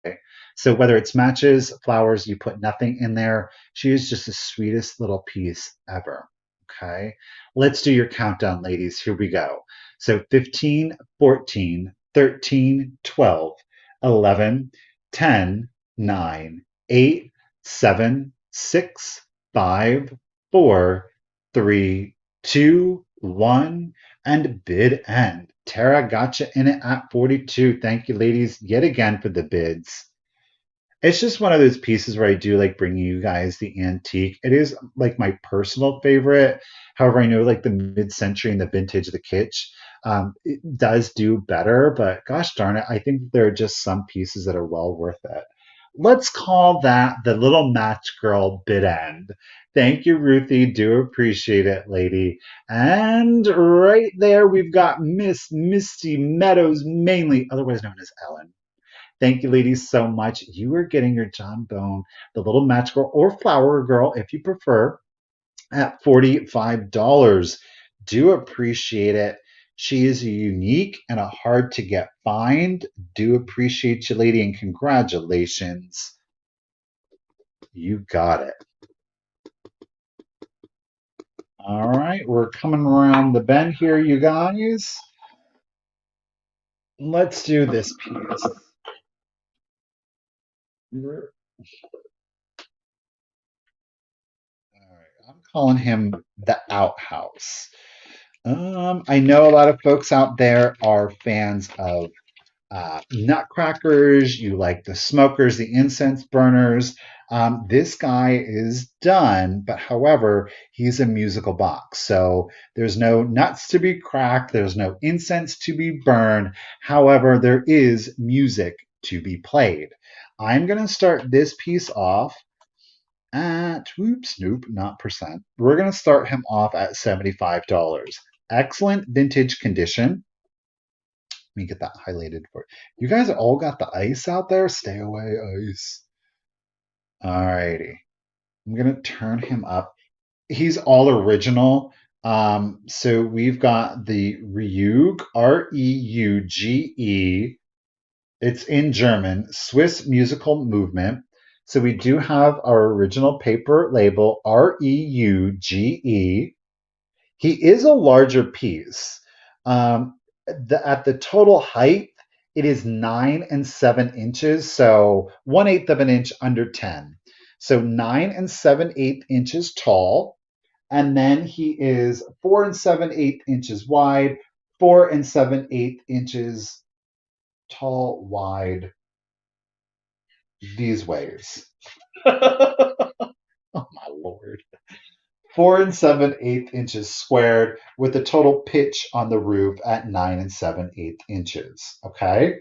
Okay. So whether it's matches, flowers, you put nothing in there. She is just the sweetest little piece ever. Okay. Let's do your countdown, ladies. Here we go. So 15, 14, 13, 12, 11, 10, 9, 8, 7, 6, 5, 4, 3, 2, 1, and bid end. Tara got you in it at 42. Thank you, ladies, yet again for the bids. It's just one of those pieces where I do like bringing you guys the antique. It is like my personal favorite. However, I know like the mid-century and the vintage, the kitsch, it does do better. But gosh darn it, I think there are just some pieces that are well worth it. Let's call that the little match girl bid end. Thank you, Ruthie. Do appreciate it, lady. And right there, we've got Miss Misty Meadows, mainly otherwise known as Ellen. Thank you, ladies, so much. You are getting your John Bone, the little match girl or flower girl, if you prefer, at $45. Do appreciate it. She is unique and a hard to get find. Do appreciate you, lady, and congratulations. You got it. All right, we're coming around the bend here, you guys. Let's do this piece. All right, I'm calling him the outhouse. I know a lot of folks out there are fans of nutcrackers. You like the smokers, the incense burners. This guy is done, but however, he's a musical box. So there's no nuts to be cracked, there's no incense to be burned. However, there is music to be played. I'm going to start this piece off at, whoops, nope, not percent. We're going to start him off at $75. Excellent vintage condition. Let me get that highlighted for you. You guys all got the ice out there? Stay away, ice. Alrighty. I'm going to turn him up. He's all original. So we've got the Reuge, Reuge. It's in German, Swiss musical movement. So we do have our original paper label, Reuge. He is a larger piece. At the total height, it is 9 7/8, so 1/8 of an inch under 10. So 9 7/8 inches tall, and then he is 4 7/8 inches wide, 4 7/8 inches tall, wide, these ways. Oh my lord. 4 7/8 inches squared with a total pitch on the roof at 9 7/8 inches. Okay.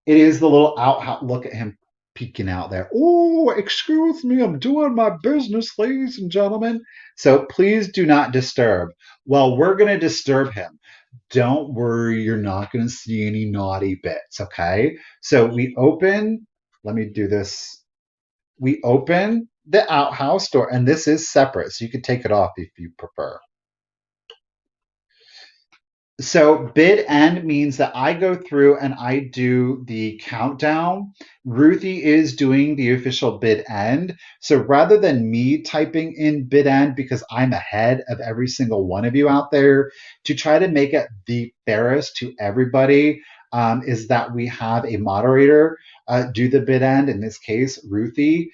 It is the little outhouse. Look at him peeking out there. Oh, excuse me. I'm doing my business, ladies and gentlemen. So please do not disturb. Well, we're going to disturb him. Don't worry. You're not going to see any naughty bits. Okay. So we open, let me do this. We open the outhouse door, and this is separate, so you can take it off if you prefer. So bid end means that I go through and I do the countdown. Ruthie is doing the official bid end. So rather than me typing in bid end, because I'm ahead of every single one of you out there, to try to make it the fairest to everybody, is that we have a moderator do the bid end, in this case, Ruthie,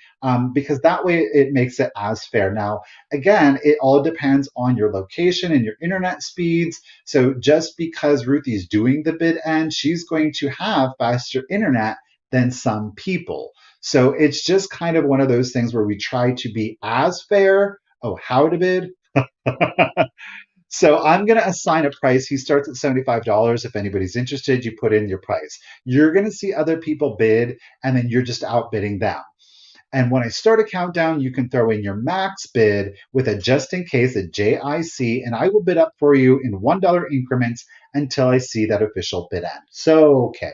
because that way it makes it as fair. Now, again, it all depends on your location and your internet speeds. So just because Ruthie's doing the bid end, she's going to have faster internet than some people. So it's just kind of one of those things where we try to be as fair. Oh, how to bid? So I'm going to assign a price. He starts at $75. If anybody's interested, you put in your price. You're going to see other people bid, and then you're just outbidding them. And when I start a countdown, you can throw in your max bid with a just in case, a JIC, and I will bid up for you in $1 increments until I see that official bid end. So, okay,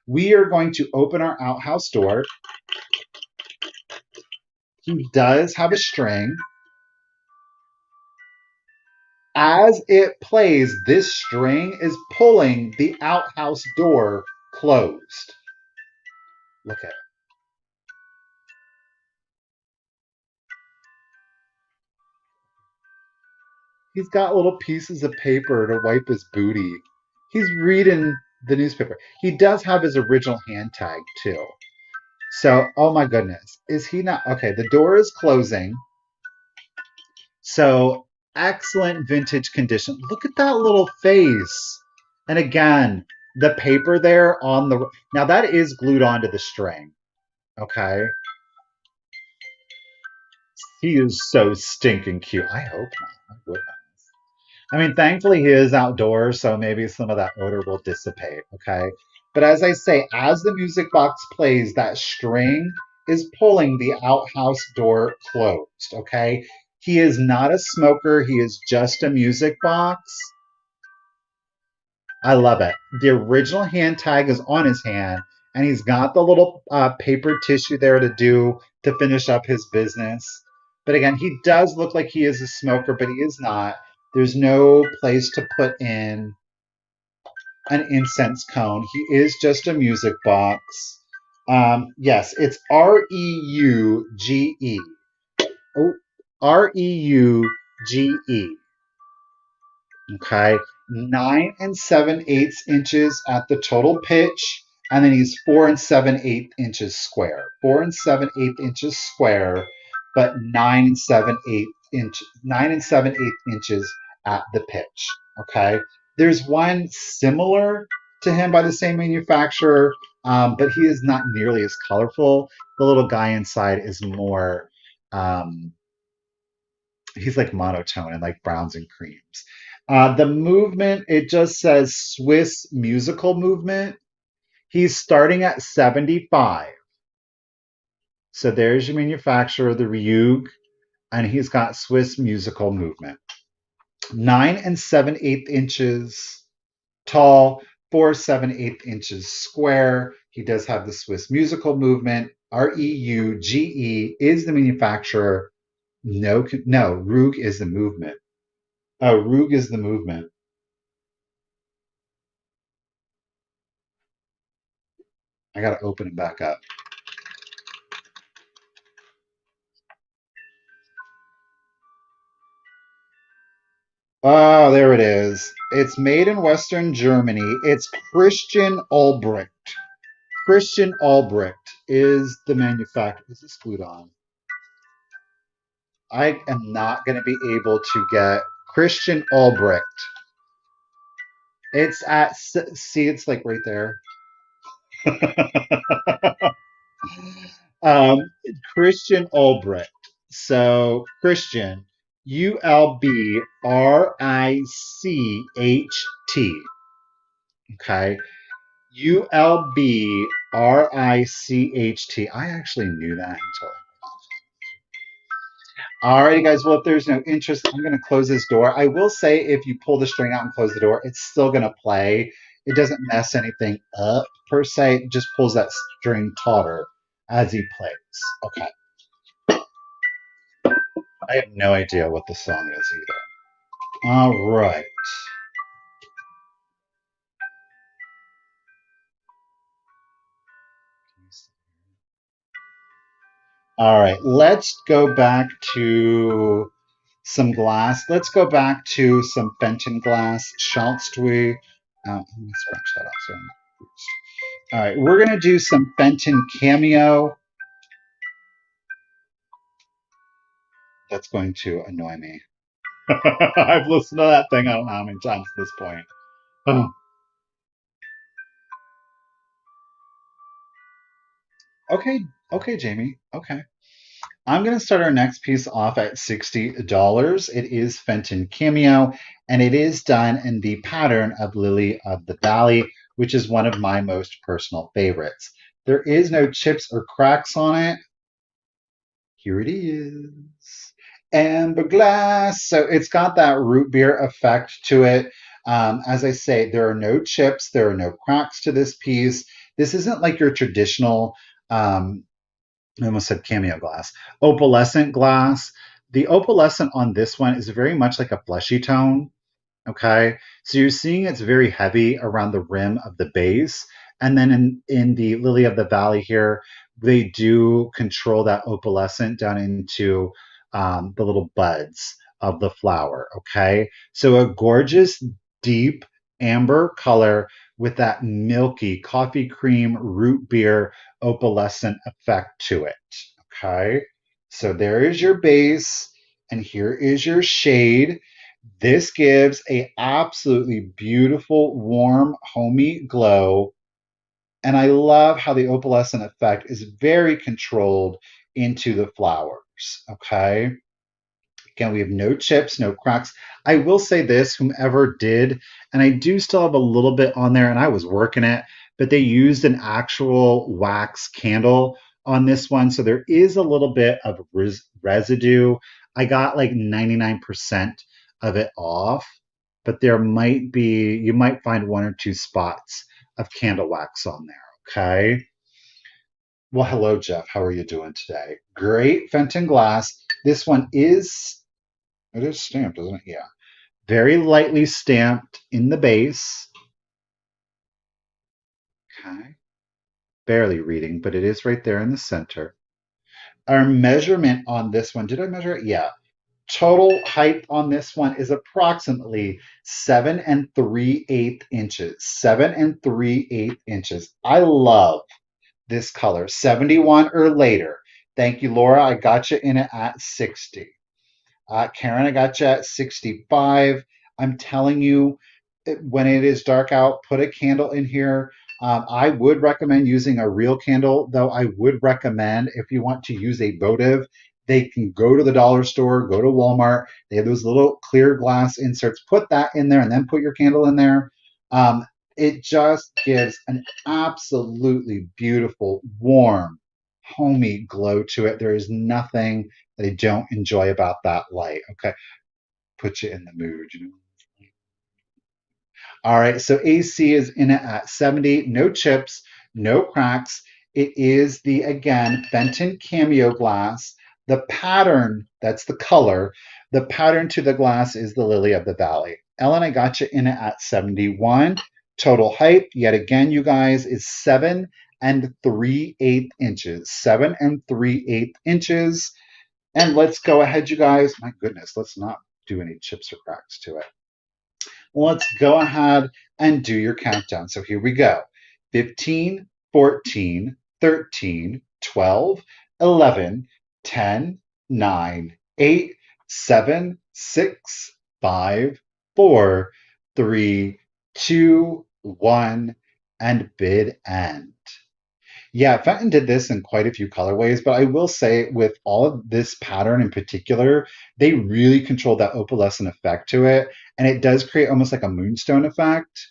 we are going to open our outhouse door. He does have a string. As it plays, this string is pulling the outhouse door closed. Look at it. He's got little pieces of paper to wipe his booty. He's reading the newspaper. He does have his original hand tag too. So, oh my goodness, is he not? Okay, the door is closing. So, excellent vintage condition. Look at that little face. And again, the paper there on the, now that is glued onto the string. Okay. He is so stinking cute. I hope not. My goodness. I mean, thankfully he is outdoors, so maybe some of that odor will dissipate, okay? But as I say, as the music box plays, that string is pulling the outhouse door closed, okay? He is not a smoker, he is just a music box. I love it. The original hand tag is on his hand, and he's got the little paper tissue there to finish up his business. But again, he does look like he is a smoker, but he is not. There's no place to put in an incense cone. He is just a music box. Yes, it's Reuge. Oh, Reuge. Okay, 9 7/8 inches at the total pitch, and then he's 4 7/8 inches square. 4 7/8 inches square, but 9 7/8 inches at the pitch. Okay, there's one similar to him by the same manufacturer, but he is not nearly as colorful. The little guy inside is more. He's like monotone and like browns and creams. The movement, it just says Swiss musical movement. He's starting at 75. So there's your manufacturer, the Ryug, and he's got Swiss musical movement. 9 7/8 inches tall, 4 7/8 inches square. He does have the Swiss musical movement. Reuge is the manufacturer. No, Rug is the movement. Oh, Rug is the movement. I gotta open it back up. Oh, there it is. It's made in Western Germany. It's Christian Albrecht. Christian Albrecht is the manufacturer. Is this glued on? I am not going to be able to get Christian Albrecht. It's at, see, it's like right there. um, Christian Albrecht. So, Christian, Ulbricht. Okay. Ulbricht. I actually knew that until. Alrighty, guys. Well, if there's no interest, I'm going to close this door. I will say if you pull the string out and close the door, it's still going to play. It doesn't mess anything up per se. It just pulls that string tauter as he plays. Okay. I have no idea what the song is either. All right. All right. Let's go back to some glass. Let's go back to some Fenton glass. Shallst we? Let me scratch that off. So all right. We're going to do some Fenton Cameo. That's going to annoy me. I've listened to that thing I don't know how many times at this point. Oh. Okay, Jamie. Okay. I'm going to start our next piece off at $60. It is Fenton Cameo, and it is done in the pattern of Lily of the Valley, which is one of my most personal favorites. There is no chips or cracks on it. Here it is. Amber glass. So it's got that root beer effect to it. As I say, there are no chips, there are no cracks to this piece. This isn't like your traditional, I almost said cameo glass, opalescent glass. The opalescent on this one is very much like a fleshy tone. Okay, so you're seeing it's very heavy around the rim of the base. And then in the Lily of the Valley here, they do control that opalescent down into the little buds of the flower. Okay, so a gorgeous, deep amber color with that milky coffee cream root beer opalescent effect to it. Okay, so there is your base, and here is your shade. This gives a absolutely beautiful, warm, homey glow. And I love how the opalescent effect is very controlled into the flowers. Okay. Again, we have no chips, no cracks. I will say this, whomever did, and I do still have a little bit on there, and I was working it, but they used an actual wax candle on this one. So there is a little bit of residue. I got like 99% of it off, but there might be, you might find one or two spots of candle wax on there. Okay. Well, hello, Jeff. How are you doing today? Great Fenton glass. This one is, it is stamped, isn't it? Yeah. Very lightly stamped in the base. Okay. Barely reading, but it is right there in the center. Our measurement on this one, did I measure it? Yeah. Total height on this one is approximately 7 3/8 inches. 7 3/8 inches. I love this color. 71 or later. Thank you, Laura. I got you in it at 60. Karen, I got you at 65. I'm telling you, when it is dark out, put a candle in here. I would recommend using a real candle, though I would recommend if you want to use a votive, they can go to the dollar store, go to Walmart. They have those little clear glass inserts. Put that in there and then put your candle in there. It just gives an absolutely beautiful, warm, homey glow to it. There is nothing that I don't enjoy about that light. Okay, put you in the mood, you know. All right, so AC is in it at 70, no chips, no cracks. It is the, again, Fenton Cameo glass. The pattern, that's the color, the pattern to the glass is the Lily of the Valley. Ellen, I got you in it at 71. Total height, yet again, you guys, is 7 3/8 inches. 7 3/8 inches. And let's go ahead, you guys. My goodness, let's not do any chips or cracks to it. Let's go ahead and do your countdown. So here we go. 15, 14, 13, 12, 11, 10, 9, 8, 7, 6, 5, 4, 3, 2, 1, and bid end. Yeah, Fenton did this in quite a few colorways, but I will say with all of this pattern in particular, they really controlled that opalescent effect to it. And it does create almost like a moonstone effect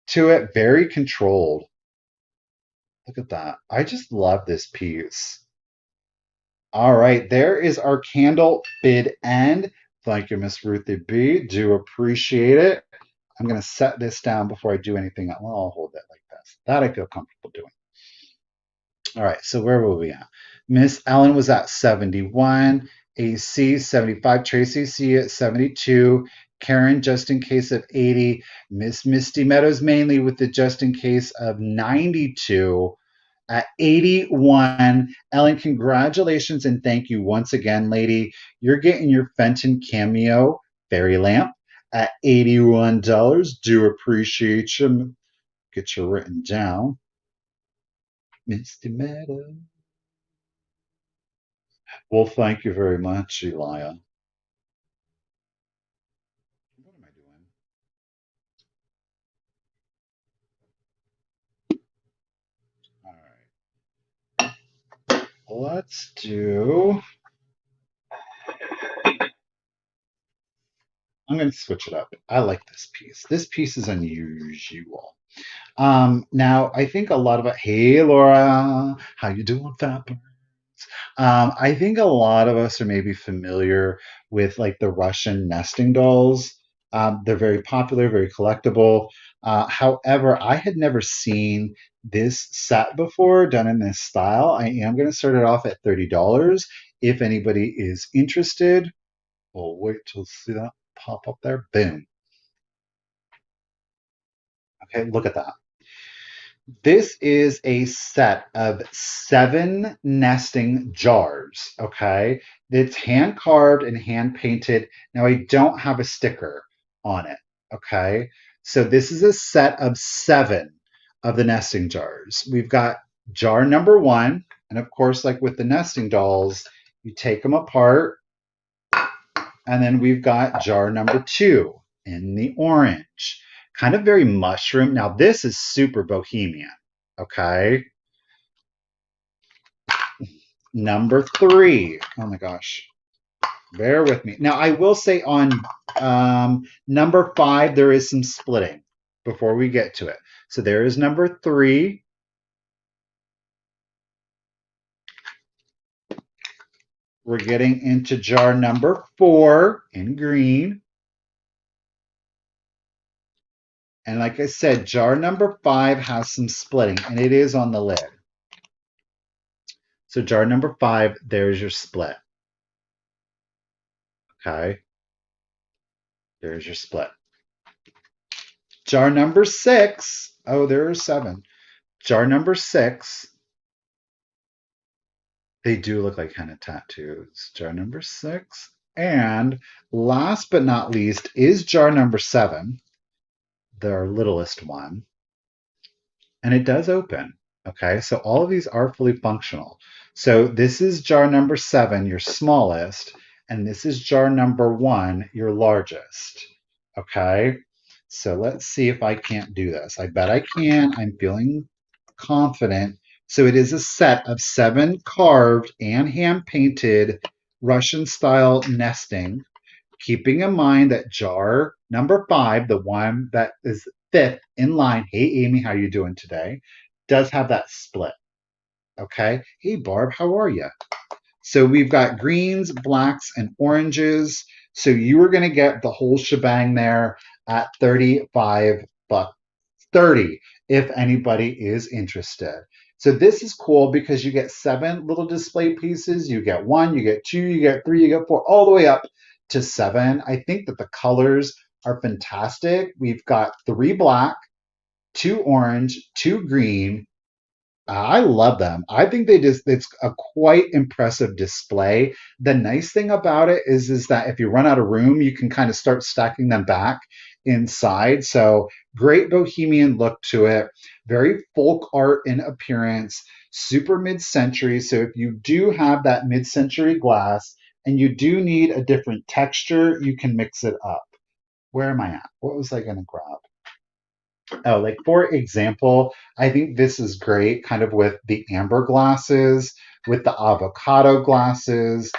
to it. Very controlled. Look at that. I just love this piece. All right, there is our candle bid end. Thank you, Miss Ruthie B. Do appreciate it. I'm going to set this down before I do anything else. Well, I'll hold it like this. That I feel comfortable doing. All right, so where were we at? Miss Ellen was at 71, AC 75, Tracy C at 72, Karen just in case of 80, Miss Misty Meadows mainly with the just in case of 92 at 81. Ellen, congratulations and thank you once again, lady. You're getting your Fenton Cameo fairy lamp at $81. Do appreciate you. Get you written down. Misty Meadows. Well, thank you very much, Elia. What am I doing? All right. Let's do. I'm going to switch it up. I like this piece. This piece is unusual. Now, I think a lot of it. Hey, Laura. How you doing, Fat Bird? I think a lot of us are maybe familiar with like the Russian nesting dolls. They're very popular, very collectible. However, I had never seen this set before done in this style. I am going to start it off at $30. If anybody is interested, we'll wait till see that pop up there. Boom. Okay, look at that. This is a set of 7 nesting jars, okay? It's hand carved and hand painted. Now, I don't have a sticker on it, okay? So this is a set of 7 of the nesting jars. We've got jar number 1, and of course, like with the nesting dolls, you take them apart, and then we've got jar number 2 in the orange. Kind of very mushroom. Now this is super bohemian, okay? Number 3. Oh my gosh. Bear with me. Now, I will say on number 5, there is some splitting before we get to it. So there is number 3. We're getting into jar number 4 in green. And like I said, jar number 5 has some splitting, and it is on the lid. So jar number 5, there's your split. Okay. There's your split. Jar number 6. Oh, there are 7. Jar number 6. They do look like henna tattoos. Jar number 6. And last but not least is jar number 7, their littlest one. And it does open. Okay, so all of these are fully functional. So this is jar number 7, your smallest, and this is jar number 1, your largest. Okay, so let's see if I can't do this. I bet I can. I'm feeling confident. So it is a set of 7 carved and hand painted Russian style nesting, keeping in mind that jar number 5, the one that is 5th in line, hey Amy, how you doing today, does have that split. Okay. Hey Barb, how are you? So we've got greens, blacks, and oranges. So you are going to get the whole shebang there at 35 bucks. 30 if anybody is interested. So this is cool because you get 7 little display pieces. You get 1, you get 2, you get 3, you get 4, all the way up to 7. I think that the colors are fantastic. We've got 3 black, 2 orange, 2 green. I love them. I think it's a quite impressive display. The nice thing about it is that if you run out of room, you can kind of start stacking them back inside. So great bohemian look to it. Very folk art in appearance, super mid-century. So if you do have that mid-century glass and you do need a different texture, you can mix it up. Where am I at? What was I going to grab? Oh, like for example, I think this is great kind of with the amber glasses, with the avocado glasses.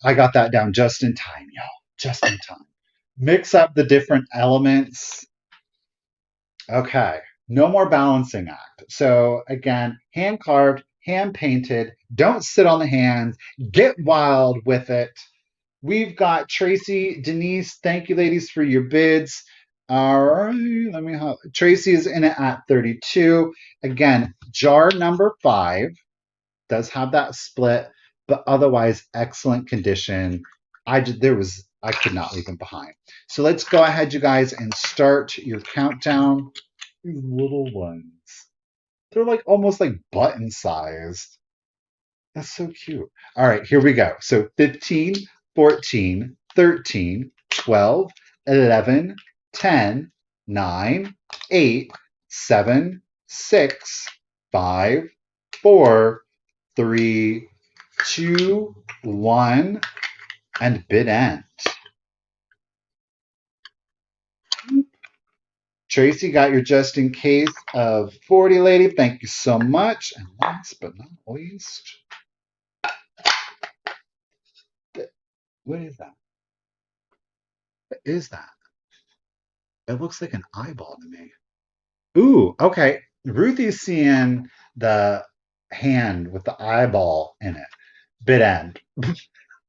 I got that down just in time, y'all. Just in time. Mix up the different elements. Okay, no more balancing act. So again, hand carved, hand painted. Don't sit on the hands. Get wild with it. We've got Tracy, Denise. Thank you, ladies, for your bids. All right, Tracy is in it at 32. Again, jar number 5 does have that split, but otherwise excellent condition. I could not leave them behind. So let's go ahead, you guys, and start your countdown. These little ones. They're like almost like button sized. That's so cute. All right, here we go. So 15, 14, 13, 12, 11, 10, 9, 8, 7, 6, 5, 4, 3, 2, 1, and bid end. Tracy got your just in case of 40, lady. Thank you so much. And last but not least, what is that? What is that? It looks like an eyeball to me. Ooh, okay. Ruthie's seeing the hand with the eyeball in it. Bid end.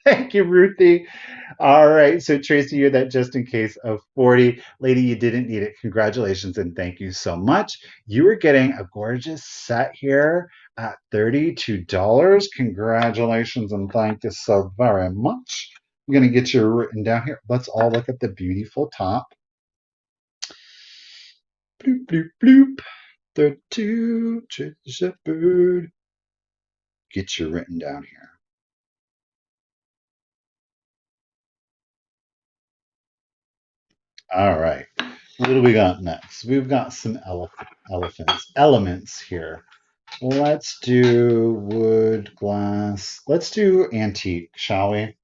Thank you, Ruthie. All right. So, Tracy, you're that just in case of 40. Lady, you didn't need it. Congratulations and thank you so much. You are getting a gorgeous set here at $32. Congratulations and thank you so very much. I'm going to get you written down here. Let's all look at the beautiful top. Bloop, bloop, bloop. 32, Shepherd. Get you written down here. All right. What do we got next? We've got some elements here. Let's do wood, glass. Let's do antique, shall we?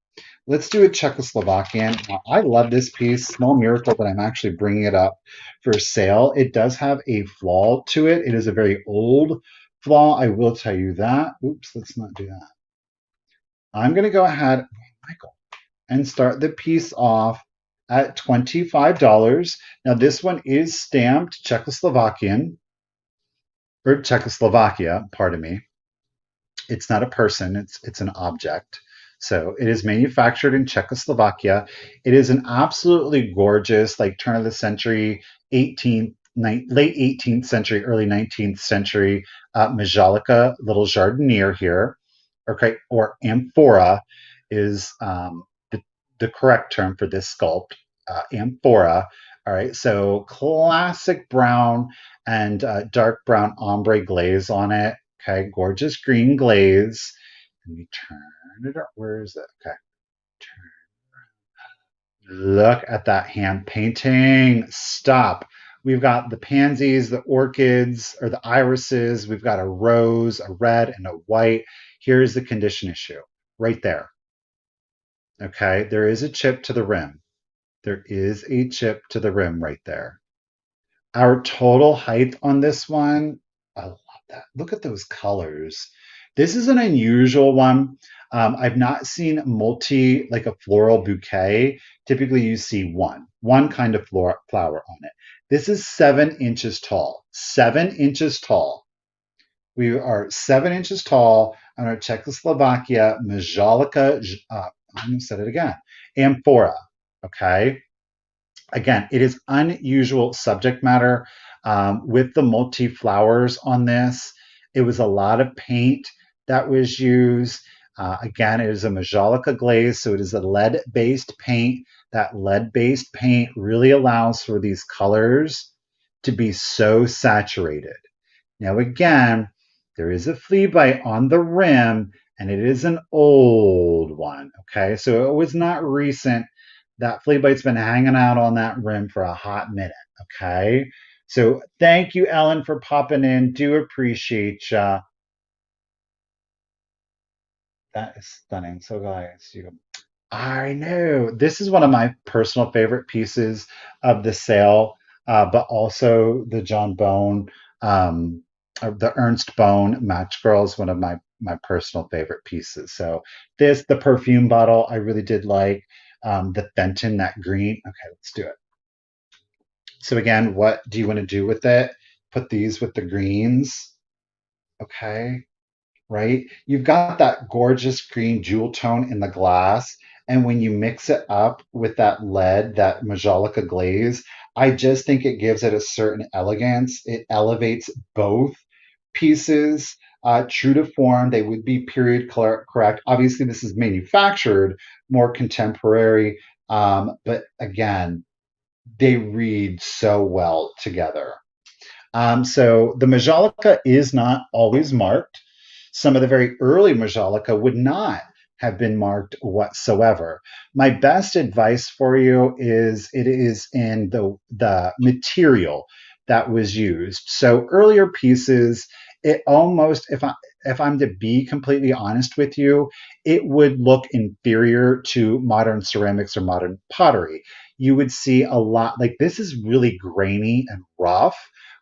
Let's do a Czechoslovakian. Now, I love this piece. Small miracle that I'm actually bringing it up for sale. It does have a flaw to it. It is a very old flaw. I will tell you that. Oops, let's not do that. I'm going to go ahead, Michael, and start the piece off at $25. Now, this one is stamped Czechoslovakian, or Czechoslovakia, pardon me. It's not a person, it's an object. So it is manufactured in Czechoslovakia. It is an absolutely gorgeous, like turn of the century, 18th, late 18th century, early 19th century majolica, little jardinier here. Okay, or amphora is the correct term for this sculpt. Amphora. All right, so classic brown and dark brown ombre glaze on it. Okay, gorgeous green glaze. Let me turn it up. Where is it? Okay. Look at that hand painting. Stop. We've got the pansies, the orchids, or the irises. We've got a rose, a red, and a white. Here's the condition issue right there. Okay, there is a chip to the rim. There is a chip to the rim right there. Our total height on this one, I love that. Look at those colors. This is an unusual one. I've not seen multi, like a floral bouquet. Typically, you see one kind of flower on it. This is 7 inches tall. 7 inches tall. We are 7 inches tall on our Czechoslovakia Majolica. I'm going to say it again. Amphora. Okay. Again, it is unusual subject matter with the multi flowers on this. It was a lot of paint that was used. Again, it is a majolica glaze, so it is a lead-based paint. That lead-based paint really allows for these colors to be so saturated. Now, again, there is a flea bite on the rim, and it is an old one. Okay, so it was not recent. That flea bite's been hanging out on that rim for a hot minute. Okay, so thank you, Ellen, for popping in. Do appreciate ya. That is stunning. So, guys, I know this is one of my personal favorite pieces of the sale, but also the John Bone, the Ernst Bone Match Girl is one of my personal favorite pieces. So the perfume bottle I really did like. The Fenton, that green. Okay, let's do it. So again, what do you want to do with it? Put these with the greens. Okay, right? You've got that gorgeous green jewel tone in the glass. And when you mix it up with that lead, that majolica glaze, I just think it gives it a certain elegance. It elevates both pieces true to form. They would be period correct. Obviously, this is manufactured more contemporary, but again, they read so well together. So the majolica is not always marked. Some of the very early majolica would not have been marked whatsoever. My best advice for you is it is in the material that was used. So earlier pieces, it almost, if I'm to be completely honest with you, it would look inferior to modern ceramics or modern pottery. You would see a lot, like this is really grainy and rough,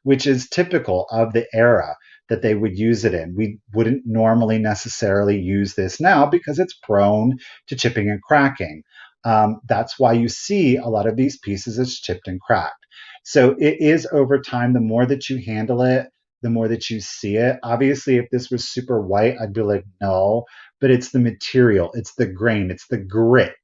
which is typical of the era that they would use it in. We wouldn't normally necessarily use this now because it's prone to chipping and cracking. That's why you see a lot of these pieces as chipped and cracked. So it is over time, the more that you handle it, the more that you see it. Obviously, if this was super white, I'd be like, no, but it's the material, it's the grain, it's the grit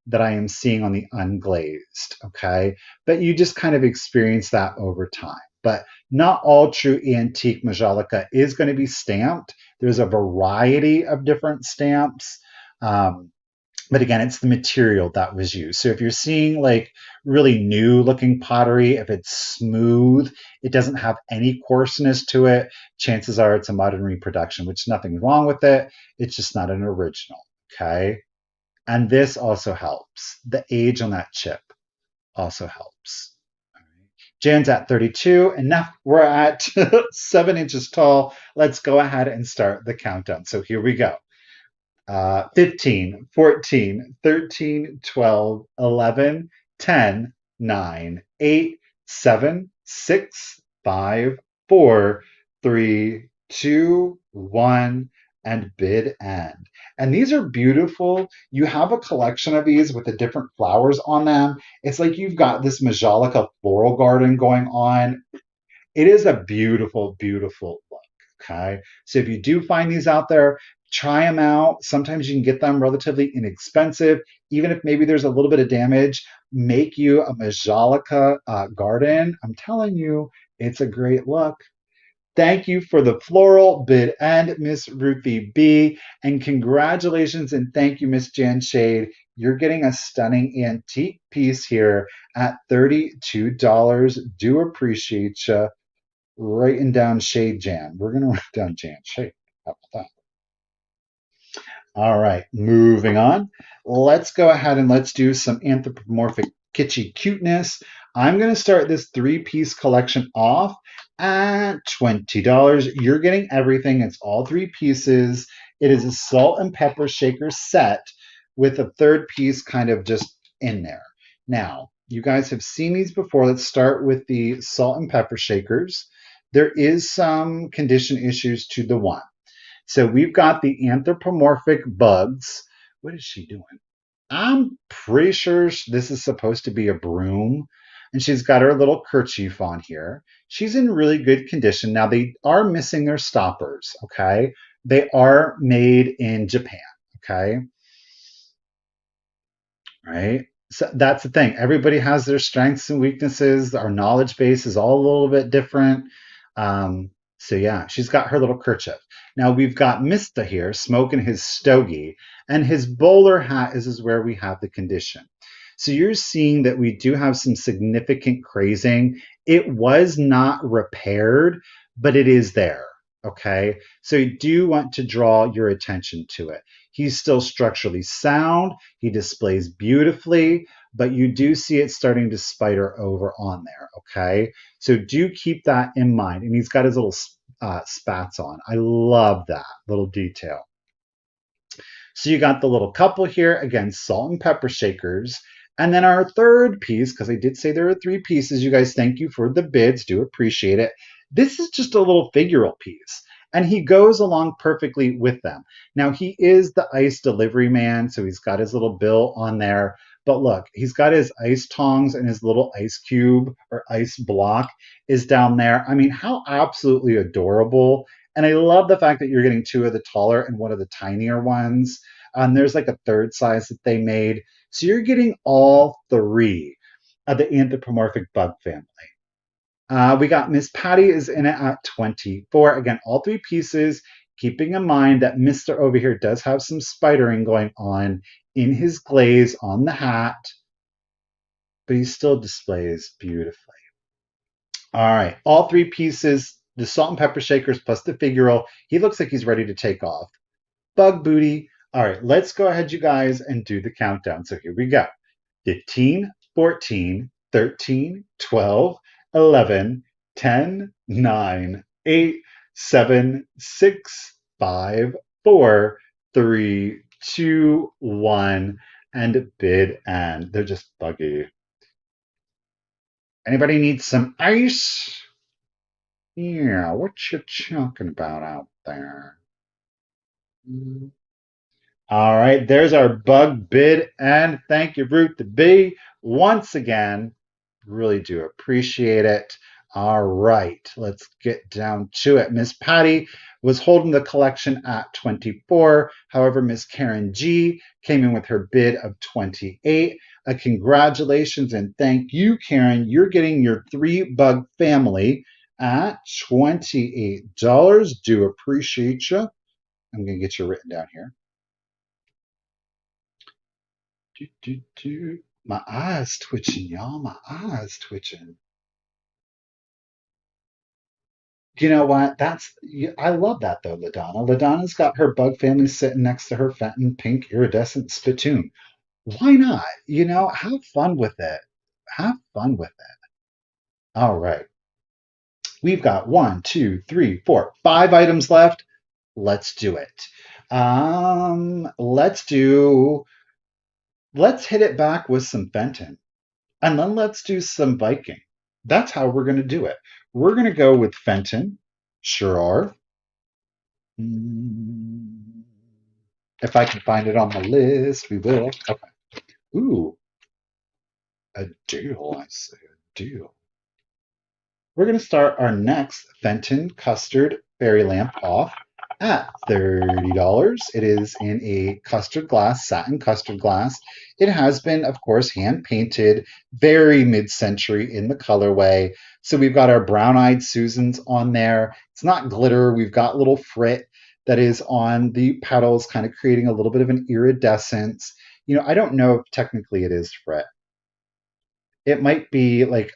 that I am seeing on the unglazed. Okay. But you just kind of experience that over time. But not all true antique majolica is going to be stamped. There's a variety of different stamps. But again, it's the material that was used. So if you're seeing like really new looking pottery, if it's smooth, it doesn't have any coarseness to it, chances are it's a modern reproduction, which is nothing wrong with it. It's just not an original. Okay. And this also helps. The age on that chip also helps. Jan's at 32, and now we're at 7 inches tall. Let's go ahead and start the countdown. So here we go. 15, 14, 13, 12, 11, 10, 9, 8, 7, 6, 5, 4, 3, 2, 1, and bid end. And these are beautiful. You have a collection of these with the different flowers on them. It's like you've got this Majolica floral garden going on. It is a beautiful, beautiful look. Okay. So if you do find these out there, try them out. Sometimes you can get them relatively inexpensive. Even if maybe there's a little bit of damage, make you a Majolica garden. I'm telling you, it's a great look. Thank you for the floral bid and Miss Ruthie B. And congratulations and thank you, Miss Jan Shade. You're getting a stunning antique piece here at $32. Do appreciate you writing down Shade Jan. We're going to write down Jan Shade. How about that? All right, moving on. Let's go ahead and let's do some anthropomorphic kitschy cuteness. I'm going to start this three-piece collection off at $20. You're getting everything. It's all three pieces. It is a salt and pepper shaker set with a third piece kind of just in there. Now, you guys have seen these before. Let's start with the salt and pepper shakers. There is some condition issues to the one. So we've got the anthropomorphic bugs. What is she doing? I'm pretty sure this is supposed to be a broom. And she's got her little kerchief on here. She's in really good condition. Now, they are missing their stoppers, okay? They are made in Japan, okay? Right? So that's the thing. Everybody has their strengths and weaknesses. Our knowledge base is all a little bit different. So yeah, she's got her little kerchief. Now we've got Mista here smoking his stogie, and his bowler hat is where we have the condition. So you're seeing that we do have some significant crazing. It was not repaired, but it is there. Okay, so you do want to draw your attention to it. He's still structurally sound. He displays beautifully, but you do see it starting to spider over on there. Okay, so do keep that in mind. And he's got his little spats on. I love that little detail. So you got the little couple here, again, salt and pepper shakers. And then our third piece, because I did say there are three pieces, you guys, thank you for the bids, do appreciate it. This is just a little figural piece, and he goes along perfectly with them. Now, he is the ice delivery man, so he's got his little bill on there. But look, he's got his ice tongs and his little ice cube or ice block is down there. I mean, how absolutely adorable. And I love the fact that you're getting two of the taller and one of the tinier ones. There's like a third size that they made. So you're getting all three of the anthropomorphic bug family. We got Miss Patty is in it at 24. Again, all three pieces, keeping in mind that Mr. over here does have some spidering going on in his glaze on the hat, but he still displays beautifully. All right, all three pieces, the salt and pepper shakers plus the figural. He looks like he's ready to take off. Bug booty. All right, let's go ahead, you guys, and do the countdown. So here we go. 15, 14, 13, 12, 11, 10, 9, 8, 7, 6, 5, 4, 3, 2, 1, and bid end. They're just buggy. Anybody need some ice? Yeah, what you talking about out there? All right, there's our bug bid, and thank you, Root the B, once again. Really do appreciate it. All right, let's get down to it. Miss Patty was holding the collection at 24. However, Miss Karen G came in with her bid of 28. Congratulations and thank you, Karen. You're getting your three bug family at $28. Do appreciate you. I'm going to get you written down here. My eyes twitching, y'all. My eyes twitching. You know what? I love that though, LaDonna. LaDonna's got her bug family sitting next to her Fenton pink iridescent spittoon. Why not? Have fun with it. Have fun with it. All right. We've got 1, 2, 3, 4, 5 items left. Let's do it. Let's hit it back with some Fenton. And then let's do some Viking. That's how we're going to do it. We're going to go with Fenton. Sure are. If I can find it on the list, we will. Okay. Ooh, a deal, I say, a deal. We're going to start our next Fenton custard fairy lamp off at $30. It is in a custard glass, satin custard glass. It has been, of course, hand painted, very mid-century in the colorway. So we've got our brown-eyed Susans on there. It's not glitter. We've got little frit that is on the petals, kind of creating a little bit of an iridescence. You know, I don't know if technically it is frit. It might be like,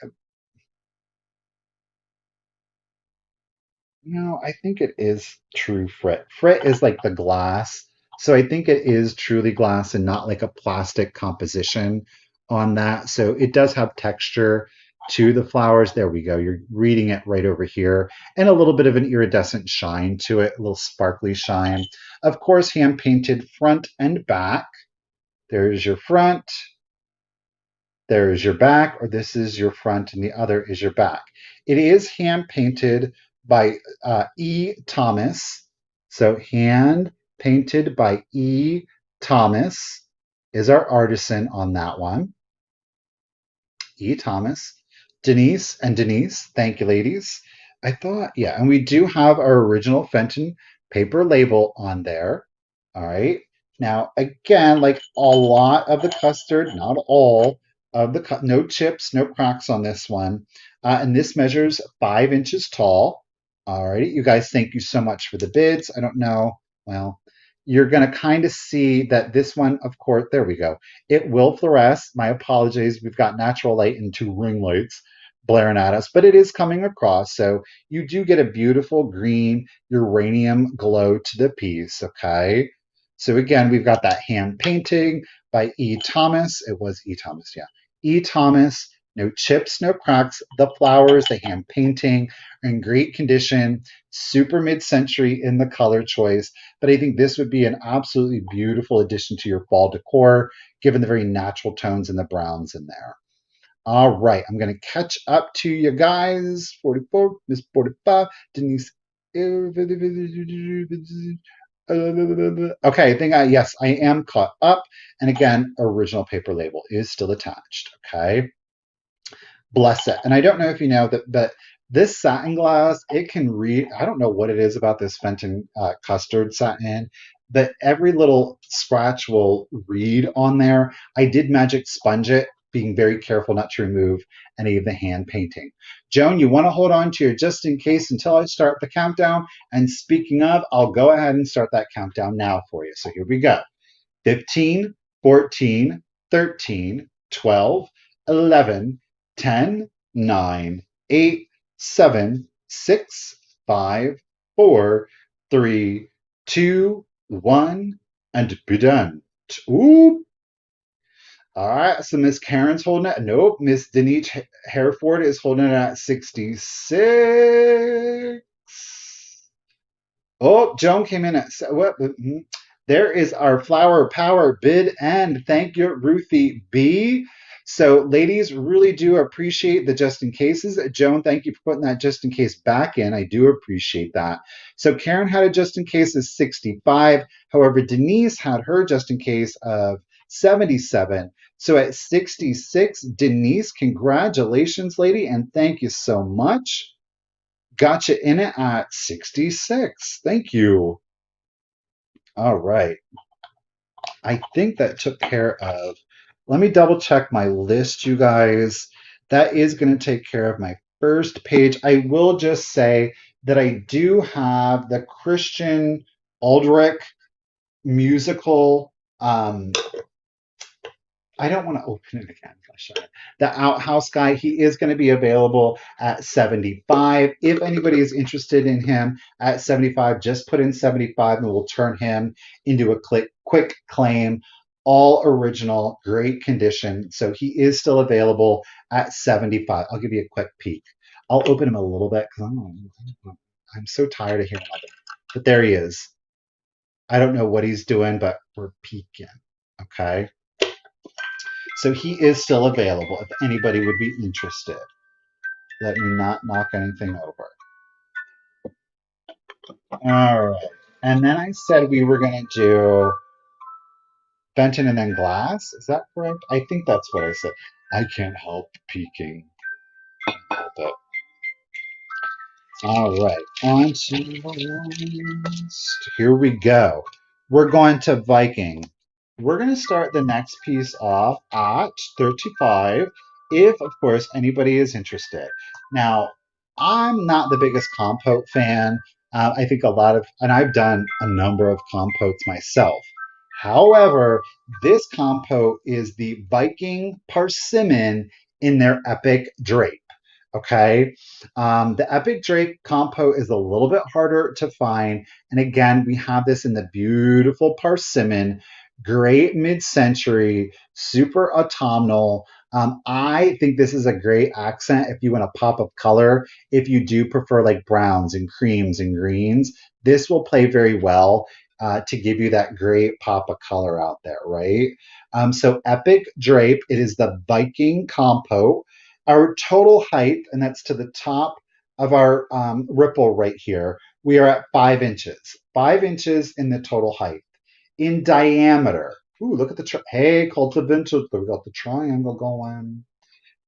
no, I think it is true frit. Frit is like the glass. So I think it is truly glass and not like a plastic composition on that. So it does have texture to the flowers. There we go. You're reading it right over here. And a little bit of an iridescent shine to it, a little sparkly shine. Of course, hand painted front and back. There's your front. There is your back, or this is your front, and the other is your back. It is hand painted by E. Thomas. So, hand painted by E. Thomas is our artisan on that one. E. Thomas. Denise, thank you, ladies. I thought, yeah, and we do have our original Fenton paper label on there. All right. Now, again, like a lot of the custard, not all of the, no chips, no cracks on this one. And this measures 5 inches tall. All right. You guys, thank you so much for the bids. I don't know. Well, you're going to kind of see that this one, of course, there we go. It will fluoresce. My apologies. We've got natural light and 2 ring lights blaring at us, but it is coming across. So you do get a beautiful green uranium glow to the piece. Okay. So again, we've got that hand painting by E. Thomas. It was E. Thomas, yeah. E. Thomas, no chips, no cracks. The flowers, the hand painting are in great condition, super mid-century in the color choice. But I think this would be an absolutely beautiful addition to your fall decor, given the very natural tones and the browns in there. All right, I'm going to catch up to you guys. 44, Miss 45, Denise. Okay, I think yes, I am caught up. And again, original paper label is still attached. Okay, bless it. And I don't know if you know that, but this satin glass, it can read. I don't know what it is about this Fenton custard satin, but every little scratch will read on there. I did magic sponge it, being very careful not to remove any of the hand painting. Joan, you want to hold on to your just in case until I start the countdown. And speaking of, I'll go ahead and start that countdown now for you. So here we go. 15, 14, 13, 12, 11, 10, 9, 8, 7, 6, 5, 4, 3, 2, 1, and be done. Ooh. All right, so Miss Karen's holding it. Nope, Miss Denise Hereford is holding it at 66. Oh, Joan came in at what? There is our flower power bid and thank you, Ruthie B. So, ladies, really do appreciate the just in cases. Joan, thank you for putting that just in case back in. I do appreciate that. So, Karen had a just in case of 65. However, Denise had her just in case of 77. So, at 66, Denise, congratulations, lady, and thank you so much. Got you in it at 66. Thank you. All right. I think that took care of. Let me double check my list, you guys. That is going to take care of my first page. I will just say that I do have the Christian Aldrich musical. I don't want to open it again. The Outhouse guy, he is going to be available at 75. If anybody is interested in him at 75, just put in 75 and we'll turn him into a quick claim. all original, great condition. So he is still available at 75. I'll give you a quick peek. I'll open him a little bit because I'm so tired of hearing about him. But there he is. I don't know what he's doing, but we're peeking. Okay. So he is still available if anybody would be interested. Let me not knock anything over. All right. And then I said we were going to do Fenton and then glass. Is that correct? I think that's what I said. I can't help peeking. Help it. All right. On to the list. Here we go. We're going to Viking. We're going to start the next piece off at 35, if, of course, anybody is interested. Now, I'm not the biggest compote fan. I think a lot of, and I've done a number of compotes myself. However, this compote is the Viking Persimmon in their Epic Drape. Okay. The Epic Drape compote is a little bit harder to find. And again, we have this in the beautiful Persimmon, great mid-century, super autumnal. I think this is a great accent if you want a pop of color. If you do prefer like browns and creams and greens, this will play very well to give you that great pop of color out there, right? So Epic Drape, it is the Viking compote. Our total height, and that's to the top of our ripple right here, we are at 5 inches. 5 inches in the total height. In diameter, ooh, look at the, hey, cultivator, we got the triangle going.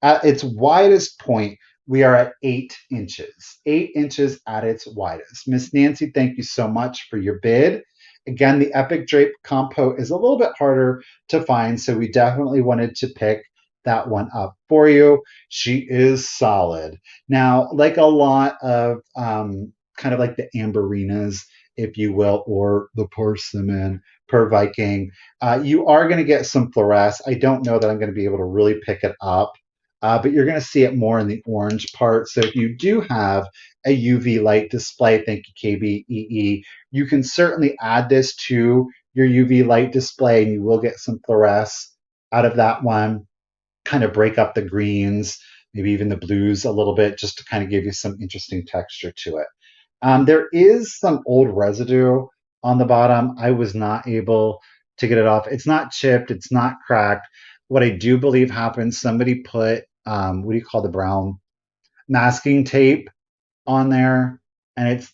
At its widest point, we are at 8 inches. 8 inches at its widest. Miss Nancy, thank you so much for your bid. Again, the Epic Drape compote is a little bit harder to find, so we definitely wanted to pick that one up for you. She is solid. Now, like a lot of kind of like the amberinas, if you will, or the persimmon per Viking, you are going to get some fluoresce. I don't know that I'm going to be able to really pick it up, but you're going to see it more in the orange part. So if you do have a UV light display, thank you, KBEE, you can certainly add this to your UV light display and you will get some fluoresce out of that one. Kind of break up the greens, maybe even the blues a little bit, just to kind of give you some interesting texture to it. There is some old residue on the bottom. I was not able to get it off. It's not chipped, it's not cracked. What I do believe happened, somebody put, what do you call the brown? Masking tape on there, and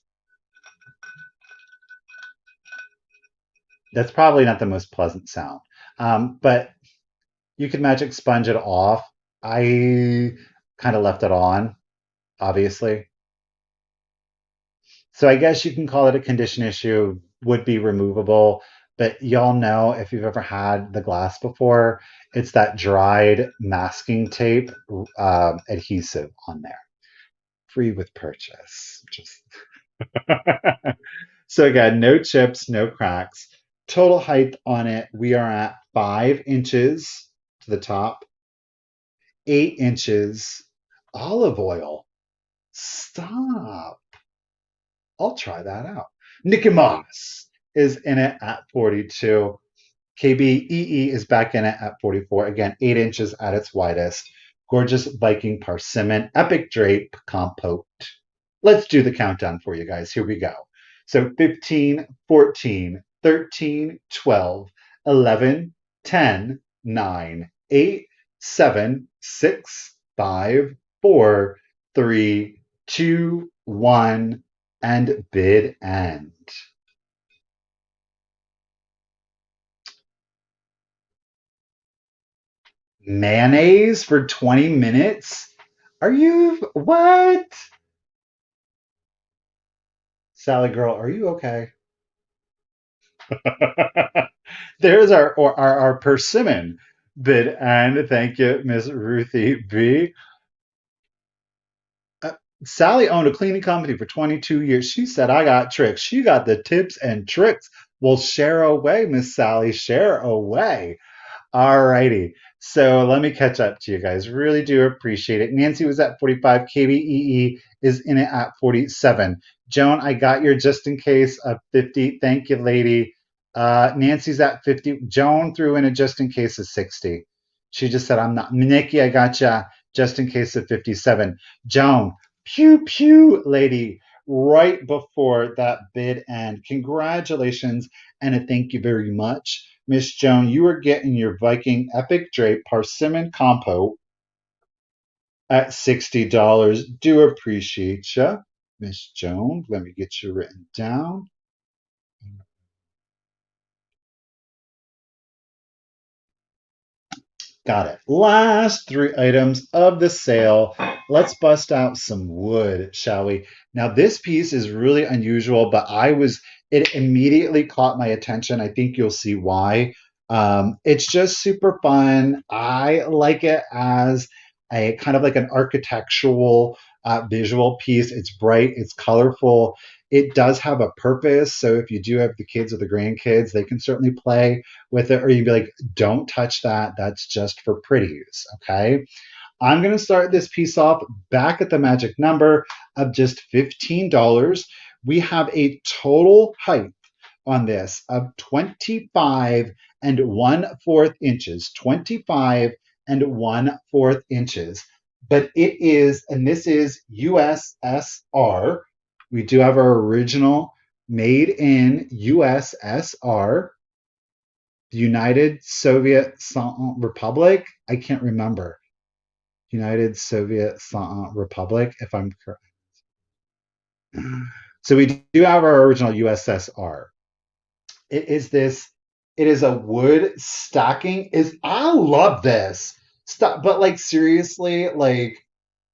that's probably not the most pleasant sound. But you could magic sponge it off. I kind of left it on, obviously. So I guess you can call it a condition issue, would be removable. But y'all know if you've ever had the glass before, it's that dried masking tape adhesive on there. Free with purchase. Just so again, no chips, no cracks. Total height on it, we are at 5 inches to the top, 8 inches. Olive oil. Stop. I'll try that out. Nicky Moss is in it at 42. KBEE is back in it at 44. Again, 8 inches at its widest. Gorgeous Viking Persimmon Epic Drape Compote. Let's do the countdown for you guys. Here we go. So 15, 14, 13, 12, 11, 10, 9, 8, 7, 6, 5, 4, 3, 2, 1, and bid end. Mayonnaise for 20 minutes? Are you, what? Sally girl, are you okay? There's our persimmon bid end. Thank you, Miss Ruthie B. Uh, Sally owned a cleaning company for 22 years. She said, I got tricks. She got the tips and tricks. Well, share away, Miss Sally, share away. All righty. So let me catch up to you guys. Really do appreciate it. Nancy was at 45. KBEE is in it at 47. Joan, I got your just in case of 50. Thank you, lady. Nancy's at 50. Joan threw in a just in case of 60. She just said, I'm not. Nikki, I gotcha. Just in case of 57. Joan, pew, pew, lady, right before that bid end. Congratulations and a thank you very much. Miss Joan, you are getting your Viking Epic Drape Persimmon Compote at $60. Do appreciate you. Miss Joan, let me get you written down. Got it. Last three items of the sale. Let's bust out some wood, shall we? Now, this piece is really unusual, but it immediately caught my attention. I think you'll see why. It's just super fun. I like it as a kind of like an architectural visual piece. It's bright, it's colorful. It does have a purpose. So if you do have the kids or the grandkids, they can certainly play with it, or you'd be like, don't touch that. That's just for pretties. Okay. I'm going to start this piece off back at the magic number of just $15. We have a total height on this of 25 and 1/4 inches. 25 and 1/4 inches. But it is, and this is USSR. We do have our original made in USSR, the United Soviet Republic. I can't remember. United Soviet Republic, if I'm correct. So we do have our original USSR. It is this. It is a wood stacking. I love this stuff, but like seriously, like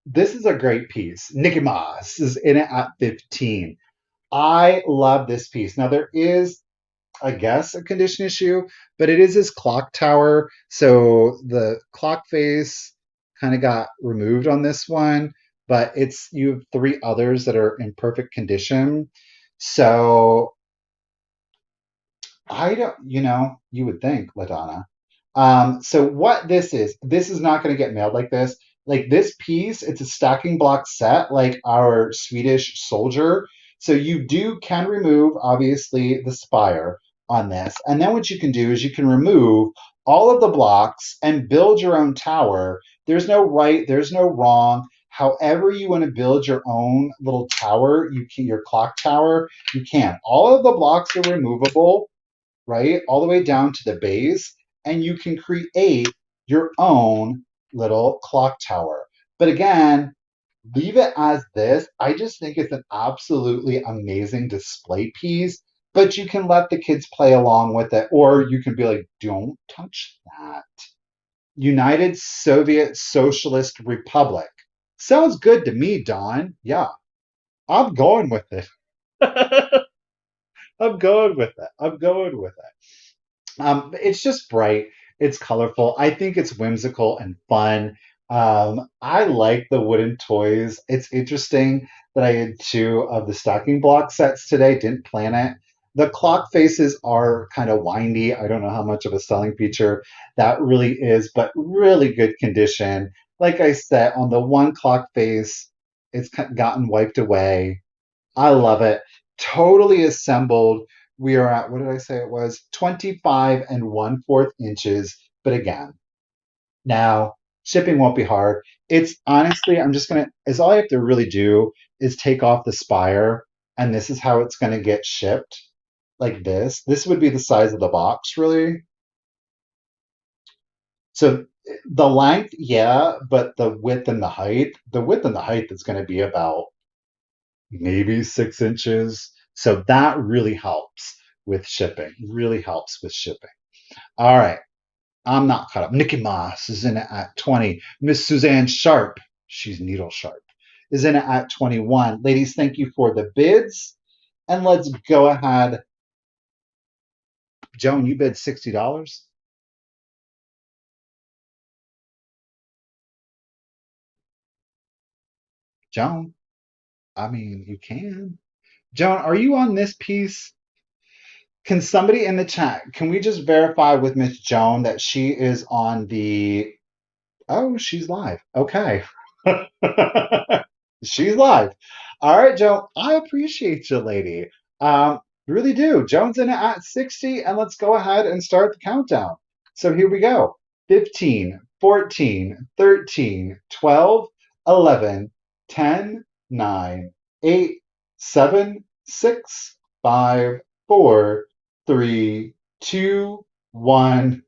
this is a great piece. Nicky Moss is in it at 15. I love this piece. Now there is, I guess, a condition issue, but it is his clock tower. So the clock face kind of got removed on this one, but you have three others that are in perfect condition. So I don't, you would think, LaDonna. So what this is not going to get mailed like this. Like this piece, it's a stacking block set, like our Swedish soldier. So can remove, obviously, the spire on this. And then what you can do is you can remove all of the blocks and build your own tower. There's no right, there's no wrong. However you want to build your own little tower, your clock tower, you can. All of the blocks are removable, right? All the way down to the base, and you can create your own little clock tower. But again, leave it as this. I just think it's an absolutely amazing display piece, but you can let the kids play along with it, or you can be like, don't touch that. United Soviet Socialist Republic. Sounds good to me, Don. Yeah, I'm going with it. I'm going with it. I'm going with it. It's just bright. It's colorful. I think it's whimsical and fun. I like the wooden toys. It's interesting that I had two of the stocking block sets today. Didn't plan it. The clock faces are kind of windy. I don't know how much of a selling feature that really is, but really good condition. Like I said, on the one clock face, it's gotten wiped away. I love it. Totally assembled. We are at, what did I say it was? 25 and 1/4 inches. But again, now shipping won't be hard. It's honestly, is all I have to really do is take off the spire, and this is how it's going to get shipped. Like this. This would be the size of the box, really. So the length, yeah, but the width and the height is going to be about maybe 6 inches. So that really helps with shipping. Really helps with shipping. All right. I'm not caught up. Nikki Moss is in it at 20. Miss Suzanne Sharp, she's needle sharp, is in it at 21. Ladies, thank you for the bids. And let's go ahead. Joan, you bid $60. Joan, I mean, you can. Joan, are you on this piece? Can somebody in the chat, can we just verify with Miss Joan that she is on the, oh, she's live. Okay. She's live. All right, Joan, I appreciate you, lady. Really do. Joan's in it at 60, and let's go ahead and start the countdown. So here we go. 15, 14, 13, 12, 11, 10, 9, 8, 7, 6, 5, 4, 3, 2, 1.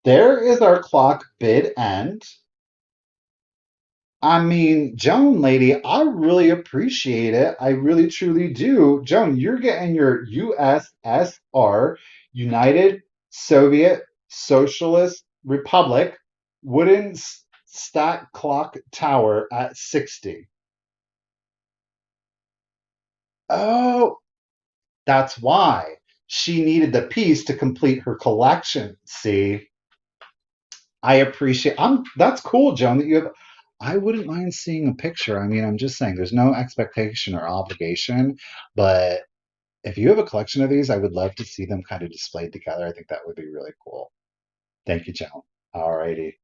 There is our clock bid end. I mean, Joan, lady, I really appreciate it. I really truly do. Joan, you're getting your USSR, United Soviet Socialist Republic, wooden stack clock tower at 60. Oh, that's why. She needed the piece to complete her collection. See? I appreciate. That's cool, Joan. That you have. I wouldn't mind seeing a picture. I mean, I'm just saying, there's no expectation or obligation, but if you have a collection of these, I would love to see them kind of displayed together. I think that would be really cool. Thank you, Joan. Alrighty.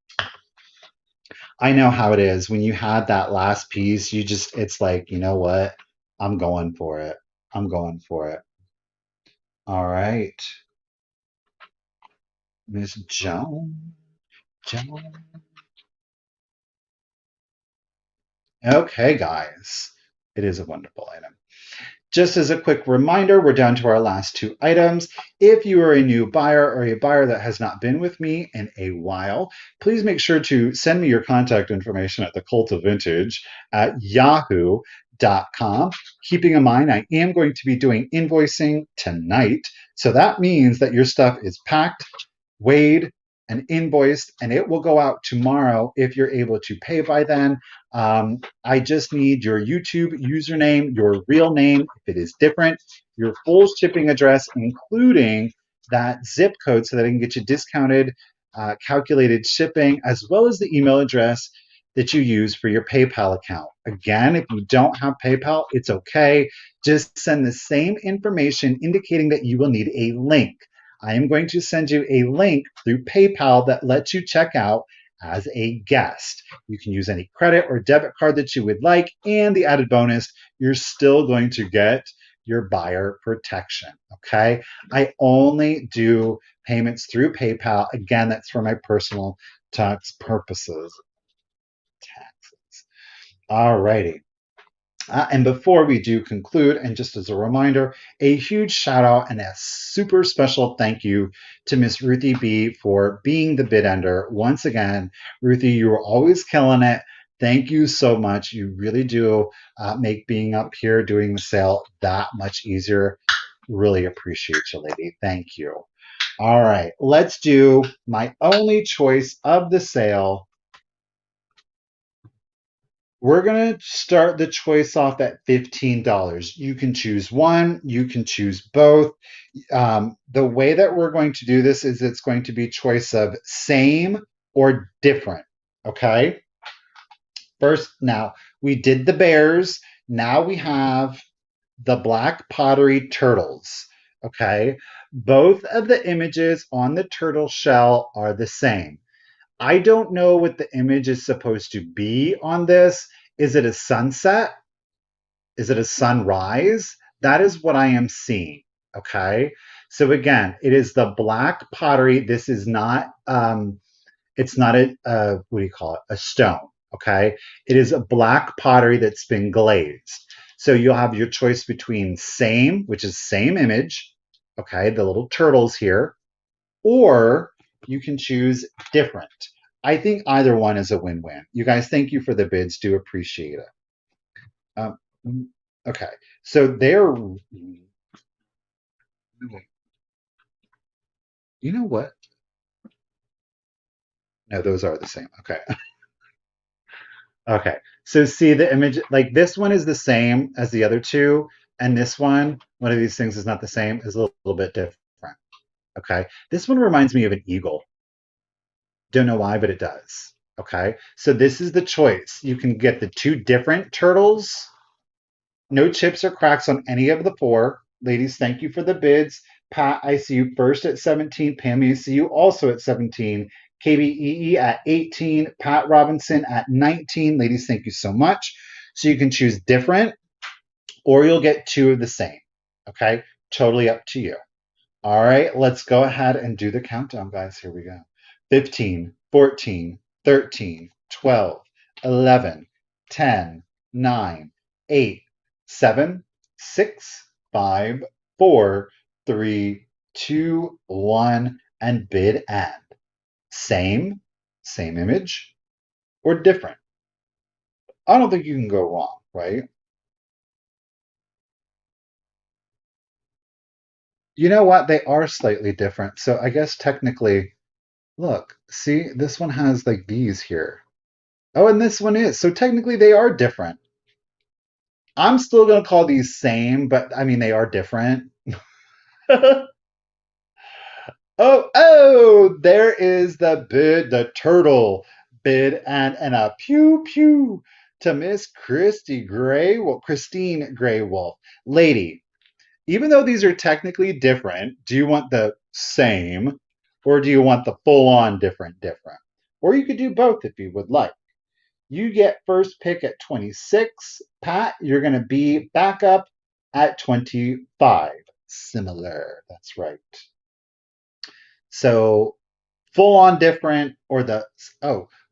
I know how it is when you had that last piece. You just, it's like, you know what? I'm going for it. I'm going for it. All right, Miss Joan. Joan. Okay, guys. It is a wonderful item. Just as a quick reminder, we're down to our last two items. If you are a new buyer or a buyer that has not been with me in a while, please make sure to send me your contact information at the Cult of Vintage at yahoo.com. Keeping in mind, I am going to be doing invoicing tonight. So that means that your stuff is packed, weighed, and invoiced, and it will go out tomorrow if you're able to pay by then. I just need your YouTube username, your real name, if it is different, your full shipping address, including that zip code so that I can get you discounted, calculated shipping, as well as the email address that you use for your PayPal account. Again, if you don't have PayPal, it's okay. Just send the same information indicating that you will need a link. I am going to send you a link through PayPal that lets you check out as a guest. You can use any credit or debit card that you would like, and the added bonus, you're still going to get your buyer protection, okay? I only do payments through PayPal. Again, that's for my personal tax purposes. Taxes. All righty. And before we do conclude, and just as a reminder, a huge shout out and a super special thank you to Miss Ruthie B for being the bid ender. Once again, Ruthie, you are always killing it. Thank you so much. You really do make being up here doing the sale that much easier. Really appreciate you, lady. Thank you. All right, let's do my only choice of the sale. We're going to start the choice off at $15. You can choose one, you can choose both. The way that we're going to do this is it's going to be choice of same or different. Okay. First, now we did the bears. Now we have the black pottery turtles. Okay. Both of the images on the turtle shell are the same. I don't know what the image is supposed to be on this. Is it a sunset? Is it a sunrise? That is what I am seeing. Okay. So again, it is the black pottery. This is not, it's not what do you call it? A stone. Okay. It is a black pottery that's been glazed. So you'll have your choice between same, which is same image. Okay. The little turtles here, or you can choose different. I think either one is a win-win. You guys, thank you for the bids. Do appreciate it. Um, okay, so they're. You know what? No, those are the same. Okay. Okay. So see the image, like this one is the same as the other two, and this one of these things is not the same, is a little bit different. Okay. This one reminds me of an eagle. Don't know why, but it does. Okay. So this is the choice. You can get the two different turtles. No chips or cracks on any of the four. Ladies, thank you for the bids. Pat, I see you first at 17. Pam, I see you also at 17. KBEE at 18. Pat Robinson at 19. Ladies, thank you so much. So you can choose different or you'll get two of the same. Okay? Totally up to you. All right, let's go ahead and do the countdown, guys. Here we go. 15, 14, 13, 12, 11, 10, 9, 8, 7, 6, 5, 4, 3, 2, 1, and bid end. Same image, or different? I don't think you can go wrong, right? You know what? They are slightly different. So I guess technically, look, see, this one has like these here. Oh, and this one is. So technically they are different. I'm still going to call these same, but I mean, they are different. There is the bid, the turtle bid, and a pew pew to Miss Christine Gray Wolf. Lady, even though these are technically different, do you want the same or do you want the full on different? Or you could do both if you would like. You get first pick at 26. Pat, you're going to be back up at 25. Similar. That's right. So full on different or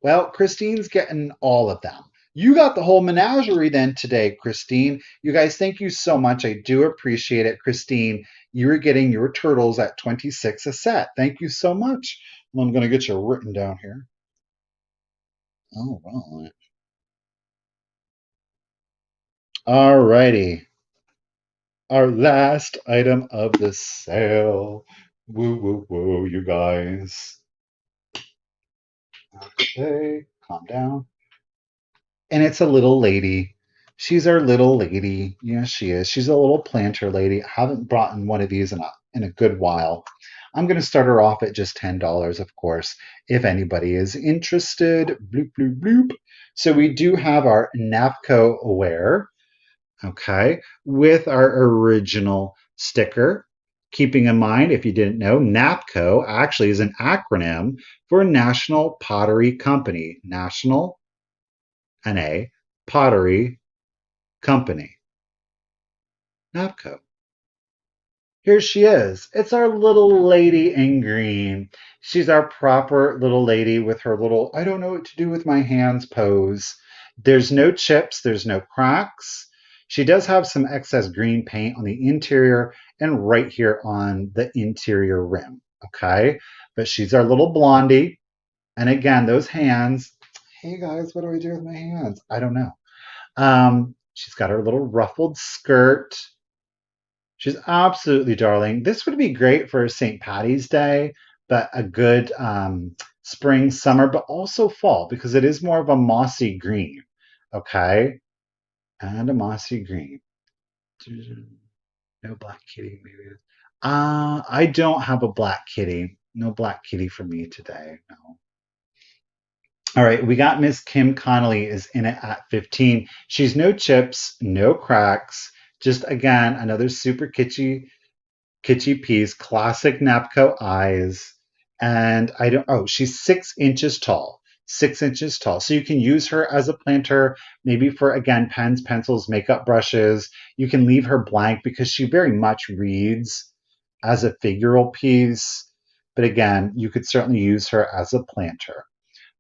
well, Christine's getting all of them. You got the whole menagerie then today, Christine. You guys, thank you so much. I do appreciate it. Christine, you are getting your turtles at 26 a set. Thank you so much. Well, I'm going to get you written down here. All right. All righty. Our last item of the sale. Woo, woo, woo, you guys. Okay, calm down. And it's a little lady. She's our little lady. Yes, she is. She's a little planter lady. I haven't brought in one of these in a good while. I'm going to start her off at just $10, of course, if anybody is interested. Bloop, bloop, bloop. So we do have our Navajo wear, okay, with our original sticker. Keeping in mind, if you didn't know, NAPCO actually is an acronym for National Pottery Company. National, NA, Pottery Company. NAPCO. Here she is. It's our little lady in green. She's our proper little lady with her little, I don't know what to do with my hands pose. There's no chips, there's no cracks. She does have some excess green paint on the interior and right here on the interior rim, okay? But she's our little blondie. And again, those hands, hey guys, what do I do with my hands? I don't know. She's got her little ruffled skirt. She's absolutely darling. This would be great for St. Patty's Day, but a good spring, summer, but also fall because it is more of a mossy green. Okay. And a mossy green. No black kitty, maybe. I don't have a black kitty. No black kitty for me today. No. All right, we got Miss Kim Connolly is in it at 15. She's no chips, no cracks. Just again, another super kitschy piece, classic Napco eyes. And she's 6 inches tall. 6 inches tall. So you can use her as a planter, maybe for, again, pens, pencils, makeup brushes. You can leave her blank because she very much reads as a figural piece. But again, you could certainly use her as a planter.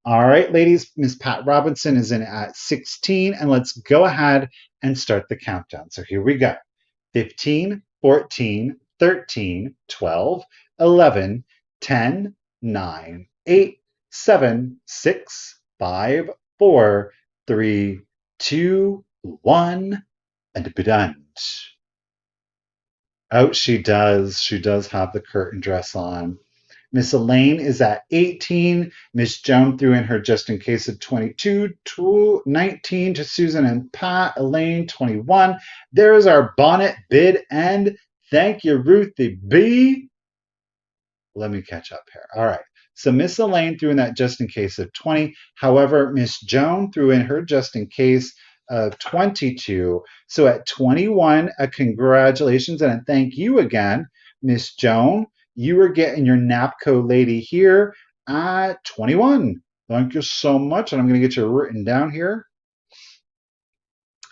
All right, ladies, Miss Pat Robinson is in at 16, and let's go ahead and start the countdown. So here we go. 15, 14, 13, 12, 11, 10, 9, 8, 7, 6, 5, 4, 3, 2, 1, and be done. Oh, she does. She does have the curtain dress on. Miss Elaine is at 18. Miss Joan threw in her just in case of 22, 19 to Susan and Pat. Elaine, 21. There's our bonnet bid and thank you, Ruthie B. Let me catch up here. All right. So Miss Elaine threw in that just in case of 20. However, Miss Joan threw in her just in case of 22. So at 21, a congratulations and a thank you again Miss Joan, you are getting your NAPCO lady here at 21. Thank you so much. And I'm going to get you written down here.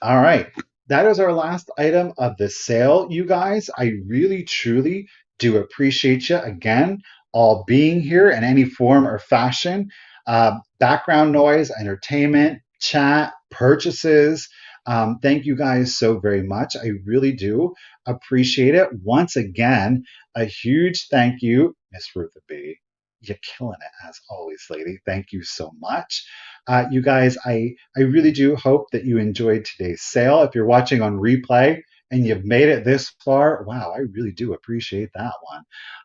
All right. That is our last item of the sale, you guys. I really, truly do appreciate you again all being here in any form or fashion. Background noise, entertainment, chat, purchases. Thank you guys so very much. I really do appreciate it. Once again, a huge thank you, Miss Ruth B. You're killing it as always, lady. Thank you so much. You guys, I really do hope that you enjoyed today's sale. If you're watching on replay and you've made it this far, wow, I really do appreciate that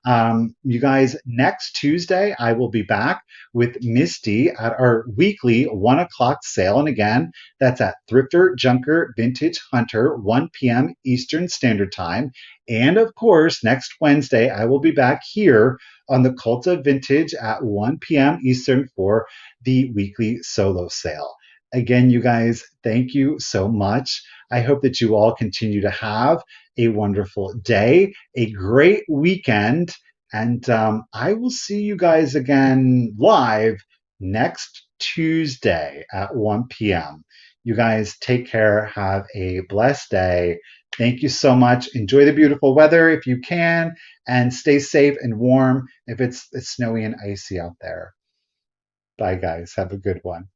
one. You guys, next Tuesday, I will be back with Misty at our weekly 1 o'clock sale. And again, that's at Thrifter, Junker, Vintage Hunter, 1 p.m. Eastern Standard Time. And of course, next Wednesday, I will be back here on the Cult of Vintage at 1 p.m. Eastern for the weekly solo sale. Again, you guys, thank you so much. I hope that you all continue to have a wonderful day, a great weekend, and I will see you guys again live next Tuesday at 1 p.m. You guys take care. Have a blessed day. Thank you so much. Enjoy the beautiful weather if you can, and stay safe and warm if it's snowy and icy out there. Bye, guys. Have a good one.